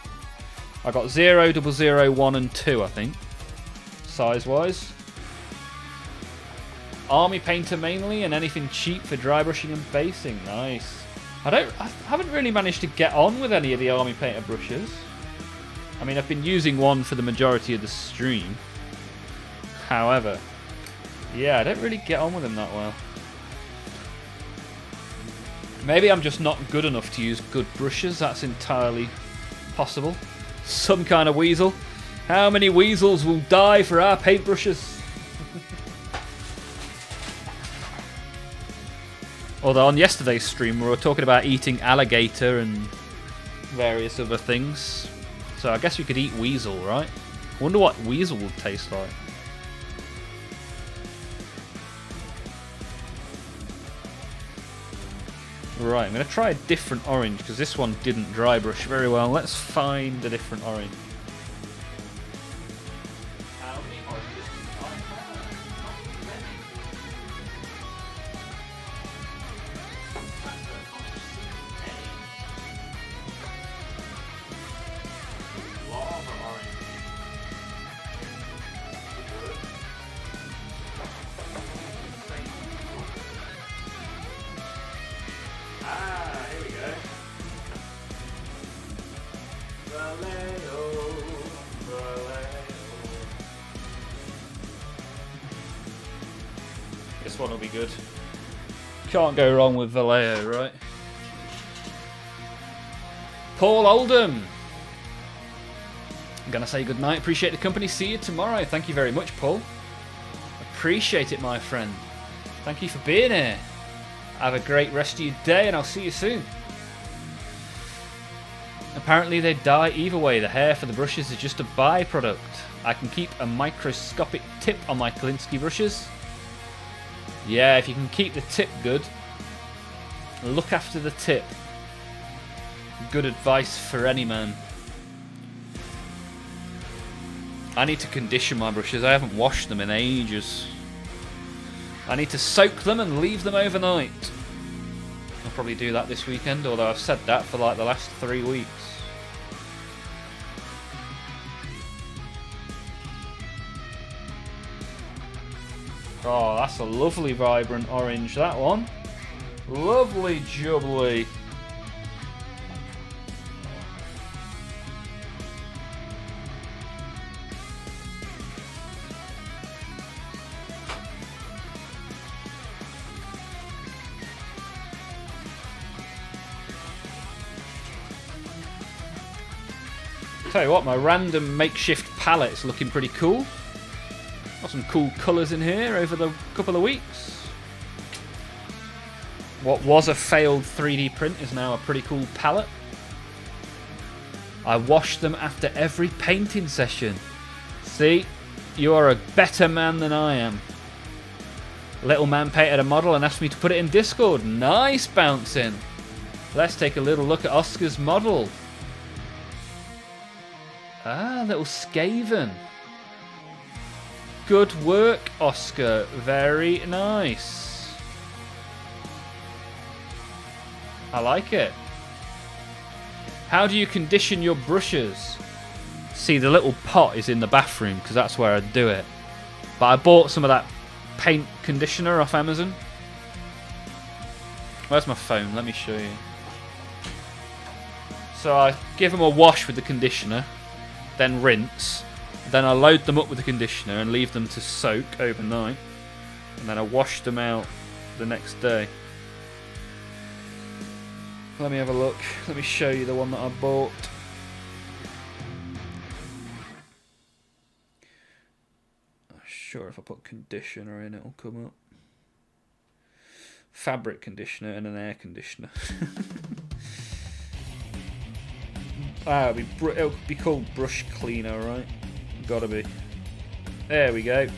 I got 0, 0, 1 and 2, I think. Size-wise. Army painter mainly, and anything cheap for dry brushing and basing. Nice. I haven't really managed to get on with any of the Army painter brushes. I mean, I've been using one for the majority of the stream. However, yeah, I don't really get on with them that well. Maybe I'm just not good enough to use good brushes. That's entirely possible. Some kind of weasel. How many weasels will die for our paintbrushes? Although on yesterday's stream we were talking about eating alligator and various other things. So I guess we could eat weasel, right? I wonder what weasel would taste like. Right, I'm going to try a different orange because this one didn't dry brush very well. Let's find a different orange. This one will be good. Can't go wrong with Vallejo, right? Paul Oldham. I'm going to say goodnight. Appreciate the company. See you tomorrow. Thank you very much, Paul. Appreciate it, my friend. Thank you for being here. Have a great rest of your day, and I'll see you soon. Apparently they die either way. The hair for the brushes is just a byproduct. I can keep a microscopic tip on my Kolinsky brushes. Yeah, if you can keep the tip good, look after the tip. Good advice for any man. I need to condition my brushes. I haven't washed them in ages. I need to soak them and leave them overnight. I'll probably do that this weekend, although I've said that for like the last 3 weeks. Oh, that's a lovely vibrant orange, that one. Lovely jubbly. Tell you what, my random makeshift palette's looking pretty cool. Got some cool colours in here over the couple of weeks. What was a failed 3D print is now a pretty cool palette. I wash them after every painting session. See, you are a better man than I am. Little man painted a model and asked me to put it in Discord. Nice bouncing. Let's take a little look at Oscar's model. Ah, little Skaven. Good work, Oscar. Very nice. I like it. How do you condition your brushes? See, the little pot is in the bathroom because that's where I do it. But I bought some of that paint conditioner off Amazon. Where's my phone? Let me show you. So I give them a wash with the conditioner, then rinse. Then I load them up with the conditioner and leave them to soak overnight. And then I wash them out the next day. Let me have a look. Let me show you the one that I bought. I'm sure if I put conditioner in, it'll come up. Fabric conditioner and an air conditioner. It'll be called brush cleaner, right? Gotta be. There we go.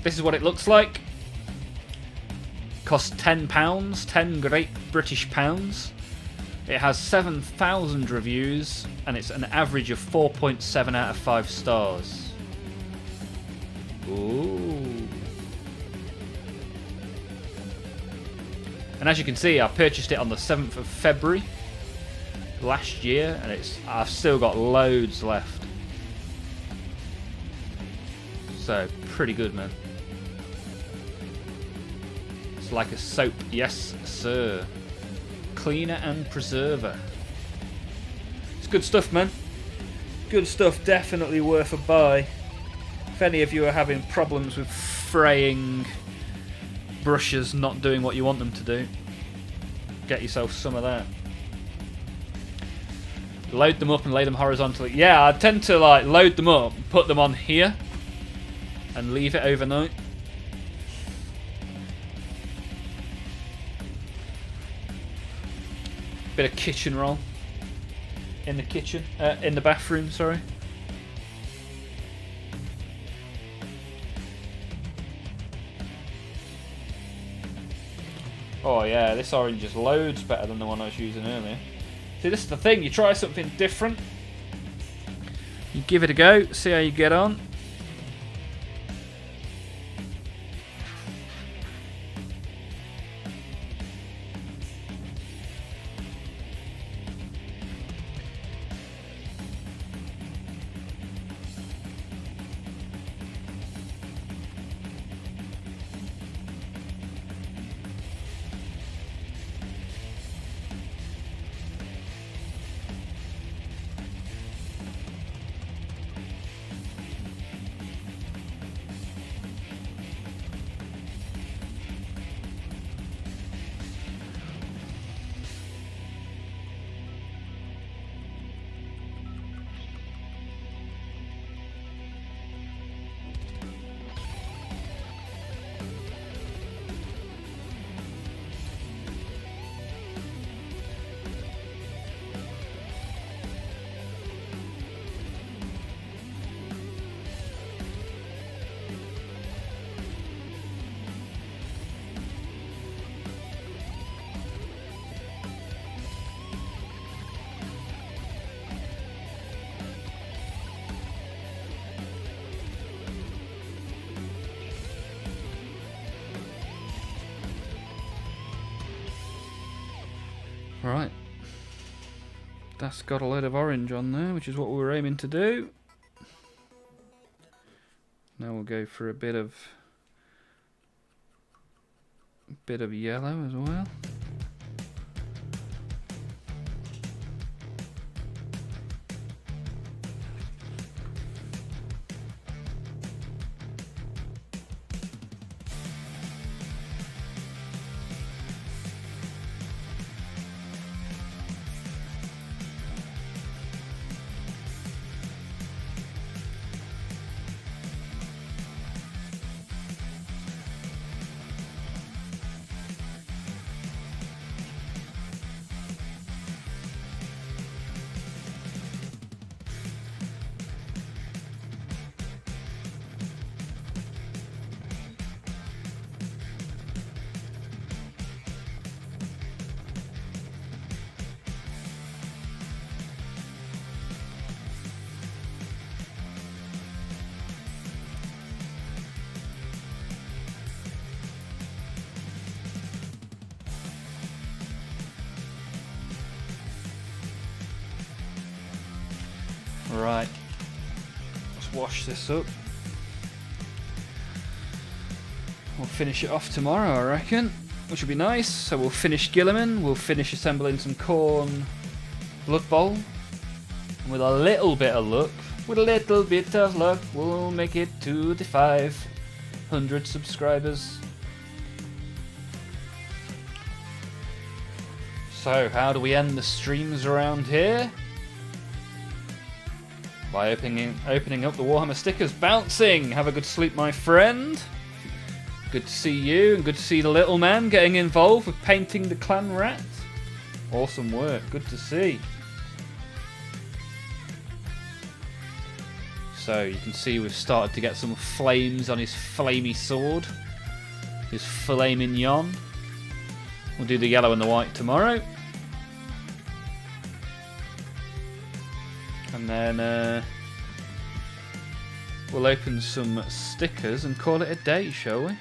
This is what it looks like. Costs £10, 10 great British pounds. It has 7,000 reviews and it's an average of 4.7 out of 5 stars. Ooh. And as you can see, I purchased it on the 7th of February last year, and I've still got loads left. So, pretty good, man. It's like a soap, yes, sir. Cleaner and preserver. It's good stuff, man. Good stuff, definitely worth a buy. If any of you are having problems with fraying brushes not doing what you want them to do, get yourself some of that. Load them up and lay them horizontally. Yeah, I tend to like load them up, put them on here and leave it overnight. Bit of kitchen roll in the kitchen, in the bathroom, sorry. Oh yeah, this orange is loads better than the one I was using earlier. See, this is the thing, you try something different, you give it a go, see how you get on. Right, that's got a load of orange on there, which is what we were aiming to do. Now we'll go for a bit of yellow as well. Right. Let's wash this up. We'll finish it off tomorrow, I reckon, which will be nice. So we'll finish Gilliman, we'll finish assembling some corn Blood Bowl. And with a little bit of luck, we'll make it to the 500 subscribers. So, how do we end the streams around here? By opening up the Warhammer stickers. Bouncing! Have a good sleep, my friend. Good to see you, and good to see the little man getting involved with painting the clan rat. Awesome work, good to see. So you can see we've started to get some flames on his flamey sword. His filet mignon. We'll do the yellow and the white tomorrow. And then we'll open some stickers and call it a day, shall we?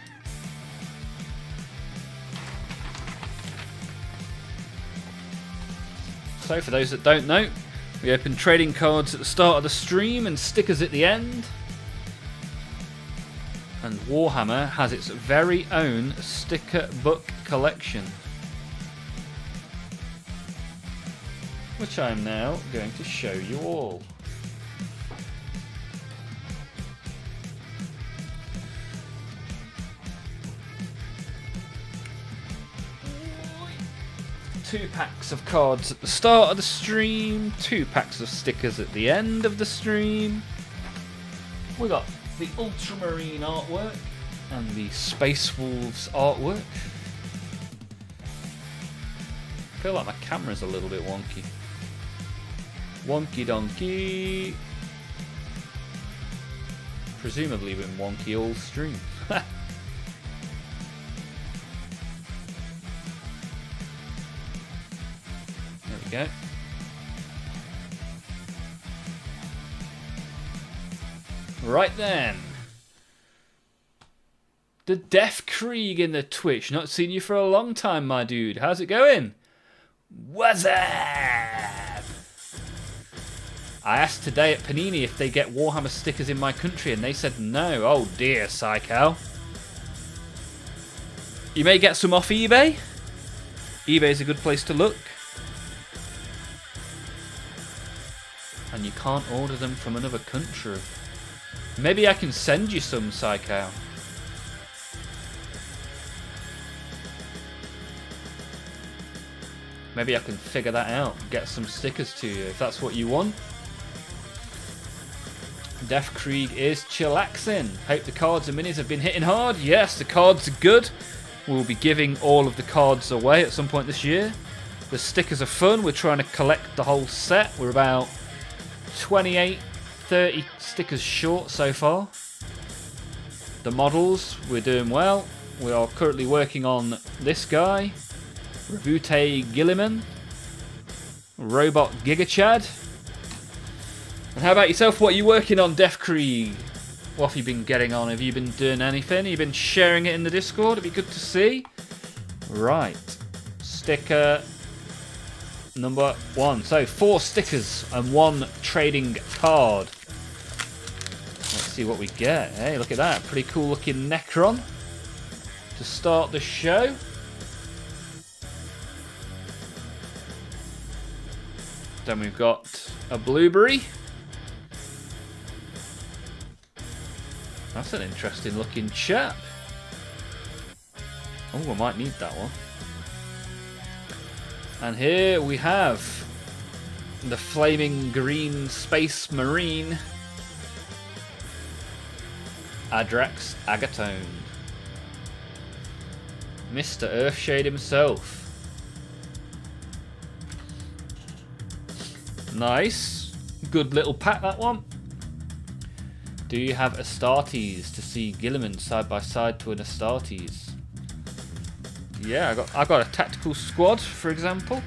So for those that don't know, we open trading cards at the start of the stream and stickers at the end. And Warhammer has its very own sticker book collection, which I'm now going to show you all. Two packs of cards at the start of the stream, 2 packs of stickers at the end of the stream. We got the Ultramarine artwork and the Space Wolves artwork. I feel like my camera's a little bit wonky. Wonky donkey. Presumably been wonky all stream. There we go. Right then. The Death Krieg in the Twitch. Not seen you for a long time, my dude. How's it going? What's up? I asked today at Panini if they get Warhammer stickers in my country, and they said no. Oh dear, Psycho. You may get some off eBay. eBay's a good place to look. And you can't order them from another country. Maybe I can send you some, Psycho. Maybe I can figure that out. Get some stickers to you if that's what you want. Death Krieg is chillaxing. Hope the cards and minis have been hitting hard. Yes, the cards are good. We'll be giving all of the cards away at some point this year. The stickers are fun. We're trying to collect the whole set. We're about 28, 30 stickers short so far. The models, we're doing well. We are currently working on this guy, Revute Gilliman, Robot Gigachad. And how about yourself? What are you working on, Death Krieg? What have you been getting on? Have you been doing anything? Have you been sharing it in the Discord? It'd be good to see. Right. Sticker number 1. So 4 stickers and 1 trading card. Let's see what we get. Hey, look at that. Pretty cool looking Necron to start the show. Then we've got a Blueberry. That's an interesting looking chap. Oh, I might need that one. And here we have the flaming green space marine, Adrax Agatone. Mr. Earthshade himself. Nice. Good little pack, that one. Do you have Astartes to see Gilliman side by side to an Astartes? Yeah, I got a tactical squad, for example.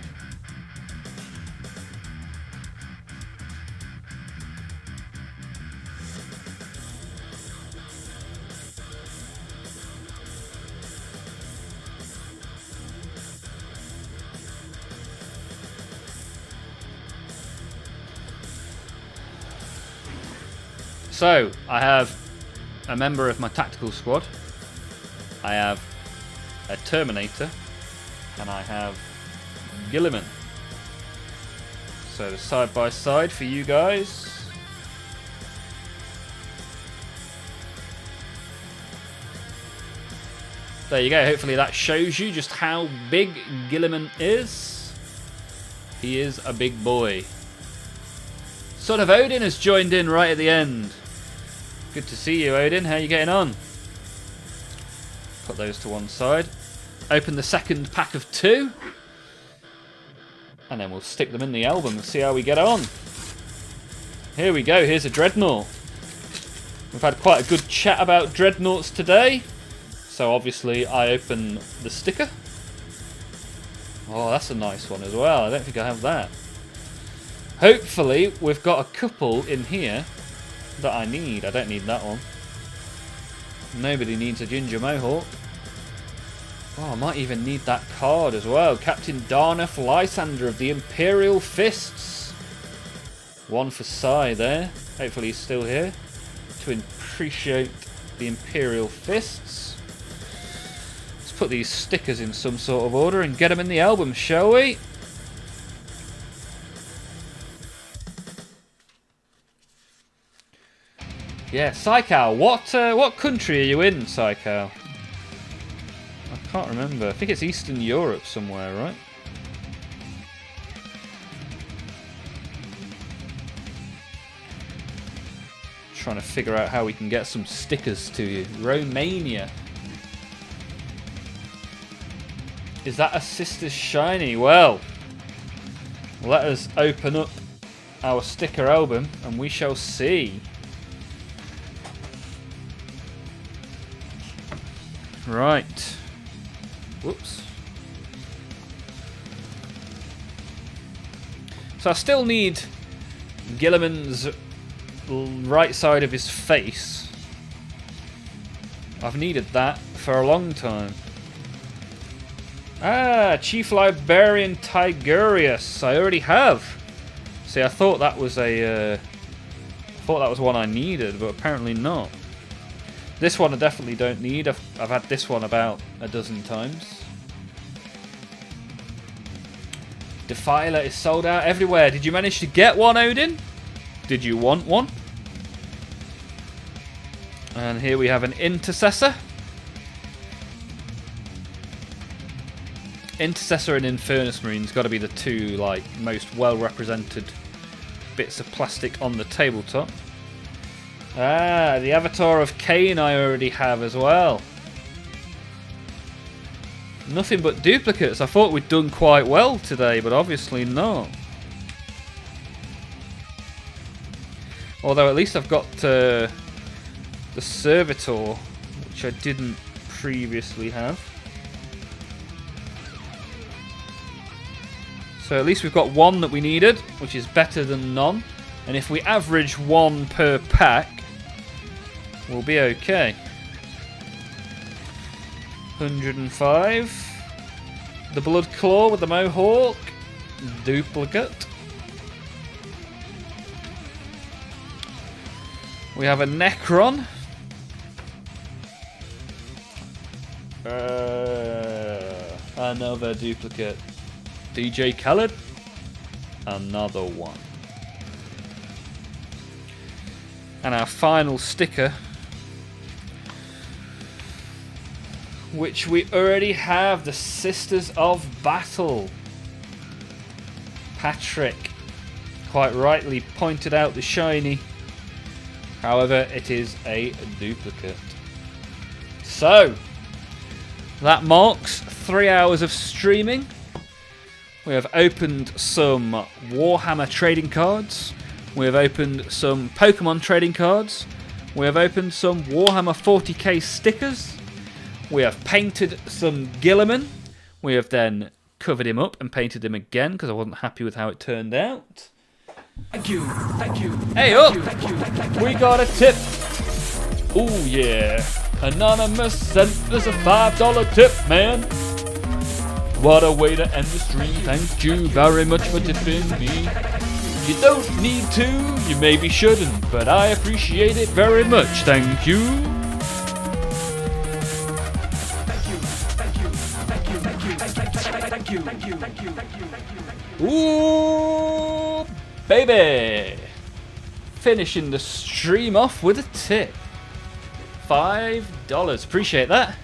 So, I have a member of my tactical squad. I have a Terminator. And I have Gilliman. So, side by side for you guys. There you go. Hopefully that shows you just how big Gilliman is. He is a big boy. Son of Odin has joined in right at the end. Good to see you, Odin. How are you getting on? Put those to one side. Open the second pack of 2. And then we'll stick them in the album and see how we get on. Here we go. Here's a Dreadnought. We've had quite a good chat about Dreadnoughts today. So obviously I open the sticker. Oh, that's a nice one as well. I don't think I have that. Hopefully we've got a couple in here that I need. I don't need that one. Nobody needs a Ginger Mohawk. Oh, I might even need that card as well. Captain Darneth Lysander of the Imperial Fists. One for Sai there. Hopefully he's still here to appreciate the Imperial Fists. Let's put these stickers in some sort of order and get them in the album, shall we? Yeah, Saikal. What country are you in, Saikal? I can't remember. I think it's Eastern Europe somewhere, right? Trying to figure out how we can get some stickers to you. Romania. Is that a Sister's Shiny? Well, let us open up our sticker album and we shall see. Right. Whoops. So I still need Gilliman's right side of his face. I've needed that for a long time. Ah, Chief Librarian Tigurius. I already have. See, I thought that was one I needed, but apparently not. This one I definitely don't need. I've had this one about a dozen times. Defiler is sold out everywhere. Did you manage to get one, Odin? Did you want one? And here we have an Intercessor. Intercessor and Infernus Marine's got to be the two most well represented bits of plastic on the tabletop. Ah, the Avatar of Cain I already have as well. Nothing but duplicates. I thought we'd done quite well today, but obviously not. Although at least I've got the Servitor, which I didn't previously have. So at least we've got one that we needed, which is better than none. And if we average one per pack, we'll be okay. 105. The Blood Claw with the Mohawk. Duplicate. We have a Necron. Another duplicate. DJ Khaled. Another one. And our final sticker, which we already have, the Sisters of Battle. Patrick quite rightly pointed out the shiny. However, it is a duplicate. So, that marks 3 hours of streaming. We have opened some Warhammer trading cards. We have opened some Pokemon trading cards. We have opened some Warhammer 40k stickers. We have painted some Gilliman. We have then covered him up and painted him again because I wasn't happy with how it turned out. Thank you, thank you. Hey up! We got a tip. Oh yeah. Anonymous sent us a $5 tip, man. What a way to end the stream. Thank you very much for tipping me. you don't need to, you maybe shouldn't, but I appreciate it very much. Thank you. Ooh, baby. Finishing the stream off with a tip. $5. Appreciate that.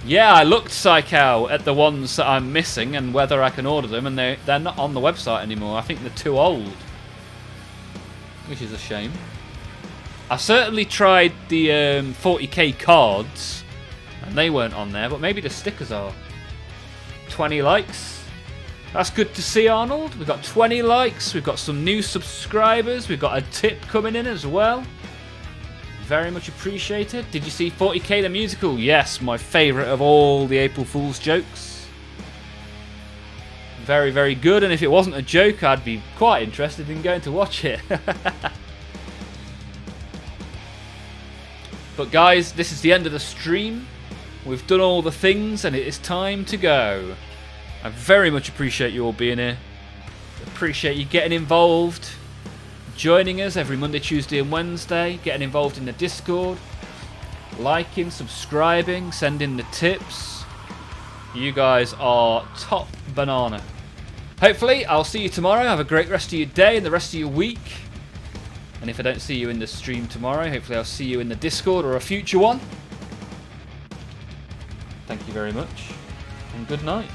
Yeah, I looked, Psychow, at the ones that I'm missing and whether I can order them, and they're not on the website anymore. I think they're too old, which is a shame. I certainly tried the 40k cards, and they weren't on there, but maybe the stickers are. 20 likes. That's good to see, Arnold. We've got 20 likes. We've got some new subscribers. We've got a tip coming in as well. Very much appreciated. Did you see 40k the musical? Yes, my favourite of all the April Fool's jokes. Very, very good. And if it wasn't a joke, I'd be quite interested in going to watch it. But guys, this is the end of the stream. We've done all the things and it is time to go. I very much appreciate you all being here. Appreciate you getting involved, joining us every Monday, Tuesday and Wednesday, getting involved in the Discord, liking, subscribing, sending the tips. You guys are top banana. Hopefully I'll see you tomorrow. Have a great rest of your day and the rest of your week. And if I don't see you in the stream tomorrow, hopefully I'll see you in the Discord or a future one. Thank you very much and good night.